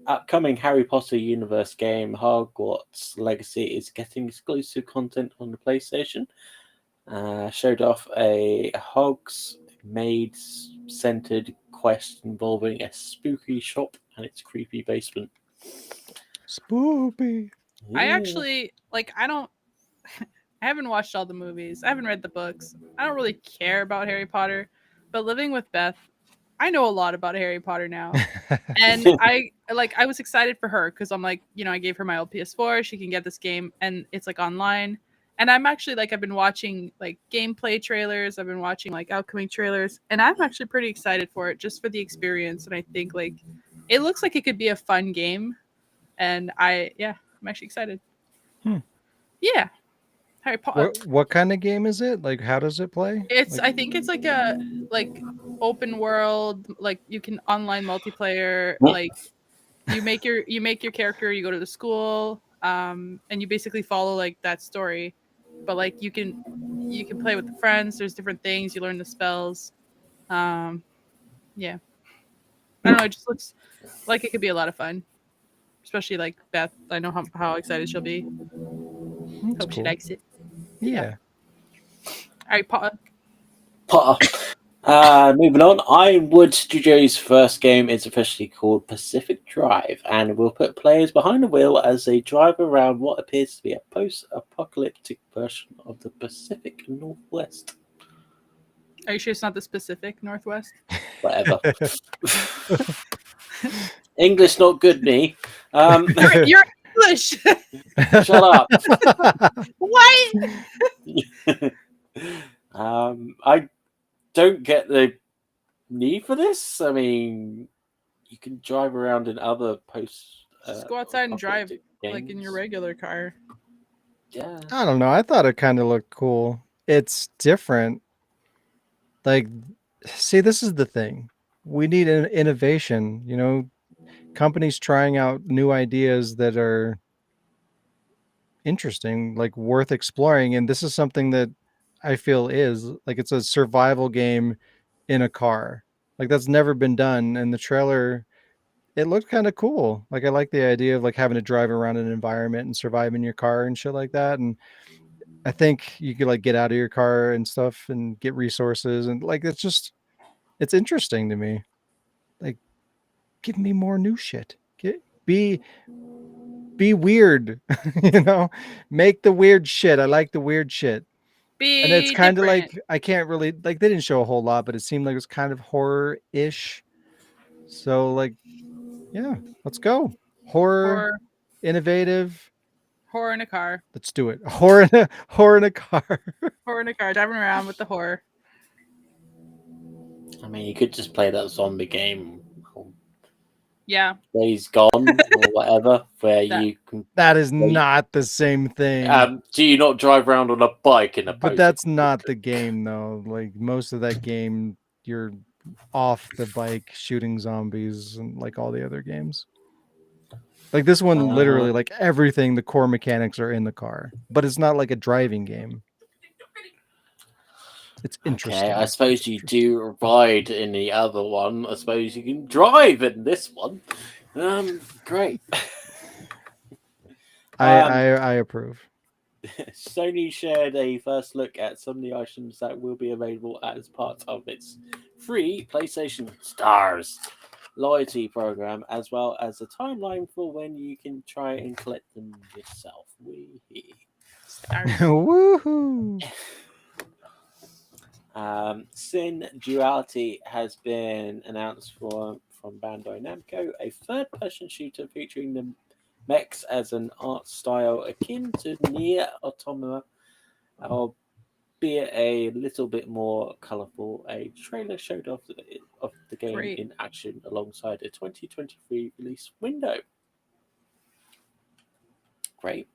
upcoming Harry Potter universe game, Hogwarts Legacy, is getting exclusive content on the PlayStation. Showed off a Hogsmeade-centered quest involving a spooky shop and its creepy basement. Spoopy. I Yeah. actually I haven't watched all the movies. I haven't read the books. I don't really care about Harry Potter, but living with Beth, I know a lot about Harry Potter now. And I was excited for her because I'm like, I gave her my old PS4. She can get this game and it's like online. And I'm actually I've been watching like gameplay trailers. I've been watching like outcoming trailers, and I'm actually pretty excited for it just for the experience. And I think it looks like it could be a fun game. And I'm actually excited. Yeah. Harry Potter. What kind of game is it? Like, how does it play? I think it's like a open world, like you can online multiplayer, like you make your character, you go to the school, and you basically follow like that story. But like you can play with the friends, there's different things, you learn the spells. Yeah. I don't know, it just looks like it could be a lot of fun. Especially like Beth. I know how excited she'll be. That's Hope she cool. likes it. Yeah. Harry Potter. Moving on, Ironwood Studios' first game is officially called Pacific Drive and will put players behind the wheel as they drive around what appears to be a post-apocalyptic version of the Pacific Northwest. Are you sure it's not the Pacific Northwest? Whatever. English not good, me. You're English. Shut up. What? I don't get the need for this. I mean, you can drive around in other Just go outside and drive games. like in your regular car. Yeah. I don't know. I thought it kind of looked cool. It's different. Like, see, this is the thing. We need an innovation, companies trying out new ideas that are interesting, like worth exploring. And this is something that I feel is like, it's a survival game in a car. Like, that's never been done. And the trailer, it looked kind of cool. Like, I like the idea of like having to drive around an environment and survive in your car and shit like that. And I think you could like get out of your car and stuff and get resources. And like, it's interesting to me. Like, give me more new shit. Be weird, make the weird shit. I like the weird shit. And it's kind of like, I can't really, like, they didn't show a whole lot, but it seemed like it was kind of horror-ish. So like, yeah, let's go. Horror, innovative, Horror in a car. Let's do it. Horror in a car. Horror in a car. Driving around with the horror. I mean, you could just play that zombie game, Yeah. Days Gone or whatever, where That- you can. That is not the same thing. Do you not drive around on a bike in a? But that's not the game, though. Like most of that game, you're off the bike shooting zombies and like all the other games. Like this one, literally, like everything, the core mechanics are in the car, but it's not like a driving game. It's interesting. Okay, I suppose you do ride in the other one. I suppose you can drive in this one. Great. I approve. Sony shared a first look at some of the items that will be available as part of its free PlayStation Stars loyalty program, as well as a timeline for when you can try and collect them yourself. Woohoo! Sin Duality has been announced from Bandai Namco, a third-person shooter featuring the mechs as an art style akin to Nier Automata, albeit a little bit more colourful. A trailer showed off the game in action alongside a 2023 release window. Great.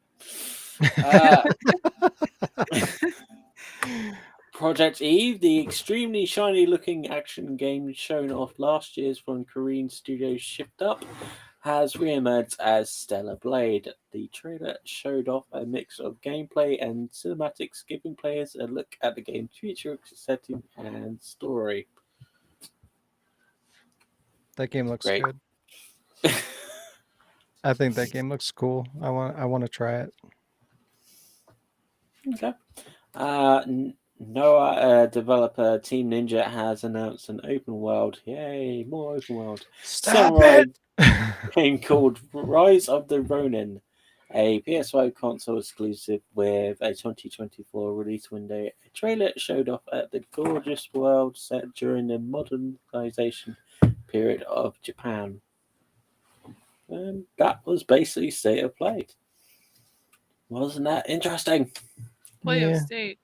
Project Eve, the extremely shiny-looking action game shown off last year's from Korean studio Shift Up, has re-emerged as Stellar Blade. The trailer showed off a mix of gameplay and cinematics, giving players a look at the game's future setting and story. That game looks Great. good. I think that game looks cool. I want to try it. Okay. Noah developer Team Ninja has announced an open world. Yay, more open world. Stop Samurai it! game called Rise of the Ronin, a PS5 console exclusive with a 2024 release window. A trailer showed off at the gorgeous world set during the modernization period of Japan. And that was basically State of Play. Wasn't that interesting? Play Yeah. of state.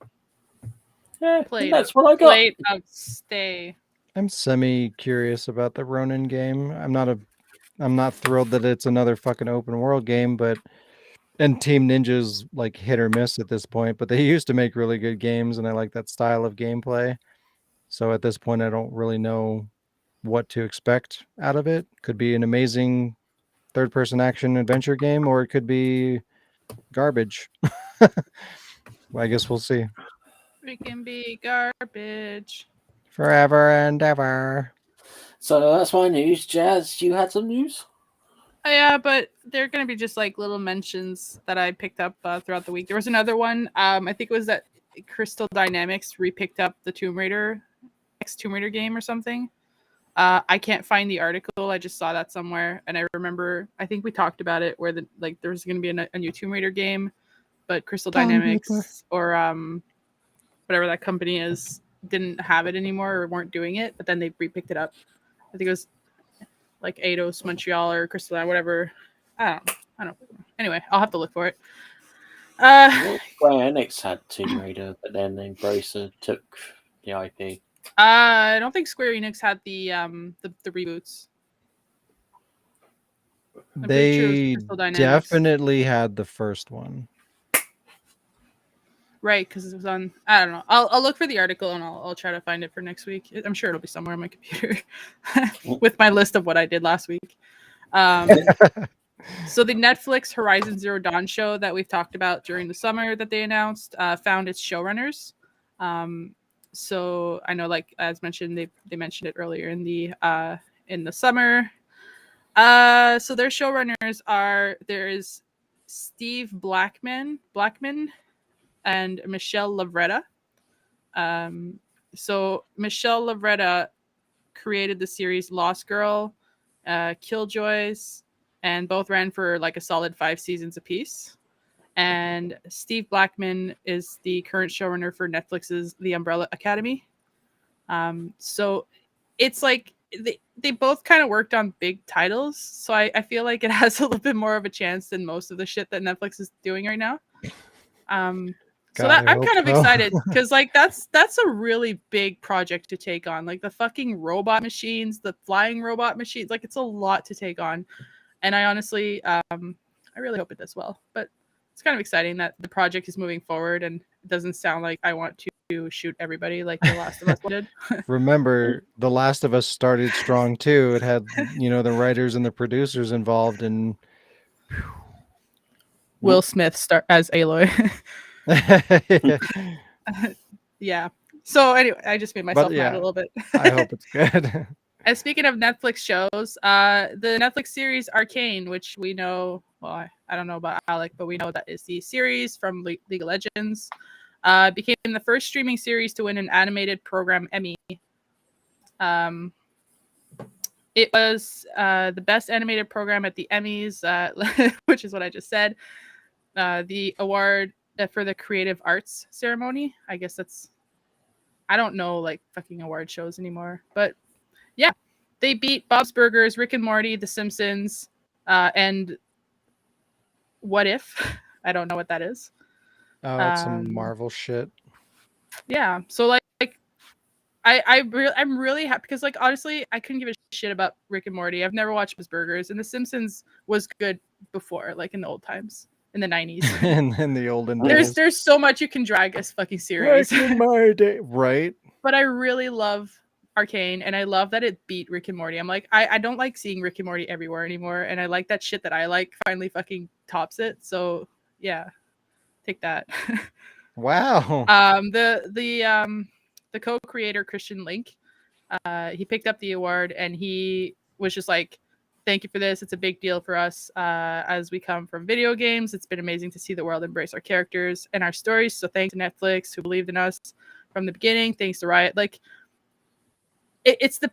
Yeah, Plate that's of, what I got. plate of stay. I'm semi-curious about the Ronin game. I'm not thrilled that it's another fucking open world game, but and Team Ninja's like hit or miss at this point, but they used to make really good games and I like that style of gameplay. So at this point I don't really know what to expect out of it. Could be an amazing third-person action adventure game or it could be garbage. Well, I guess we'll see. It can be garbage. Forever and ever. So that's my news. Jazz, you had some news? Oh, yeah, but they're going to be just like little mentions that I picked up throughout the week. There was another one. I think it was that Crystal Dynamics repicked up the Tomb Raider game or something. I can't find the article. I just saw that somewhere, and I remember I think we talked about it where there was going to be a new Tomb Raider game, but Crystal Dynamics or whatever that company is didn't have it anymore or weren't doing it, but then they repicked it up. I think it was like Eidos Montreal or Crystal, whatever. I don't. Anyway, I'll have to look for it. Square Enix had Tomb Raider, but then Embracer took the IP. I don't think Square Enix had the reboots. I'm pretty sure it was They Crystal Dynamics. definitely had the first one. Right, because it was on. I don't know. I'll look for the article and I'll try to find it for next week. I'm sure it'll be somewhere on my computer with my list of what I did last week. So the Netflix Horizon Zero Dawn show that we've talked about during the summer that they announced found its showrunners. So I know, like as mentioned, they mentioned it earlier in the summer. So their showrunners there is Steve Blackman and Michelle Lavretta. So Michelle Lavretta created the series Lost Girl, Killjoys, and both ran for like a solid 5 seasons apiece. And Steve Blackman is the current showrunner for Netflix's The Umbrella Academy. So it's like they both kind of worked on big titles, so I feel like it has a little bit more of a chance than most of the shit that Netflix is doing right now. So God, that I I'm hope kind of so. excited because like that's a really big project to take on. Like the fucking robot machines, the flying robot machines, like it's a lot to take on. And I honestly, I really hope it does well. But it's kind of exciting that the project is moving forward, and it doesn't sound like I want to shoot everybody like The Last of Us did. Remember, The Last of Us started strong too. It had, the writers and the producers involved, and Will Smith start as Aloy. Yeah. So anyway, I just made myself mad a little bit. I hope it's good. And speaking of Netflix shows, the Netflix series Arcane, which we know, well, I don't know about Alec, but we know that is the series from League of Legends, became the first streaming series to win an animated program Emmy. It was the best animated program at the Emmys, which is what I just said. The award for the creative arts ceremony. I guess I don't know like fucking award shows anymore, but yeah, they beat Bob's Burgers, Rick and Morty, The Simpsons, and What If? I don't know what that is. Oh, it's some Marvel shit. Yeah, so like I'm really happy because like honestly, I couldn't give a shit about Rick and Morty. I've never watched Bob's Burgers, and The Simpsons was good before, like in the old times, in the 90s. in the olden days. There's so much you can drag this fucking series. Back in my day, right? But I really love Arcane, and I love that it beat Rick and Morty. I'm like, I don't like seeing Rick and Morty everywhere anymore, and I like that shit that I like finally fucking tops it. So yeah, take that. Wow. The co-creator Christian Link, he picked up the award, and he was just like, thank you for this. It's a big deal for us as we come from video games. It's been amazing to see the world embrace our characters and our stories. So thanks to Netflix who believed in us from the beginning. Thanks to Riot. Like it's the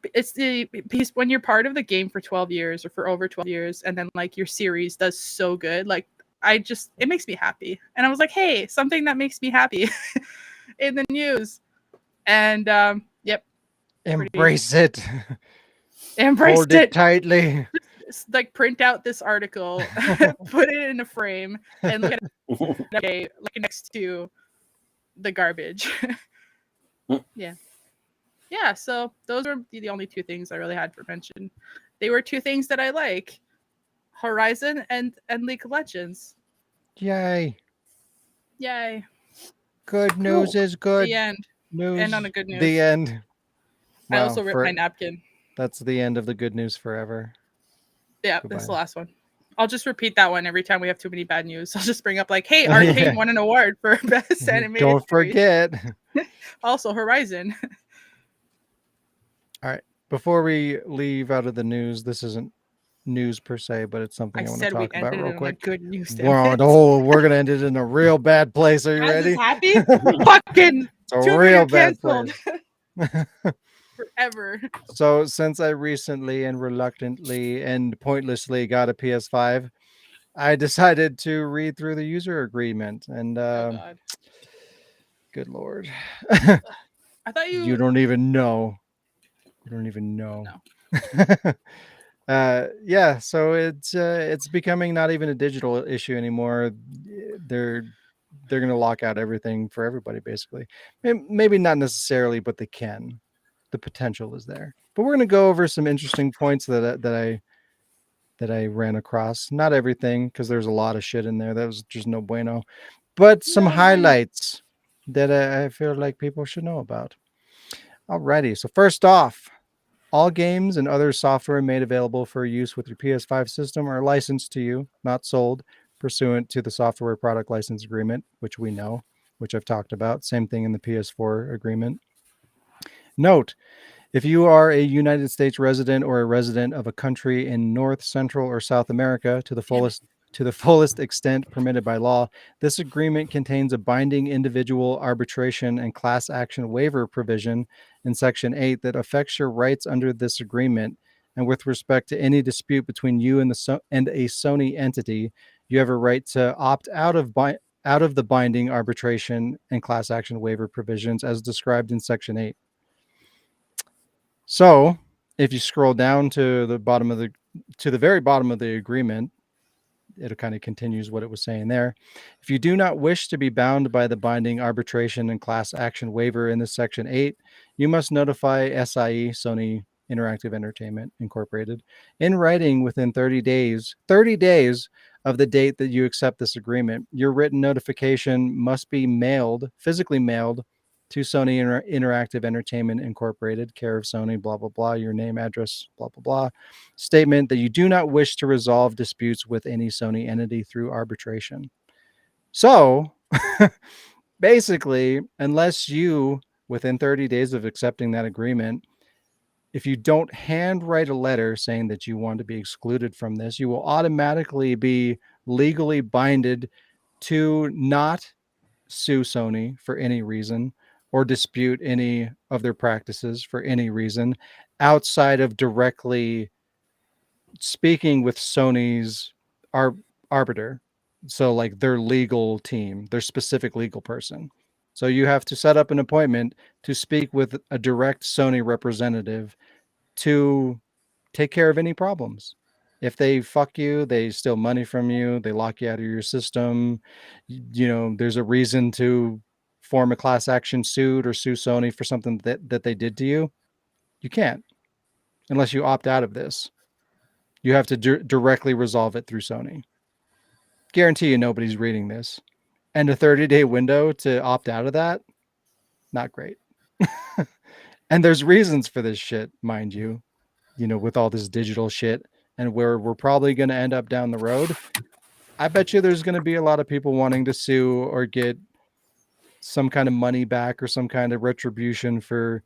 piece when you're part of the game for 12 years or for over 12 years, and then like your series does so good. Like it makes me happy. And I was like, hey, something that makes me happy in the news. And yep. Embrace it. Embrace Hold it tightly. Just, like print out this article, put it in a frame, and look at it okay, like next to the garbage. Yeah, so those were the only two things I really had for mention. They were two things that I like: Horizon and League of Legends. Yay. Good news is good. The end. News. End on a good news. The end. I also ripped my napkin. That's the end of the good news forever. Yeah, Goodbye. That's the last one. I'll just repeat that one every time we have too many bad news. I'll just bring up like, hey, Arcane won an award for best animated Don't series. forget. Also, Horizon. All right. Before we leave out of the news, this isn't news per se, but it's something I want to talk about real quick. Good news. We're going to end it in a real bad place. Are you ready? Happy? Fucking it's a real bad canceled. place. Forever. So since I recently and reluctantly and pointlessly got a PS5, I decided to read through the user agreement, and good Lord. I thought you don't even know. You don't even know. No. Yeah, so it's becoming not even a digital issue anymore. They're going to lock out everything for everybody, basically. Maybe not necessarily, but they can. The potential is there. But we're going to go over some interesting points that I ran across. Not everything, because there's a lot of shit in there that was just no bueno. But some highlights that I feel like people should know about. Alrighty, so first off, all games and other software made available for use with your PS5 system are licensed to you, not sold, pursuant to the software product license agreement, which we know, which I've talked about. Same thing in the PS4 agreement. Note, if you are a United States resident or a resident of a country in North, Central, or South America to the fullest extent permitted by law, this agreement contains a binding individual arbitration and class action waiver provision in Section 8 that affects your rights under this agreement. And with respect to any dispute between you and a Sony entity, you have a right to opt out of the binding arbitration and class action waiver provisions as described in Section 8. So, if you scroll down to the very bottom of the agreement, it kind of continues what it was saying there. If you do not wish to be bound by the binding arbitration and class action waiver in this Section 8, you must notify SIE, Sony Interactive Entertainment Incorporated, in writing within 30 days of the date that you accept this agreement. Your written notification must be physically mailed to Sony Interactive Entertainment Incorporated, care of Sony, blah, blah, blah, your name, address, blah, blah, blah. Statement that you do not wish to resolve disputes with any Sony entity through arbitration. So, basically, unless you, within 30 days of accepting that agreement, if you don't handwrite a letter saying that you want to be excluded from this, you will automatically be legally binded to not sue Sony for any reason or dispute any of their practices for any reason outside of directly speaking with Sony's arbiter. So like their legal team, their specific legal person. So you have to set up an appointment to speak with a direct Sony representative to take care of any problems. If they fuck you, they steal money from you, they lock you out of your system, there's a reason to form a class action suit or sue Sony for something that they did to you, you can't unless you opt out of this. You have to directly resolve it through Sony. Guarantee you nobody's reading this. And a 30-day window to opt out of that, not great. And there's reasons for this shit, mind you, with all this digital shit and where we're probably going to end up down the road. I bet you there's going to be a lot of people wanting to sue or get some kind of money back or some kind of retribution for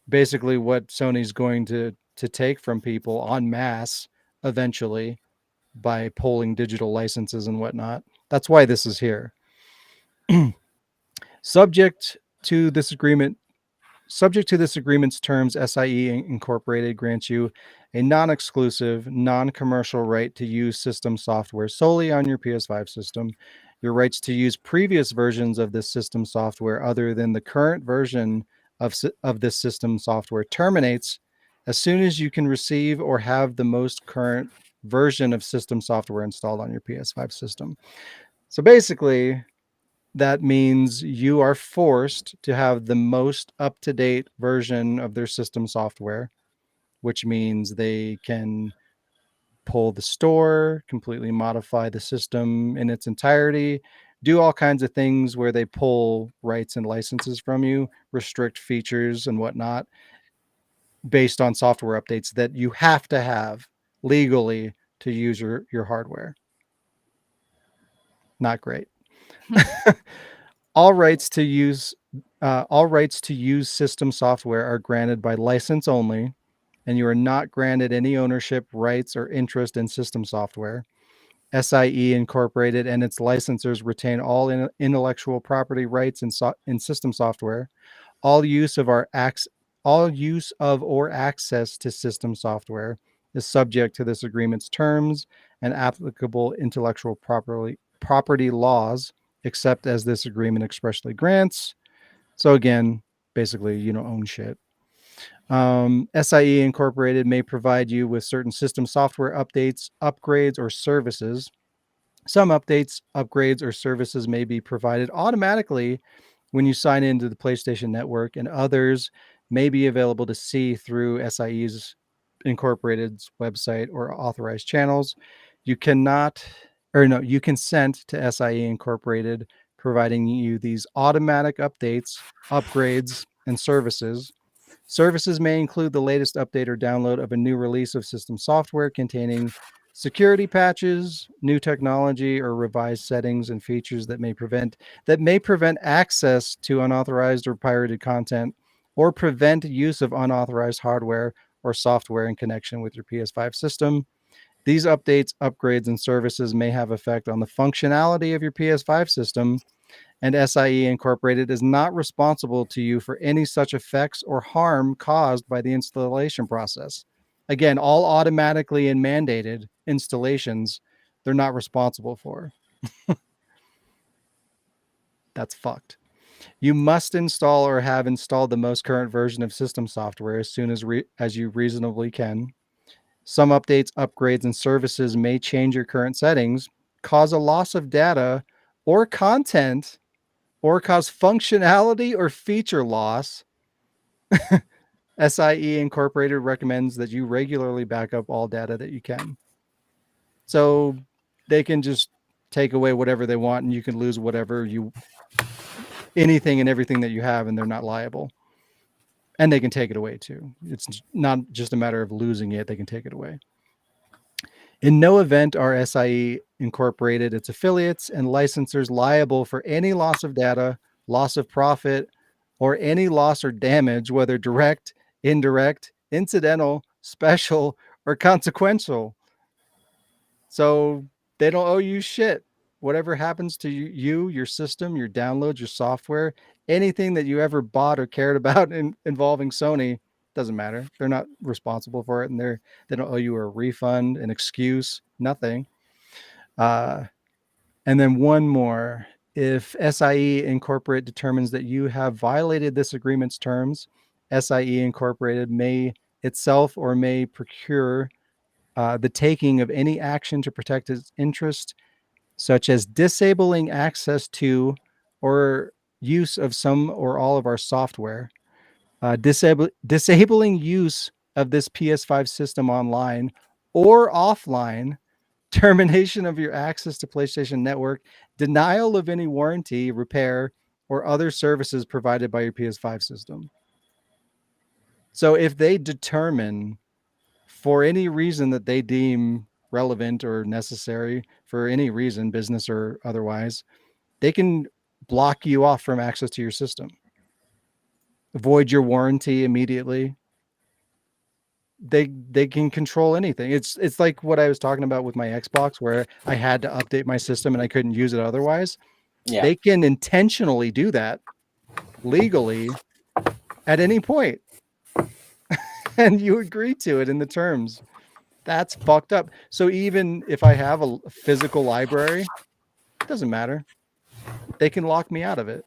basically what Sony's going to take from people en masse eventually by pulling digital licenses and whatnot. That's why this is here. Subject to this agreement's terms, SIE Incorporated grants you a non-exclusive, non-commercial right to use system software solely on your PS5 system. Your rights to use previous versions of this system software other than the current version of this system software terminates as soon as you can receive or have the most current version of system software installed on your PS5 system. So basically, that means you are forced to have the most up-to-date version of their system software, which means they can pull the store, completely modify the system in its entirety, do all kinds of things where they pull rights and licenses from you, restrict features and whatnot based on software updates that you have to have legally to use your hardware. Not great. All rights to use system software are granted by license only, and you are not granted any ownership rights or interest in system software. SIE Incorporated and its licensors retain all intellectual property rights in system software. All use of or access to system software is subject to this agreement's terms and applicable intellectual property laws, except as this agreement expressly grants. So again, basically, you don't own shit. SIE Incorporated may provide you with certain system software updates, upgrades, or services. Some updates, upgrades, or services may be provided automatically when you sign into the PlayStation Network, and others may be available to see through SIE's Incorporated's website or authorized channels. You consent to SIE Incorporated providing you these automatic updates, upgrades, and services. Services may include the latest update or download of a new release of system software containing security patches, new technology, or revised settings and features that may prevent access to unauthorized or pirated content, or prevent use of unauthorized hardware or software in connection with your PS5 system. These updates, upgrades, and services may have effect on the functionality of your PS5 system, and SIE Incorporated is not responsible to you for any such effects or harm caused by the installation process. Again, all automatically and mandated installations, they're not responsible for. That's fucked. You must install or have installed the most current version of system software as soon as you reasonably can. Some updates, upgrades, and services may change your current settings, cause a loss of data or content, or cause functionality or feature loss. SIE Incorporated recommends that you regularly back up all data that you can. So they can just take away whatever they want and you can lose anything and everything that you have, and they're not liable. And they can take it away too. It's not just a matter of losing it, they can take it away. In no event are SIE Incorporated, its affiliates, and licensors liable for any loss of data, loss of profit, or any loss or damage, whether direct, indirect, incidental, special, or consequential. So they don't owe you shit. Whatever happens to you, your system, your downloads, your software, anything that you ever bought or cared about involving Sony, doesn't matter. They're not responsible for it, and they don't owe you a refund, an excuse, nothing. And then one more. If SIE Incorporated determines that you have violated this agreement's terms, SIE Incorporated may itself or may procure the taking of any action to protect its interest, such as disabling access to or use of some or all of our software, disabling use of this PS5 system online or offline, termination of your access to PlayStation Network, denial of any warranty, repair, or other services provided by your PS5 system. So if they determine for any reason that they deem relevant or necessary, for any reason, business or otherwise, they can block you off from access to your system, void your warranty immediately. They can control anything. It's like what I was talking about with my Xbox, where I had to update my system and I couldn't use it otherwise. Yeah. They can intentionally do that legally at any point. And you agree to it in the terms. That's fucked up. So even if I have a physical library, it doesn't matter. They can lock me out of it.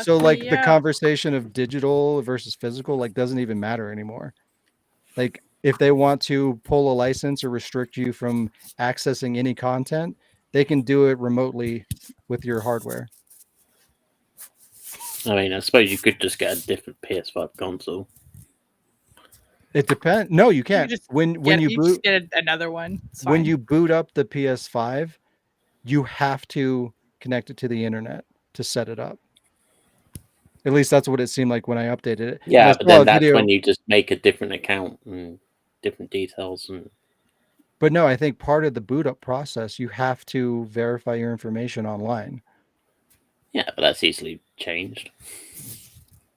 So like the conversation of digital versus physical, like, doesn't even matter anymore. Like if they want to pull a license or restrict you from accessing any content, they can do it remotely with your hardware. I mean, I suppose you could just get a different PS5 console. It depends. No, you can't. just When you boot, just get another one. It's when fine. you boot up the PS5, you have to connect it to the internet to set it up. At least that's what it seemed like when I updated it. Yeah, but then that's when you just make a different account and different details. But no, I think part of the boot up process, you have to verify your information online. Yeah, but that's easily changed.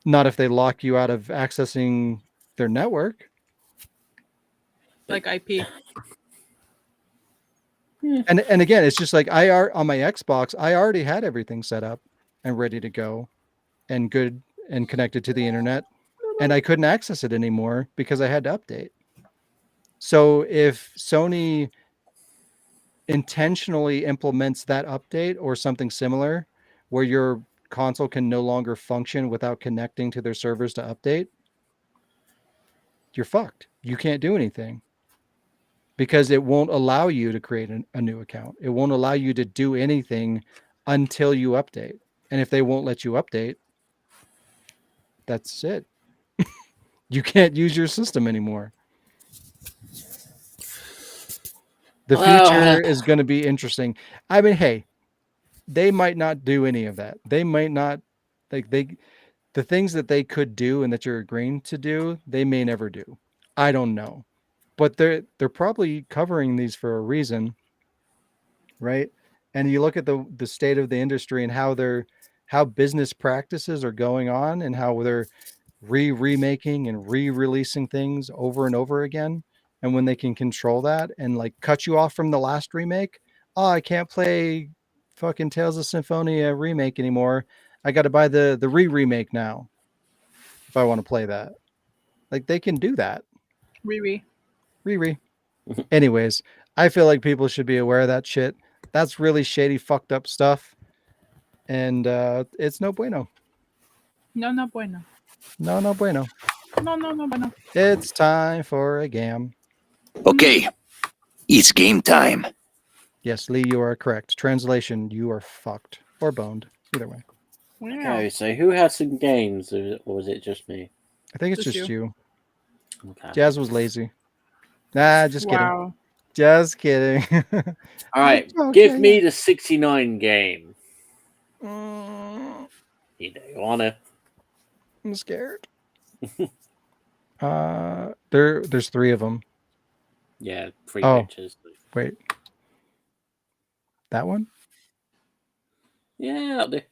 Not if they lock you out of accessing their network. Like IP. And again, it's just like on my Xbox, I already had everything set up and ready to go and good and connected to the internet, and I couldn't access it anymore because I had to update. So if Sony intentionally implements that update or something similar where your console can no longer function without connecting to their servers to update, you're fucked. You can't do anything because it won't allow you to create a new account. It won't allow you to do anything until you update. And if they won't let you update, that's it. You can't use your system anymore. The future is going to be interesting. I mean, hey, they might not do any of that. They might not, the things that they could do and that you're agreeing to do, they may never do. I don't know. But they're probably covering these for a reason, right? And you look at the state of the industry and how business practices are going on and how they're remaking and re-releasing things over and over again. And when they can control that and like cut you off from the last remake, oh, I can't play fucking Tales of Symphonia remake anymore. I got to buy the remake now if I want to play that. Like they can do that. Riri. Anyways, I feel like people should be aware of that shit. That's really shady, fucked up stuff. And it's no bueno. No, no bueno. No bueno. No, no, no bueno. It's time for a game. Okay, it's game time. Yes, Lee, you are correct. Translation, you are fucked. Or boned. Either way. Wow. Okay, so who had some games, or was it just me? I think it's Just just you. Okay. Jazz was lazy. Nah, just kidding. Wow. Just kidding. All right, Okay, give me yeah. the 69 game. Mm, You know, you wanna. I'm scared. There's 3 of them. Yeah, 3 Oh. pictures. Wait. That one? Yeah, up there.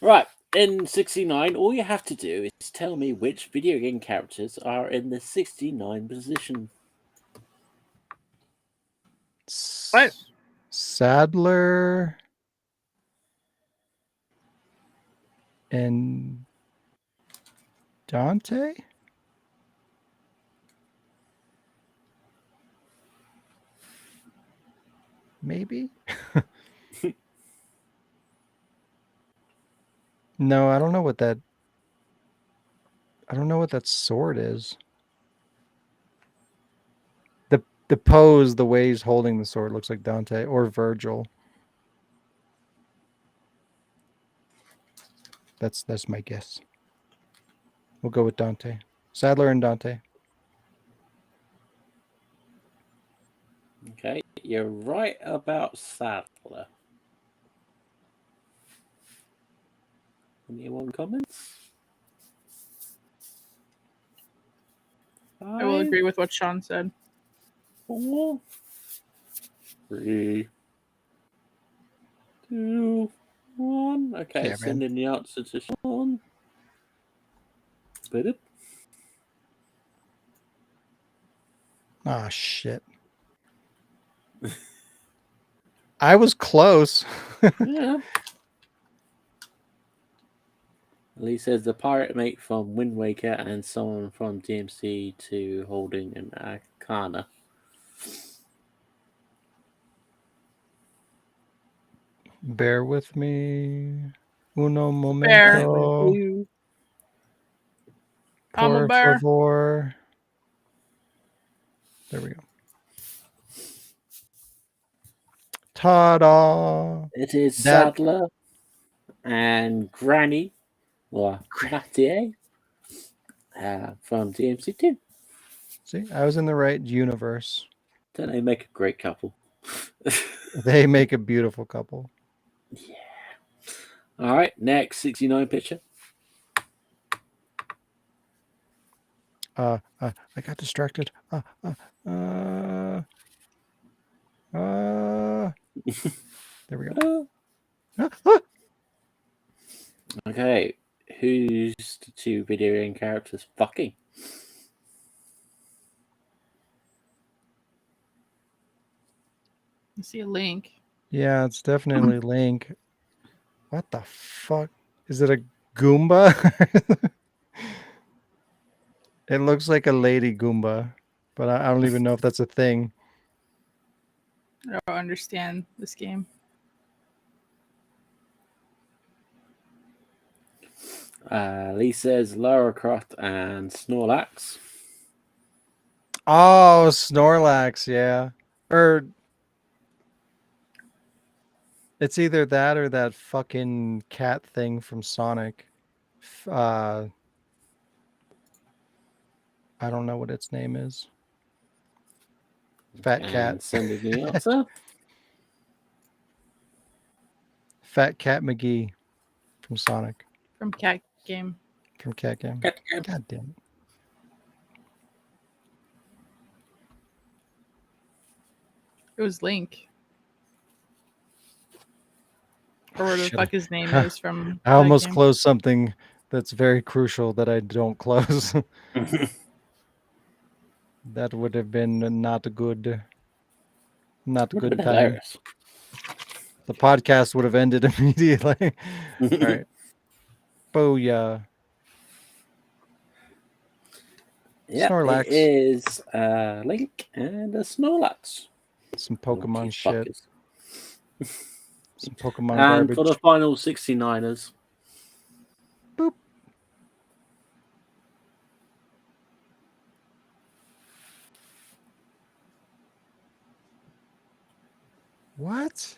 Right, in 69, all you have to do is tell me which video game characters are in the 69 position. What? Sadler and Dante? Maybe? No, I don't know what that sword is. The pose, the way he's holding the sword looks like Dante or Virgil. That's my guess. We'll go with Dante. Sadler and Dante. Okay, you're right about Sadler. Anyone comments? I will agree with what Sean said. 4, 3, 2, 1. Okay, Yeah, send in the answer to Sean. Spit it. Ah, shit. I was close. Yeah. Lee says the pirate mate from Wind Waker and someone from DMC to holding an Arcana. Bear with me. Uno Bear. momento. I'm a Por bear. favor. There we go. Ta-da! It is That- Sadler and Granny, or Granny, from DMC2. See, I was in the right universe. Don't they make a great couple? They make a beautiful couple. Yeah. All right, next 69 picture. I got distracted. There we go. Okay, who's the 2 video game characters fucking? I see a link. Yeah, it's definitely Link. What the fuck? Is it a Goomba? It looks like a lady Goomba, but I don't even know if that's a thing. I don't understand this game. Lee says Lara Croft and Snorlax. Oh, Snorlax, yeah. Or it's either that or that fucking cat thing from Sonic. I don't know what its name is. Fat Cat. And send in the answer. Fat Cat McGee from Sonic. From Cat Game. From Cat Game. Cat Game. God damn it. It was Link. Or whatever the Shit. fuck his name is from. I almost that game. closed something that's very crucial that I don't close. That would have been not a good Would've been time. hilarious. The podcast would have ended immediately. All right. Booyah. Yeah, Snorlax. it is Link and a Snorlax. Some Pokemon Lucky shit. fuckers. Some Pokemon And garbage. for the final 69ers. Boop. What?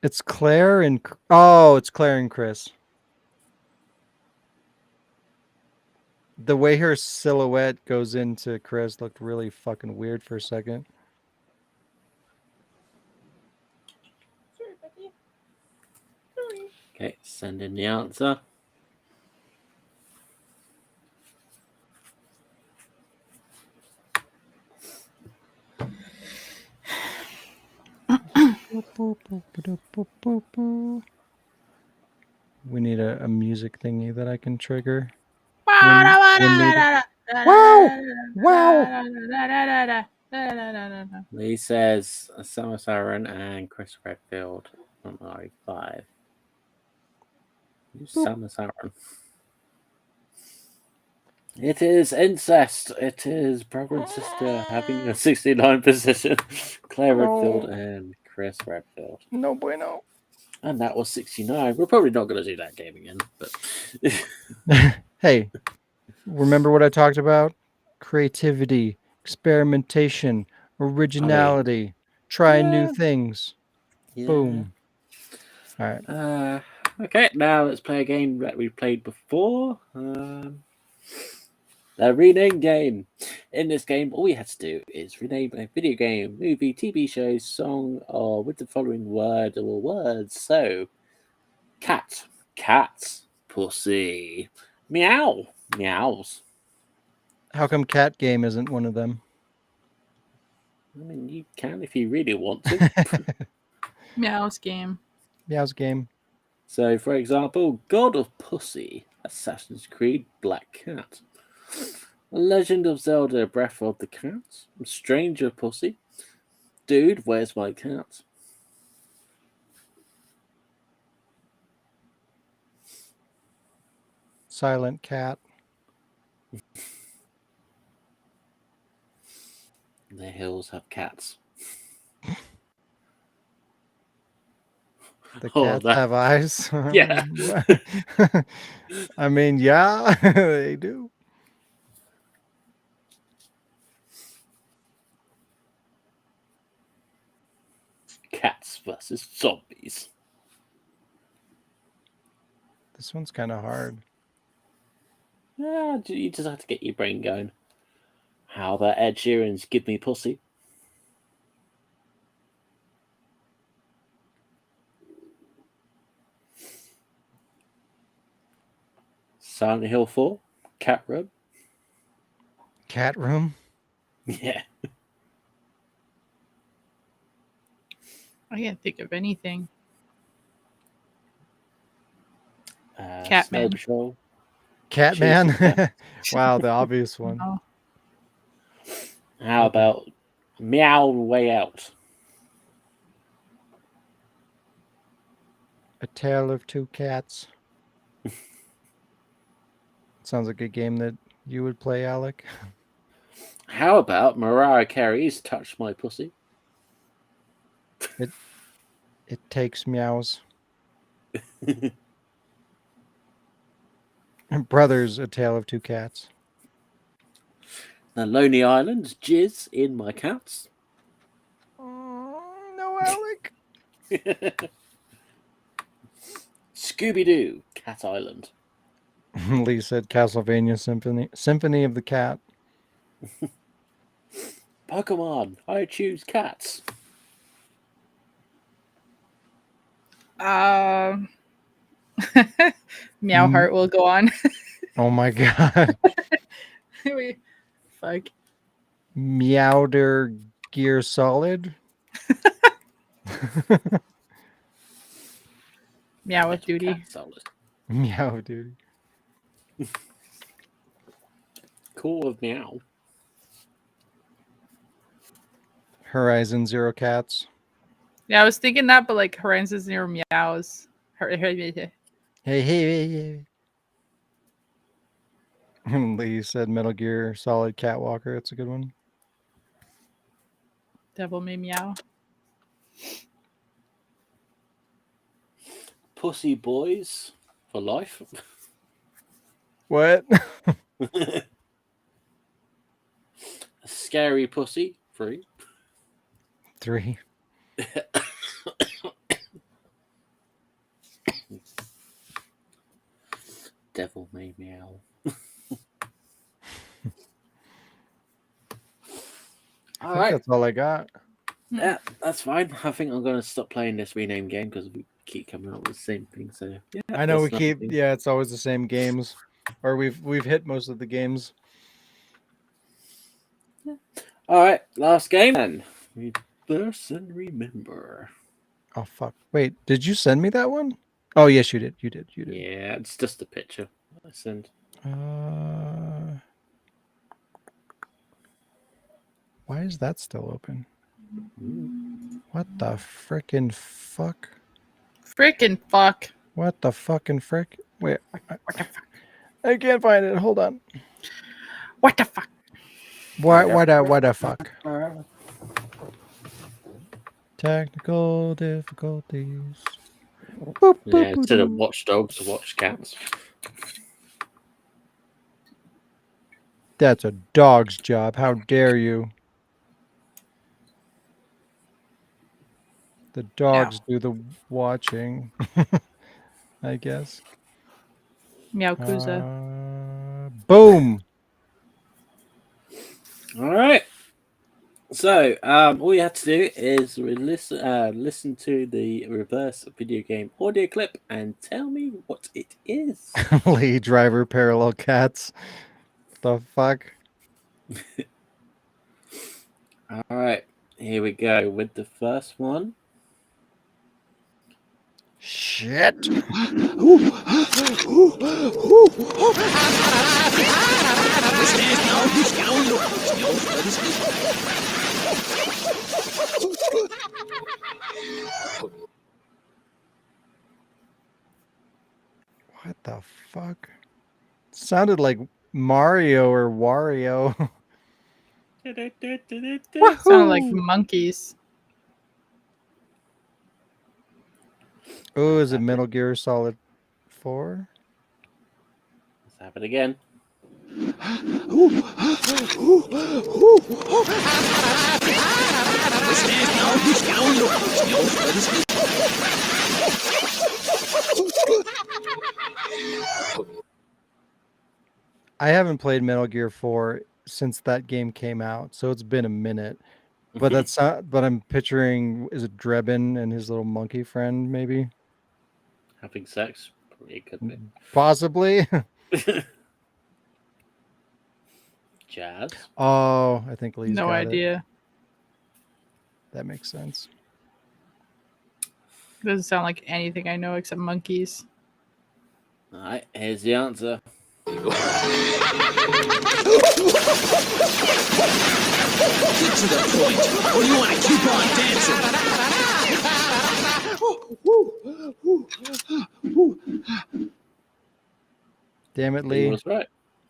It's Claire and it's Claire and Chris. The way her silhouette goes into Chris looked really fucking weird for a second. Okay, send in the answer. We need a music thingy that I can trigger. Wow! Lee says Samus Aran and Chris Redfield on I5. Who's Samus Aran? It is incest. It is brother and sister having a 69 position. Claire Redfield and Chris Redfield. No bueno. And that was 69. We're probably not going to do that game again. But Hey, remember what I talked about? Creativity, experimentation, originality, try new things. yeah. Boom. All right. Okay, now let's play a game that we played before. A rename game. In this game, all we had to do is rename a video game, movie, TV show, song, or with the following word or words. So, cat, cats, pussy, meow, meows. How come Cat Game isn't one of them? I mean, you can if you really want to. Meow's game. Meow's Game. So, for example, God of Pussy, Assassin's Creed, Black Cat. Legend of Zelda, Breath of the Cat, Stranger Pussy, Dude, Where's My Cat? Silent Cat. The hills have cats. The Oh, cats that- have eyes. Yeah. I mean, yeah, they do. Cats versus zombies. This one's kind of hard. Yeah, you just have to get your brain going. How about Ed Sheeran's Give Me Pussy? Silent Hill 4, Cat Room. Cat Room. Yeah. I can't think of anything. Snow Catman. Patrol. Catman. Chasing Wow, the obvious one. No. How about Meow Way Out? A Tale of Two Cats. Sounds like a game that you would play, Alec. How about Mariah Carey's Touch My Pussy? It takes meows. Brothers, A Tale of Two Cats. The Lonely Island, Jizz in My Cats. No, Alec. Scooby-Doo, Cat Island. Lee said Castlevania Symphony of the Cat. Pokemon, I choose cats. Meow Heart will go on. Oh my god. Wait, fuck. Meowder Gear Solid. Meow with duty. Cat Solid. Meow, dude. Call of Meow. Horizon Zero Cats. Yeah, I was thinking that, but like Horizon's near meows. Hey, hey. Lee said Metal Gear Solid Catwalker. That's a good one. Devil May Meow. Pussy Boys for life. What? Scary Pussy 3. 3. Devil May Meow. All right. That's all I got. Yeah, that's fine. I think I'm going to stop playing this rename game because we keep coming up with the same thing. So yeah, I know we that's keep. nothing. Yeah, it's always the same games, or we've hit most of the games. All right, last game then. Reverse and remember. Oh fuck! Wait, did you send me that one? Oh yes, you did. You did. You did. Yeah, it's just a picture I send. Why is that still open? Mm. What the frickin' fuck? Freaking fuck. What the fucking frick? Wait, What the fuck? I can't find it. Hold on. What the fuck? What the fuck? Technical difficulties. Boop, Yeah, boop, instead of boop. watch dogs, watch cats. That's a dog's job. How dare you? The dogs do the watching, I guess. Meow Kuza. Boom. All right. So, all you have to do is listen to the reverse video game audio clip and tell me what it is. Lead driver parallel cats. The fuck? All right, here we go with the first one. Shit. What the fuck? Sounded like Mario or Wario. Sound like monkeys. Oh, is it Metal Gear Solid 4? Let's have it again. I haven't played Metal Gear 4 since that game came out, so it's been a minute. But that's but I'm picturing, is it Drebin and his little monkey friend, maybe? Having sex? It could be. Possibly. Jazz? Oh, I think Lee's No got idea. it. That makes sense. Doesn't sound like anything I know except monkeys. All right, here's the answer. Get to the point, or you want to keep on dancing. Damn it, He Lee. was right.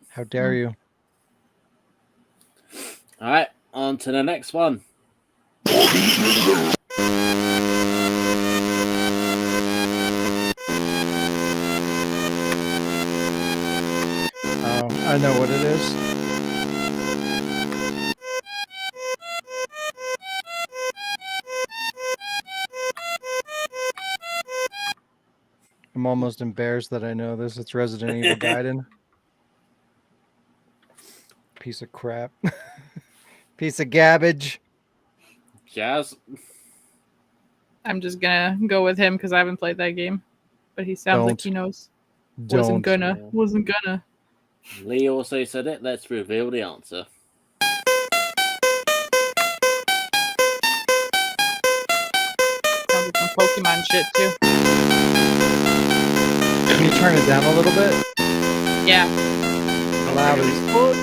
How dare you? All right, on to the next one. Oh, I know what it is. I'm almost embarrassed that I know this. It's Resident Evil Gaiden. Piece of crap. Piece of garbage. Jazz? I'm just gonna go with him because I haven't played that game. But he sounds like Don't. he knows. Don't. Wasn't gonna. Lee also said it. Let's reveal the answer. Sounds like some Pokemon shit too. Can you turn it down a little bit? Yeah. Loud as fuck.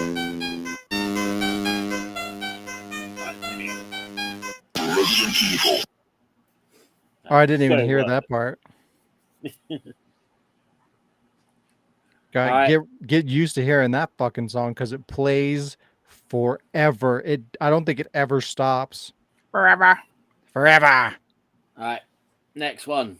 Oh, I didn't even So hear what? that part. God, Alright. get used to hearing that fucking song because it plays forever. I don't think it ever stops. Forever. Forever. All right, next one.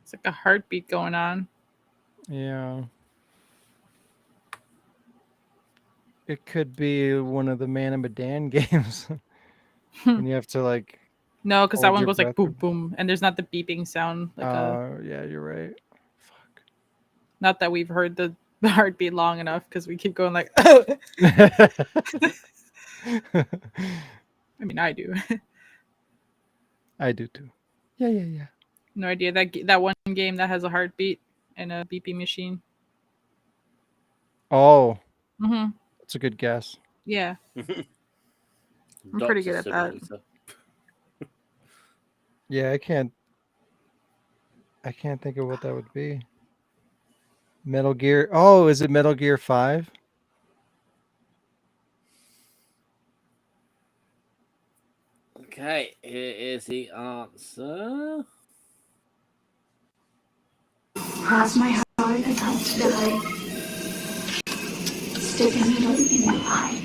It's like a heartbeat going on. Yeah. It could be one of the Man of Medan games. When you have to like. No, because that Hold one your goes like breath. boom, boom, and there's not the beeping sound. Like Yeah, you're right. Fuck. not that we've heard the heartbeat long enough because we keep going like. I mean, I do. I do too. Yeah. No idea that one game that has a heartbeat and a beeping machine. Oh, Mm-hmm. that's a good guess. Yeah, I'm pretty good at that. Simulator. Yeah, I can't think of what that would be. Metal Gear. Oh, is it Metal Gear 5? Okay, here is the answer. Cross my heart about to die. Stick a needle in your eye.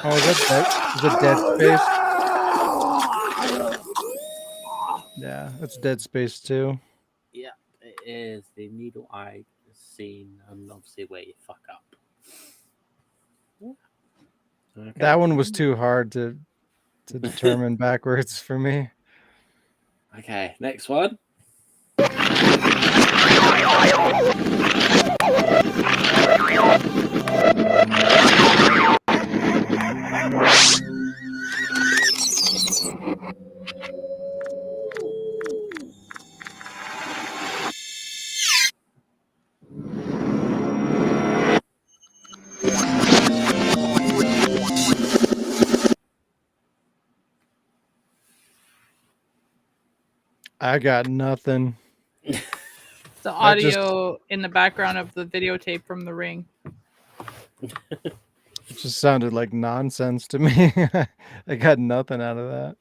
Oh, is it Dead Space? Yeah, that's Dead Space 2. Yeah, it is the needle eye scene, and obviously where you fuck up. Okay. That one was too hard to determine backwards for me. Okay, next one. I got nothing. The audio in the background of the videotape from The Ring. It just sounded like nonsense to me. I got nothing out of that.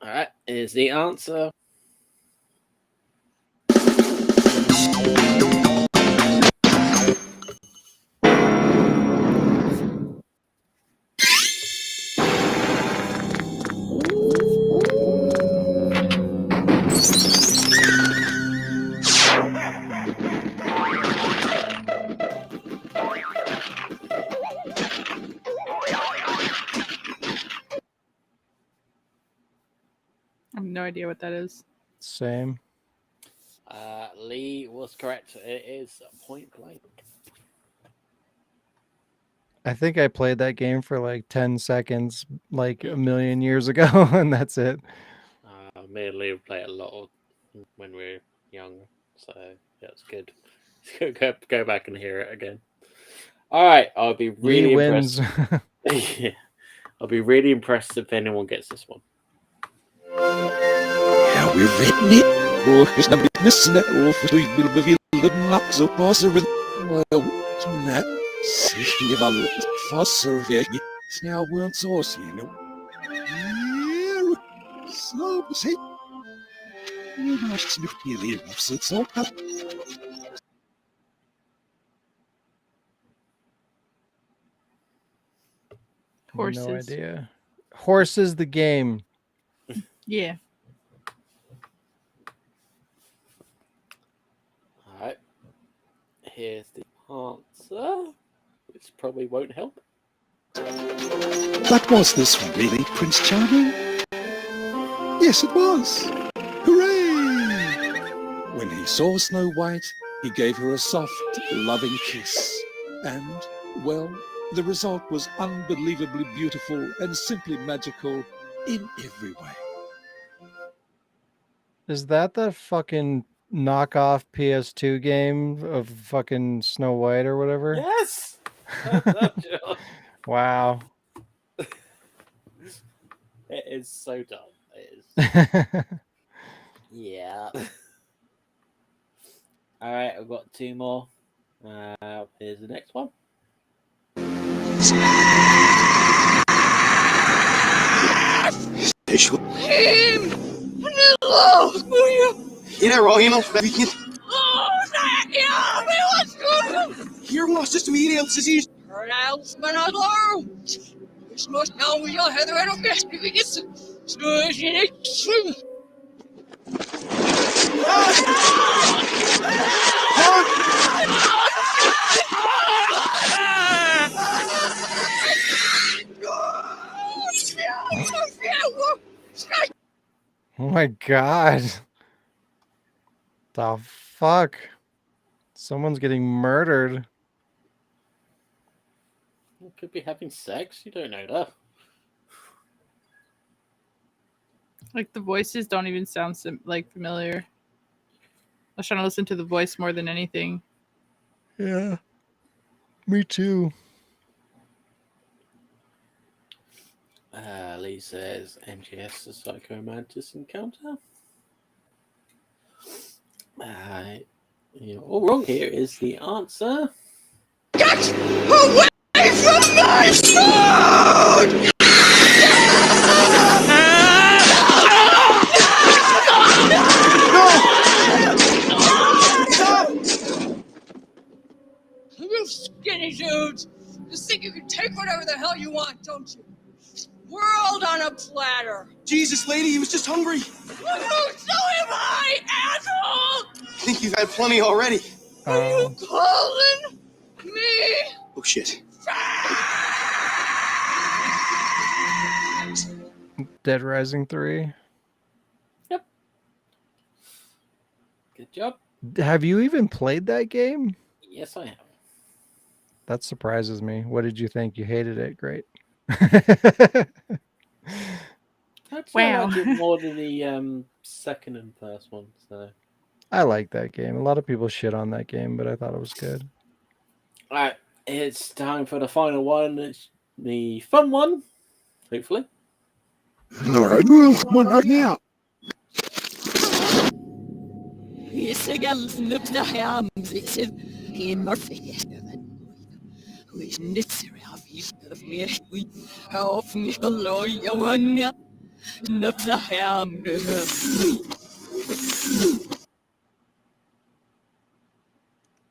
All right, is the answer. I have no idea what that is. Same. Lee was correct. It is Point Blank. I think I played that game for like 10 seconds, like a million years ago, and that's it. Me and Lee would play it a lot when we were young, so yeah, it's good. Go back and hear it again. All right, I'll be really Lee wins. impressed. Yeah, I'll be really impressed if anyone gets this one. Have we written it? Oh, it's not business now. We will be the max of possible. Well, tonight, see if I'm for survey. Now we're so you know. So, see, you must be feeling so. Horses. No idea. Horses the game. Yeah. All right, here's the answer. Which probably won't help. But was this really Prince Charming? Yes, it was. Hooray! When he saw Snow White, he gave her a soft, loving kiss. And, well, the result was unbelievably beautiful and simply magical in every way. Is that the fucking knockoff PS2 game of fucking Snow White or whatever? Yes! That's up, John. Wow. It is so dumb. It is. Yeah. Alright, I've got two more. Here's the next one. Era rohima weekend. Hier was just immediate disease. Oh my god. The fuck? Someone's getting murdered. Could be having sex. You don't know that. Like the voices don't even sound like familiar. I was trying to listen to the voice more than anything. Yeah. Me too. Lee says NGS is psychomantis encounter. You're all wrong. Here is the answer. Get away from my sword! You skinny dudes! You think you can take whatever the hell you want, don't you? World on a platter! Jesus, lady, he was just hungry. So am I, asshole! I think you've had plenty already. Are you calling me? Oh, shit. Dead Rising 3. Good job. Have you even played that game? Yes, I have. That surprises me. What did you think? You hated it? Great. Actually, I Wow. liked it more than the second and first one. So, I like that game. A lot of people shit on that game, but I thought it was good. all right, it's time for the final one. It's the fun one, hopefully. All right, well, one right now.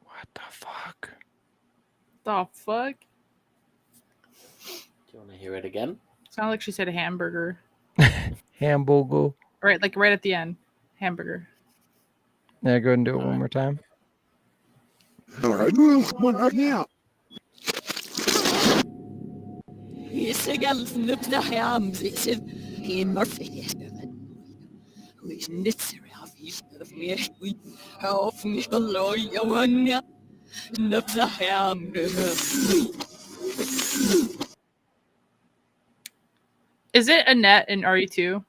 What the fuck? The fuck? Do you want to hear it again? Sounded like she said hamburger. Hamburger. Right, like right at the end. Hamburger. Yeah, go ahead and do it one more time. All right, well, one right now. Is it Annette in RE2?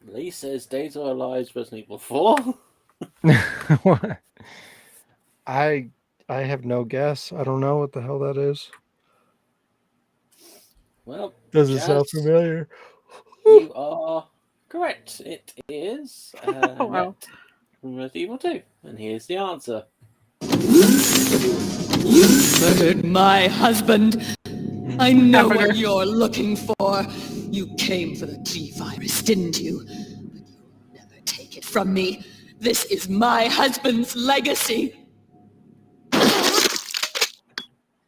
Lee says Days of Our Lives Resident Evil 4. What? I have no guess. I don't know what the hell that is. Well, Does it sound Jazz, familiar? you are correct. It is Oh, wow. Annette from Resident Evil 2. And here's the answer. You murdered my husband. I know Hamburger. what you're looking for. You came for the G-virus, didn't you? But you'll never take it from me. This is my husband's legacy.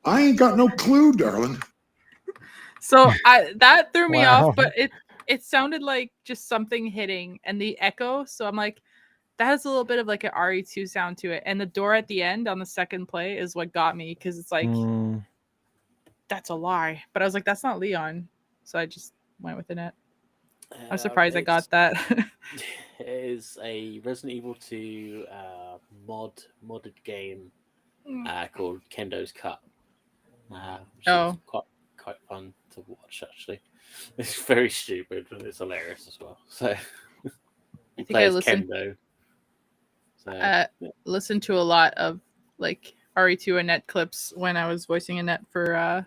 I ain't got no clue, darling. So that threw me Wow. off, but it sounded like just something hitting and the echo. So I'm like, that has a little bit of like an RE2 sound to it, and the door at the end on the second play is what got me because it's like that's a lie, but I was like, that's not Leon, so I just went with it. I'm surprised I got that. It is a Resident Evil 2 modded game called Kendo's Cut. Which is quite fun to watch, actually. It's very stupid, but it's hilarious as well. So, I think I listened. Kendo. So, listened to a lot of like RE2 Annette clips when I was voicing Annette for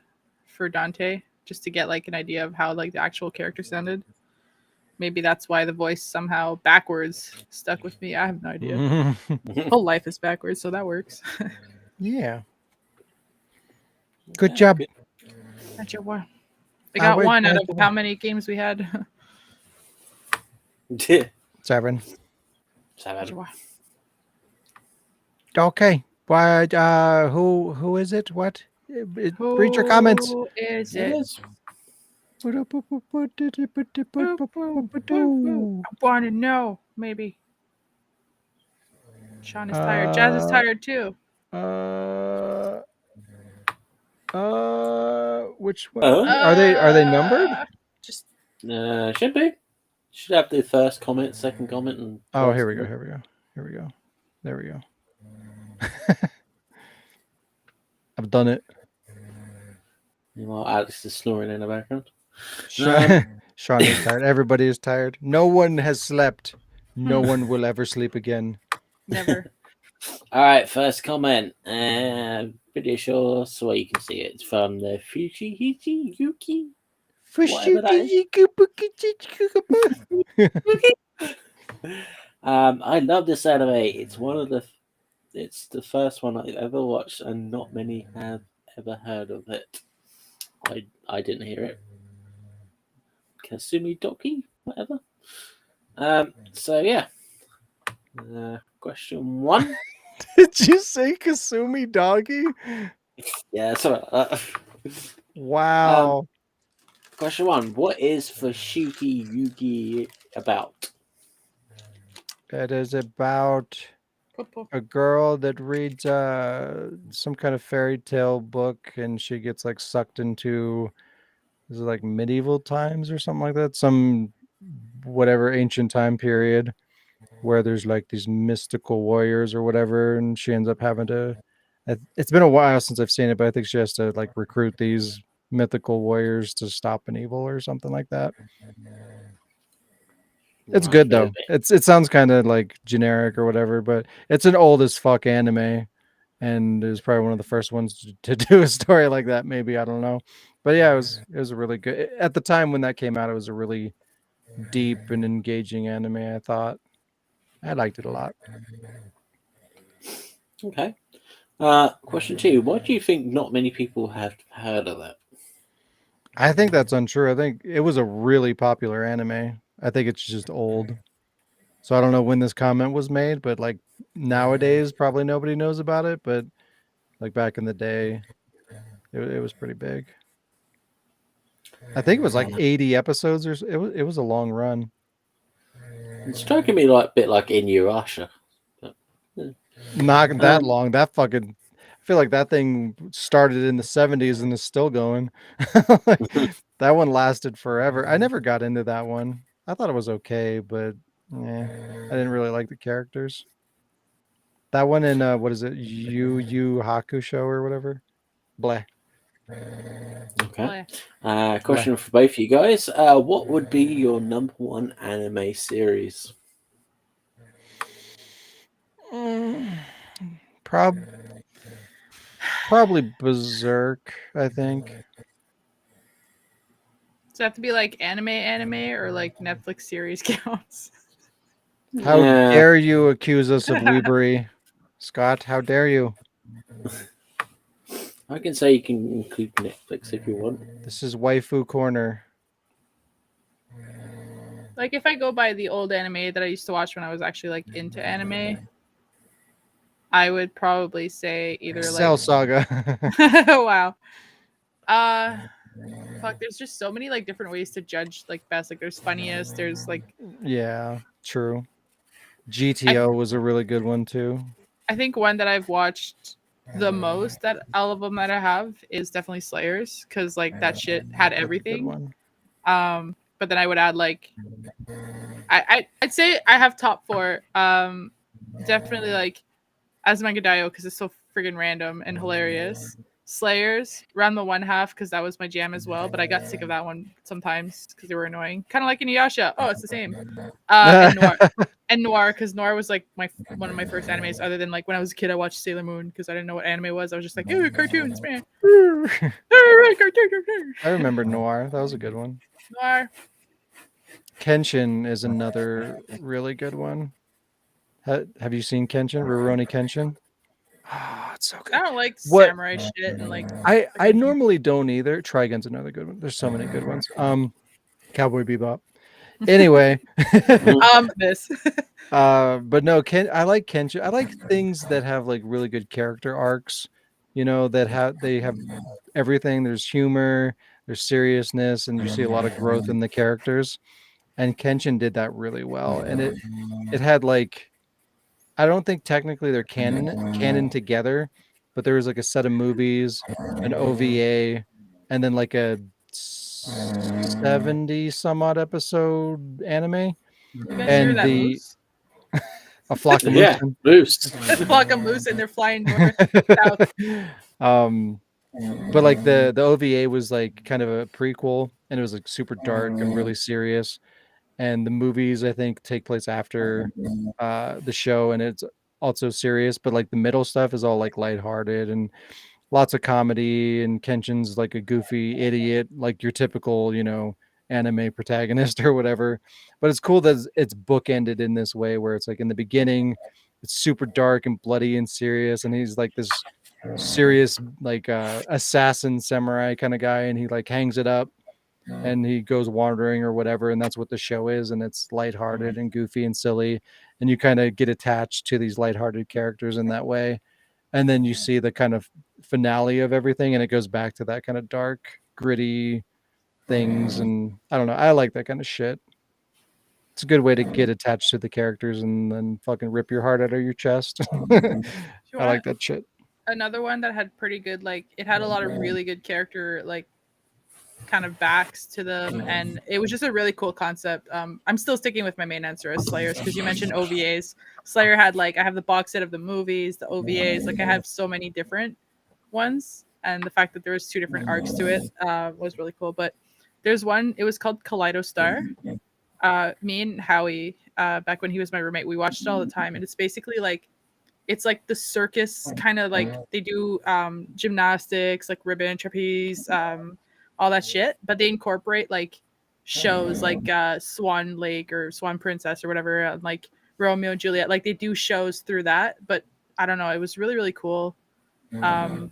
Dante, just to get like an idea of how like the actual character sounded. Maybe that's why the voice somehow backwards stuck with me. I have no idea. Whole life is backwards, so that works. Yeah. Good job. Gotcha. I got one out of how many games we had? 7. Gotcha. Okay. But who is it? What? Read your comments. Who is it? I want to know. Maybe. Sean is tired. Jazz is tired too. Which one? Are they numbered? Just should be. Should have the first comment, second comment, and here we go. There we go. I've done it. Meanwhile, Alex is snoring in the background. Sean is tired. Everybody is tired. No one has slept. No one will ever sleep again. Never. All right, first comment. Pretty sure so you can see it. It's from the Fujihichi Yuki. Whatever that is. I love this anime. It's the first one I've ever watched, and not many have ever heard of it. I didn't hear it. Kasumi Doki, whatever. So yeah. Question 1. Did you say Kasumi Doggy? Yeah, something like that. Wow. Question 1. What is Fushigi Yugi about? It is about a girl that reads some kind of fairy tale book, and she gets like sucked into, is it like medieval times or something like that? Some whatever ancient time period where there's like these mystical warriors or whatever, and she ends up having to. It's been a while since I've seen it, but I think she has to like recruit these mythical warriors to stop an evil or something like that. It's good though. It sounds kind of like generic or whatever, but it's an old as fuck anime, and it was probably one of the first ones to do a story like that. Maybe, I don't know, but yeah, it was a really good at the time when that came out. It was a really deep and engaging anime. I thought I liked it a lot. Okay. Question 2. Why do you think not many people have heard of that? I think that's untrue. I think it was a really popular anime. I think it's just old. So I don't know when this comment was made, but like nowadays, probably nobody knows about it. But like back in the day, it was pretty big. I think it was like 80 episodes, or it was a long run. It's striking me like a bit like Inuyasha. Not that long. That fucking. I feel like that thing started in the 70s and is still going. That one lasted forever. I never got into that one. I thought it was okay, but I didn't really like the characters. That one in what is it? Yu Yu Hakusho or whatever. Blah. Okay. Question for both of you guys. What would be your number 1 anime series? Probably Berserk, I think. Does it have to be like anime or like Netflix series counts? How dare you accuse us of weebery, Scott? How dare you? I can say you can include Netflix if you want. This is waifu corner. Like if I go by the old anime that I used to watch when I was actually like into anime, I would probably say either like Cell Saga. Wow. Fuck, there's just so many like different ways to judge like best. Like there's funniest, there's like yeah, true. GTO was a really good one too. I think one that I've watched the most that all of them that I have is definitely Slayers, because like that shit had That's a good everything. one. But then I would add like I'd say I have top 4. Definitely like Asmangadayo because it's so friggin' random and hilarious. Slayers, Ranma One Half because that was my jam as well, but I got sick of that one sometimes because they were annoying. Kind of like Inuyasha. Oh, it's the same. And Noir because Noir was like one of my first animes. Other than like when I was a kid, I watched Sailor Moon because I didn't know what anime was. I was just like, ooh, cartoons, man. I remember Noir. That was a good one. Noir. Kenshin is another really good one. Have you seen Kenshin? Rurouni Kenshin? Oh, it's so good. I don't like What- samurai shit and like I normally don't either. Trigun's another good one. There's so many good ones. Cowboy Bebop. Anyway. this. But no, I like Kenshin. I like things that have like really good character arcs, you know, they have everything. There's humor, there's seriousness, and you see a lot of growth in the characters. And Kenshin did that really well. And it had like, I don't think technically they're canon together, but there was like a set of movies, an OVA, and then like a 70 some odd episode anime. You guys hear And that moose? a flock of Yeah, moose. A flock of moose and they're flying north, south. But like the OVA was like kind of a prequel, and it was like super dark and really serious. And the movies I think take place after the show, and it's also serious. But like the middle stuff is all like lighthearted and lots of comedy. And Kenshin's like a goofy idiot, like your typical, you know, anime protagonist or whatever. But it's cool that it's bookended in this way, where it's like in the beginning, it's super dark and bloody and serious, and he's like this serious like assassin samurai kind of guy, and he like hangs it up and he goes wandering or whatever, and that's what the show is. And it's lighthearted and goofy and silly, and you kind of get attached to these lighthearted characters in that way. And then you see the kind of finale of everything, and it goes back to that kind of dark, gritty things. And I don't know, I like that kind of shit. It's a good way to get attached to the characters and then fucking rip your heart out of your chest. I like that shit. Another one that had pretty good, like it had a lot of really good character, like kind of backs to them, and it was just a really cool concept. I'm still sticking with my main answer as Slayers because you mentioned OVAs. Slayer had like I have the box set of the movies, the OVAs, like I have so many different ones, and the fact that there was 2 different arcs to it was really cool. But there's one, it was called Kaleido Star. Me and Howie, back when he was my roommate, we watched it all the time, and it's basically like it's like the circus kind of like they do gymnastics, like ribbon, trapeze, all that shit, but they incorporate like shows like Swan Lake or Swan Princess or whatever, like Romeo and Juliet. Like they do shows through that, but I don't know. It was really, really cool. I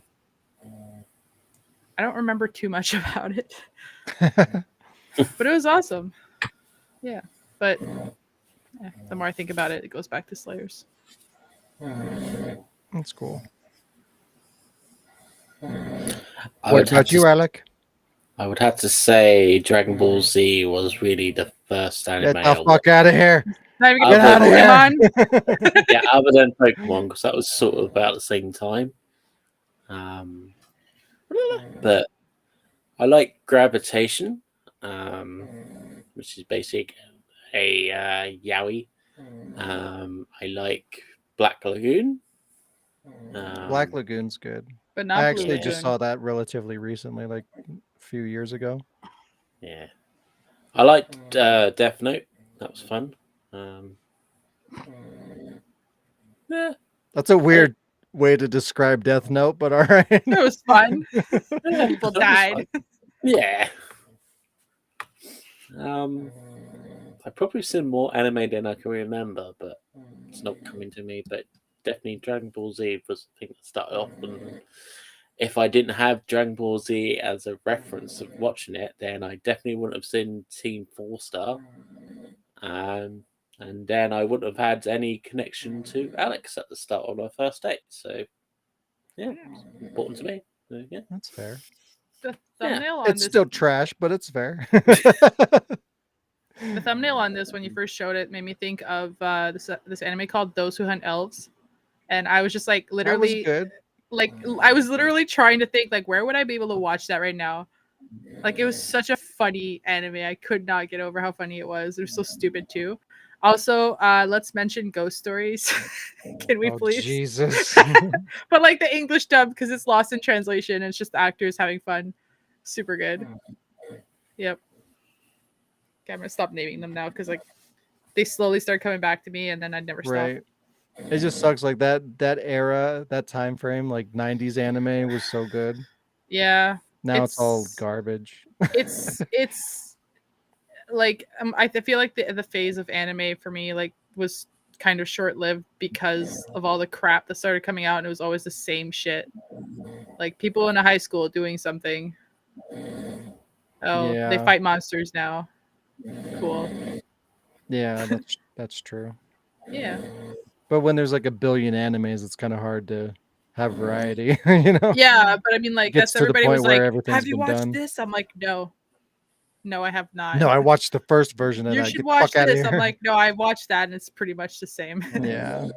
don't remember too much about it, but it was awesome. Yeah, but the more I think about it, it goes back to Slayers. That's cool. What about you, Alec? I would have to say Dragon Ball Z was really the first anime. Get the fuck out of here. Not even Get out of here. Pokemon. Yeah, other than Pokemon, because that was sort of about the same time. But I like Gravitation, which is basic a yaoi. I like Black Lagoon. Black Lagoon's good. But not I Blue actually just Lagoon. saw that relatively recently, like a few years ago. Yeah, I liked Death Note. That was fun. Yeah, That's a weird way to describe Death Note, but all right. It was fun. People died. Yeah. I've probably seen more anime than I can remember, but it's not coming to me. But definitely Dragon Ball Z was the thing that started off. And if I didn't have Dragon Ball Z as a reference of watching it, then I definitely wouldn't have seen Team 4 Star. And then I wouldn't have had any connection to Alex at the start of our first date. So, yeah, it's important to me. So, yeah. That's fair. The thumbnail on It's this. still trash, but it's fair. The thumbnail on this when you first showed it made me think of this anime called Those Who Hunt Elves, and I was just like That was literally good. like I was literally trying to think like where would I be able to watch that right now? Like it was such a funny anime. I could not get over how funny it was. It was so stupid too. Also, let's mention Ghost Stories. Can we Oh, please? Jesus. But like the English dub because it's lost in translation. And it's just the actors having fun. Super good. Yep. Okay, I'm gonna stop naming them now because like they slowly start coming back to me, and then I'd never stop. Right. It just sucks. Like that era, that time frame, like 90s anime was so good. Yeah. Now it's all garbage. It's like I feel like the phase of anime for me like was kind of short lived because of all the crap that started coming out, and it was always the same shit. Like people in a high school doing something. Oh, they Yeah. fight monsters now. Cool. Yeah, that's true. Yeah. But when there's like a billion animes, it's kind of hard to have variety, you know? Yeah, but I mean, like Gets that's to the everybody was point where like, everything's "Have you been watched done. this?" I'm like, "No, no, I have not." No, I watched the first version of You that. should Get the watch fuck out of this. I'm here. like, "No, I watched that, and it's pretty much the same." Yeah.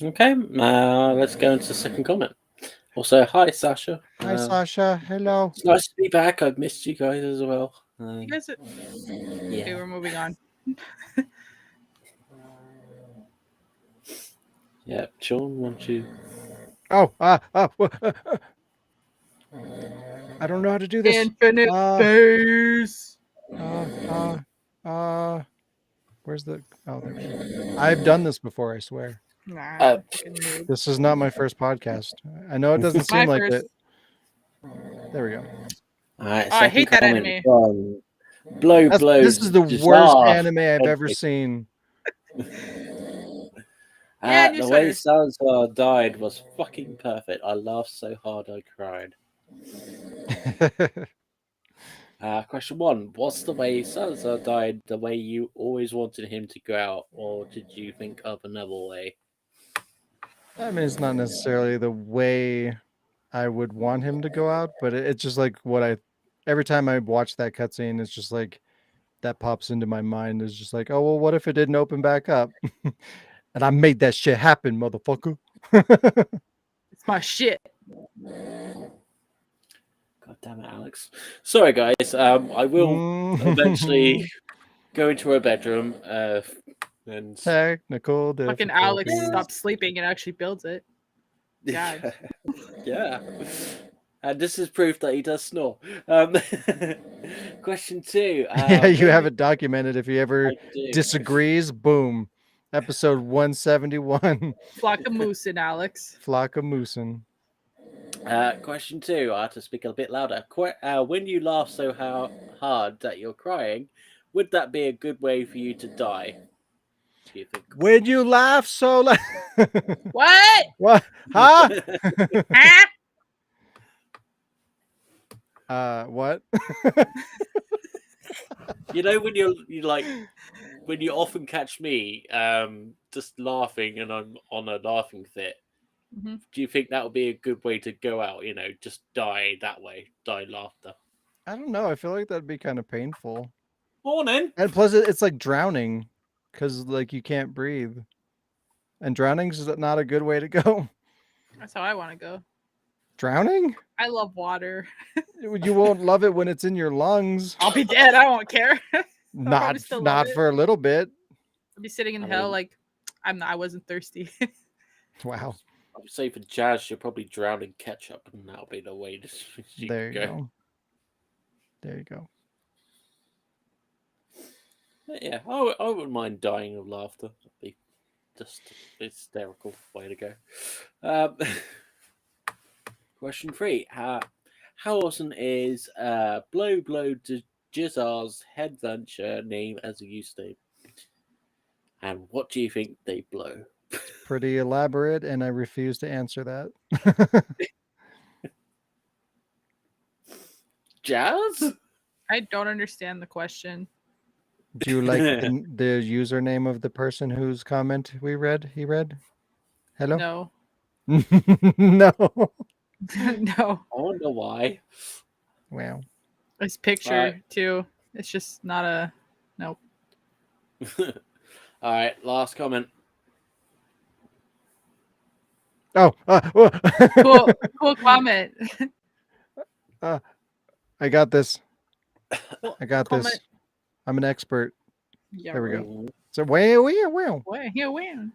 Okay, let's go into the second comment. Also, hi Sasha. Hi, Sasha. Hello. It's nice to be back. I've missed you guys as well. You guys, okay, we're moving on. Yeah, Sean, want you? Oh, I don't know how to do this. Infinite phase. Where's the? Oh, there we go. I've done this before. I swear. Nah, fucking noob. This is not my first podcast. I know it doesn't My seem like first. it. There we go. All right, Oh, I hate that comment anime. from Blow. This is the Just worst laugh. anime I've ever seen. Yeah, The way Salazar died was fucking perfect. I laughed so hard I cried. Question 1. Was the way Salazar died the way you always wanted him to go out, or did you think of another way? I mean, it's not necessarily the way I would want him to go out, but it's just like what I. Every time I watch that cutscene, it's just like that pops into my mind. Is just like, oh well, what if it didn't open back up? And I made that shit happen, motherfucker. It's my shit. God damn it, Alex. Sorry, guys. I will eventually go into her bedroom and technical Fucking Alex difficulties. stops sleeping and actually builds it. God. Yeah. And this is proof that he does snore. Question 2. Yeah, you have it documented. If he ever I do. disagrees, boom. Episode 171. Flock of moosin, Alex. Flock of moosin. Question 2. I have to speak a bit louder. When you laugh so hard that you're crying, would that be a good way for you to die? Do you think? When you laugh so loud. What? What? Huh? Huh? What? You know when when you often catch me just laughing and I'm on a laughing fit. Mm-hmm. Do you think that would be a good way to go out? You know, just die that way, die laughter. I don't know. I feel like that'd be kind of painful. Morning. And plus, it's like drowning, because like you can't breathe, and drowning's not a good way to go. That's how I want to go. Drowning? I love water. You won't love it when it's in your lungs. I'll be dead. I won't care. Not still love it. for a little bit. I'll be sitting in hell like I wasn't thirsty. Wow. I would say for Jazz, you'll probably drown in ketchup, and that'll be the way to There you go. There you go. Yeah, I wouldn't mind dying of laughter. That'd be just a hysterical way to go. Question 3. How often is Blow Jizzar's headventure name as a use name? And what do you think they blow? Pretty elaborate, and I refuse to answer that. Jazz? I don't understand the question. Do you like the username of the person whose comment he read? Hello? No. No. No. I wonder why. Wow. His picture too. It's just not a nope. All right, last comment. Oh, Cool comment. I got this. Cool I got comment. this. I'm an expert. Yeah, There we right. go. So, wow. Well, here we are.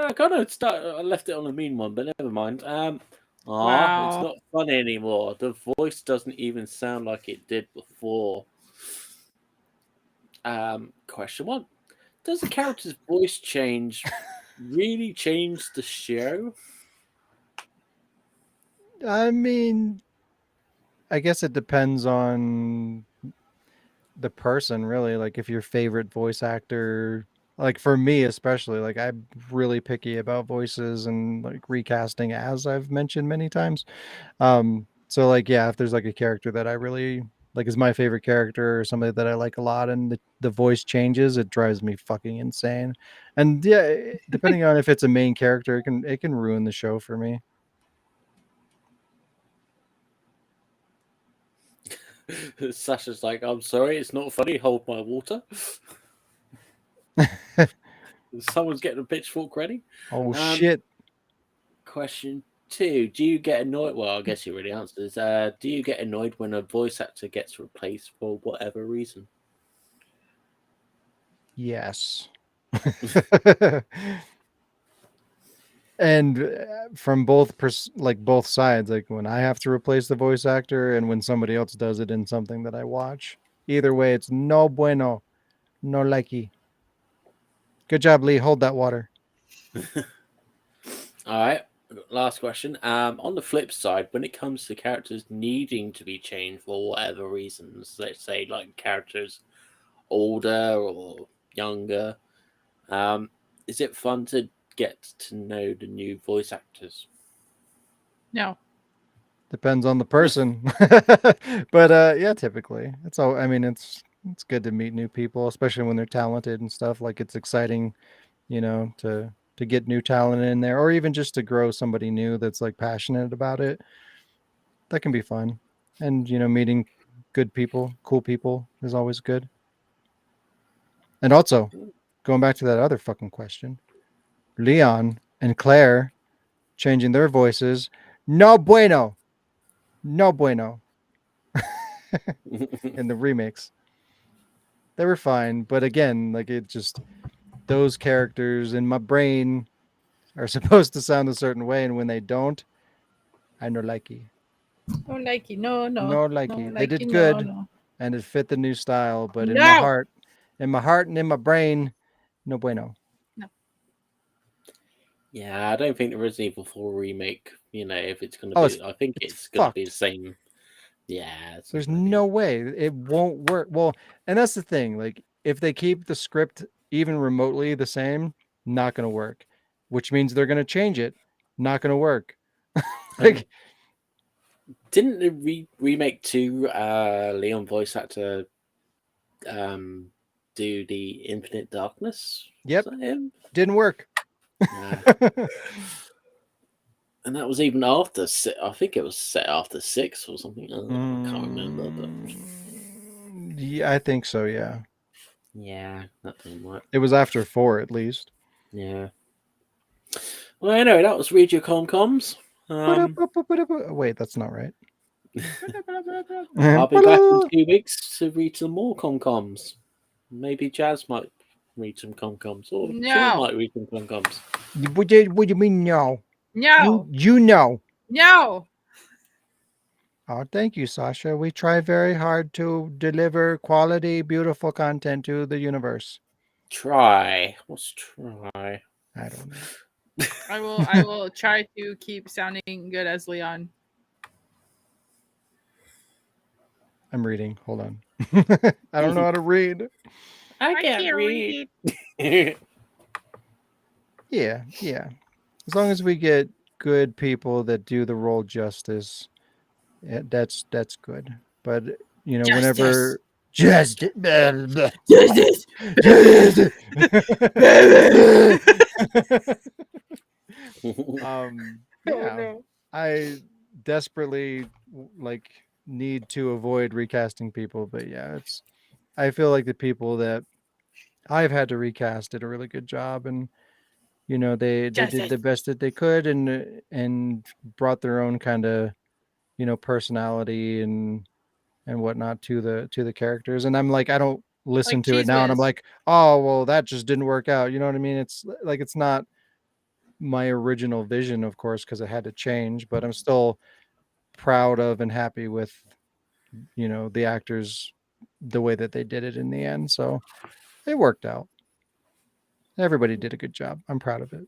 I kind of I left it on a mean one, but never mind. It's Wow. not funny anymore. The voice doesn't even sound like it did before. Question 1. Does the character's voice change really change the show? I mean, I guess it depends on the person, really. Like, if your favorite voice actor, like for me especially, like I'm really picky about voices and like recasting, as I've mentioned many times. So like, yeah, if there's like a character that I really like is my favorite character or somebody that I like a lot and the voice changes, it drives me fucking insane. And yeah, depending on if it's a main character, it can ruin the show for me. Sasha's like, I'm sorry, it's not funny. Hold my water. Someone's getting a pitchfork ready. Oh shit. Question 2. Do you get annoyed? Well, I guess you already answered this. Do you get annoyed when a voice actor gets replaced for whatever reason? Yes. And from both both sides, like when I have to replace the voice actor and when somebody else does it in something that I watch. Either way, it's no bueno, no likey. Good job, Lee. Hold that water. All right. Last question. On the flip side, when it comes to characters needing to be changed for whatever reasons, let's say like characters older or younger, is it fun to get to know the new voice actors? No. Depends on the person. But yeah, typically. It's all I mean, it's good to meet new people, especially when they're talented and stuff. Like it's exciting, to get new talent in there, or even just to grow somebody new that's like passionate about it. That can be fun. And meeting good people, cool people is always good. And also, going back to that other fucking question, Leon and Claire changing their voices, no bueno. No bueno. In the remakes. They were fine, but again, like it just those characters in my brain are supposed to sound a certain way, and when they don't, I no likey. No likey. No. No likey. They did likey, good, No. and it fit the new style, but No. in my heart and in my brain, no bueno. Yeah, I don't think the Resident Evil 4 remake, if it's going to be, I think it's going to be the same. Yeah. There's no way it won't work. Well, and that's the thing. Like, if they keep the script even remotely the same, not going to work, which means they're going to change it. Not going to work. Like, didn't the remake 2 Leon voice actor do the Infinite Darkness? Yep. Didn't work. And that was even after, I think it was set after 6 or something. I can't remember. But yeah, I think so, yeah. Yeah, that didn't work. It was after 4, at least. Yeah. Well, anyway, that was Read Your Comcoms. Wait, that's not right. I'll be back in 2 weeks to read some more Comcoms. Maybe Jazz might read some Comcoms, or Phil might read some Comcoms. What do you mean, no? No. You know. No. Oh, thank you, Sasha. We try very hard to deliver quality, beautiful content to the universe. Try. What's try? I don't know. I will try to keep sounding good as Leon. I'm reading. Hold on. I don't know how to read. I can't read. Yeah. As long as we get good people that do the role justice, that's good. But whenever justice. No. I desperately need to avoid recasting people, but yeah, it's. I feel like the people that I've had to recast did a really good job, and they did the best that they could, and brought their own kind of personality and whatnot to the characters. And I'm like, I don't listen Like to it Cheese now, and I'm Whiz. like, oh well, that just didn't work out. You know what I mean? It's like it's not my original vision, of course, because it had to change, but I'm still proud of and happy with the actors, the way that they did it in the end. So it worked out. Everybody did a good job. I'm proud of it.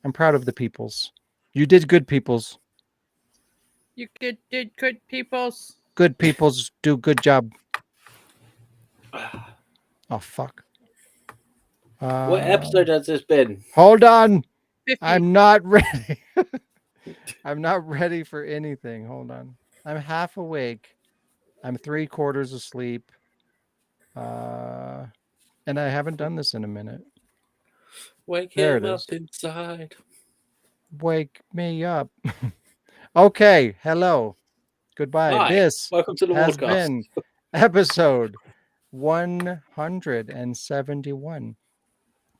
I'm proud of the peoples. You did good, peoples. You did good, peoples. Good peoples do good job. Oh fuck. What episode has this been? Hold on. 50. I'm not ready. I'm not ready for anything. Hold on. I'm half awake. I'm 3/4 asleep. And I haven't done this in a minute. Wake There him it up is. inside. Wake me up. Okay. Hello. Goodbye. Hi. This Welcome to the has Wardcast. been episode 171.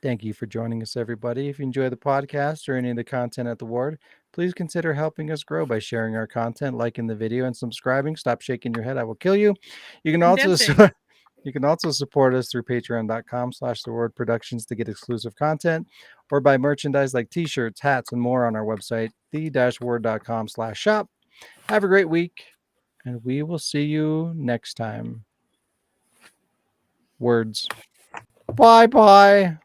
Thank you for joining us, everybody. If you enjoy the podcast or any of the content at the Ward, please consider helping us grow by sharing our content, liking the video, and subscribing. Stop shaking your head. I will kill you. You can also support us through patreon.com/thewordproductions to get exclusive content, or buy merchandise like t-shirts, hats, and more on our website, the-word.com/shop. Have a great week, and we will see you next time. Words. Bye-bye.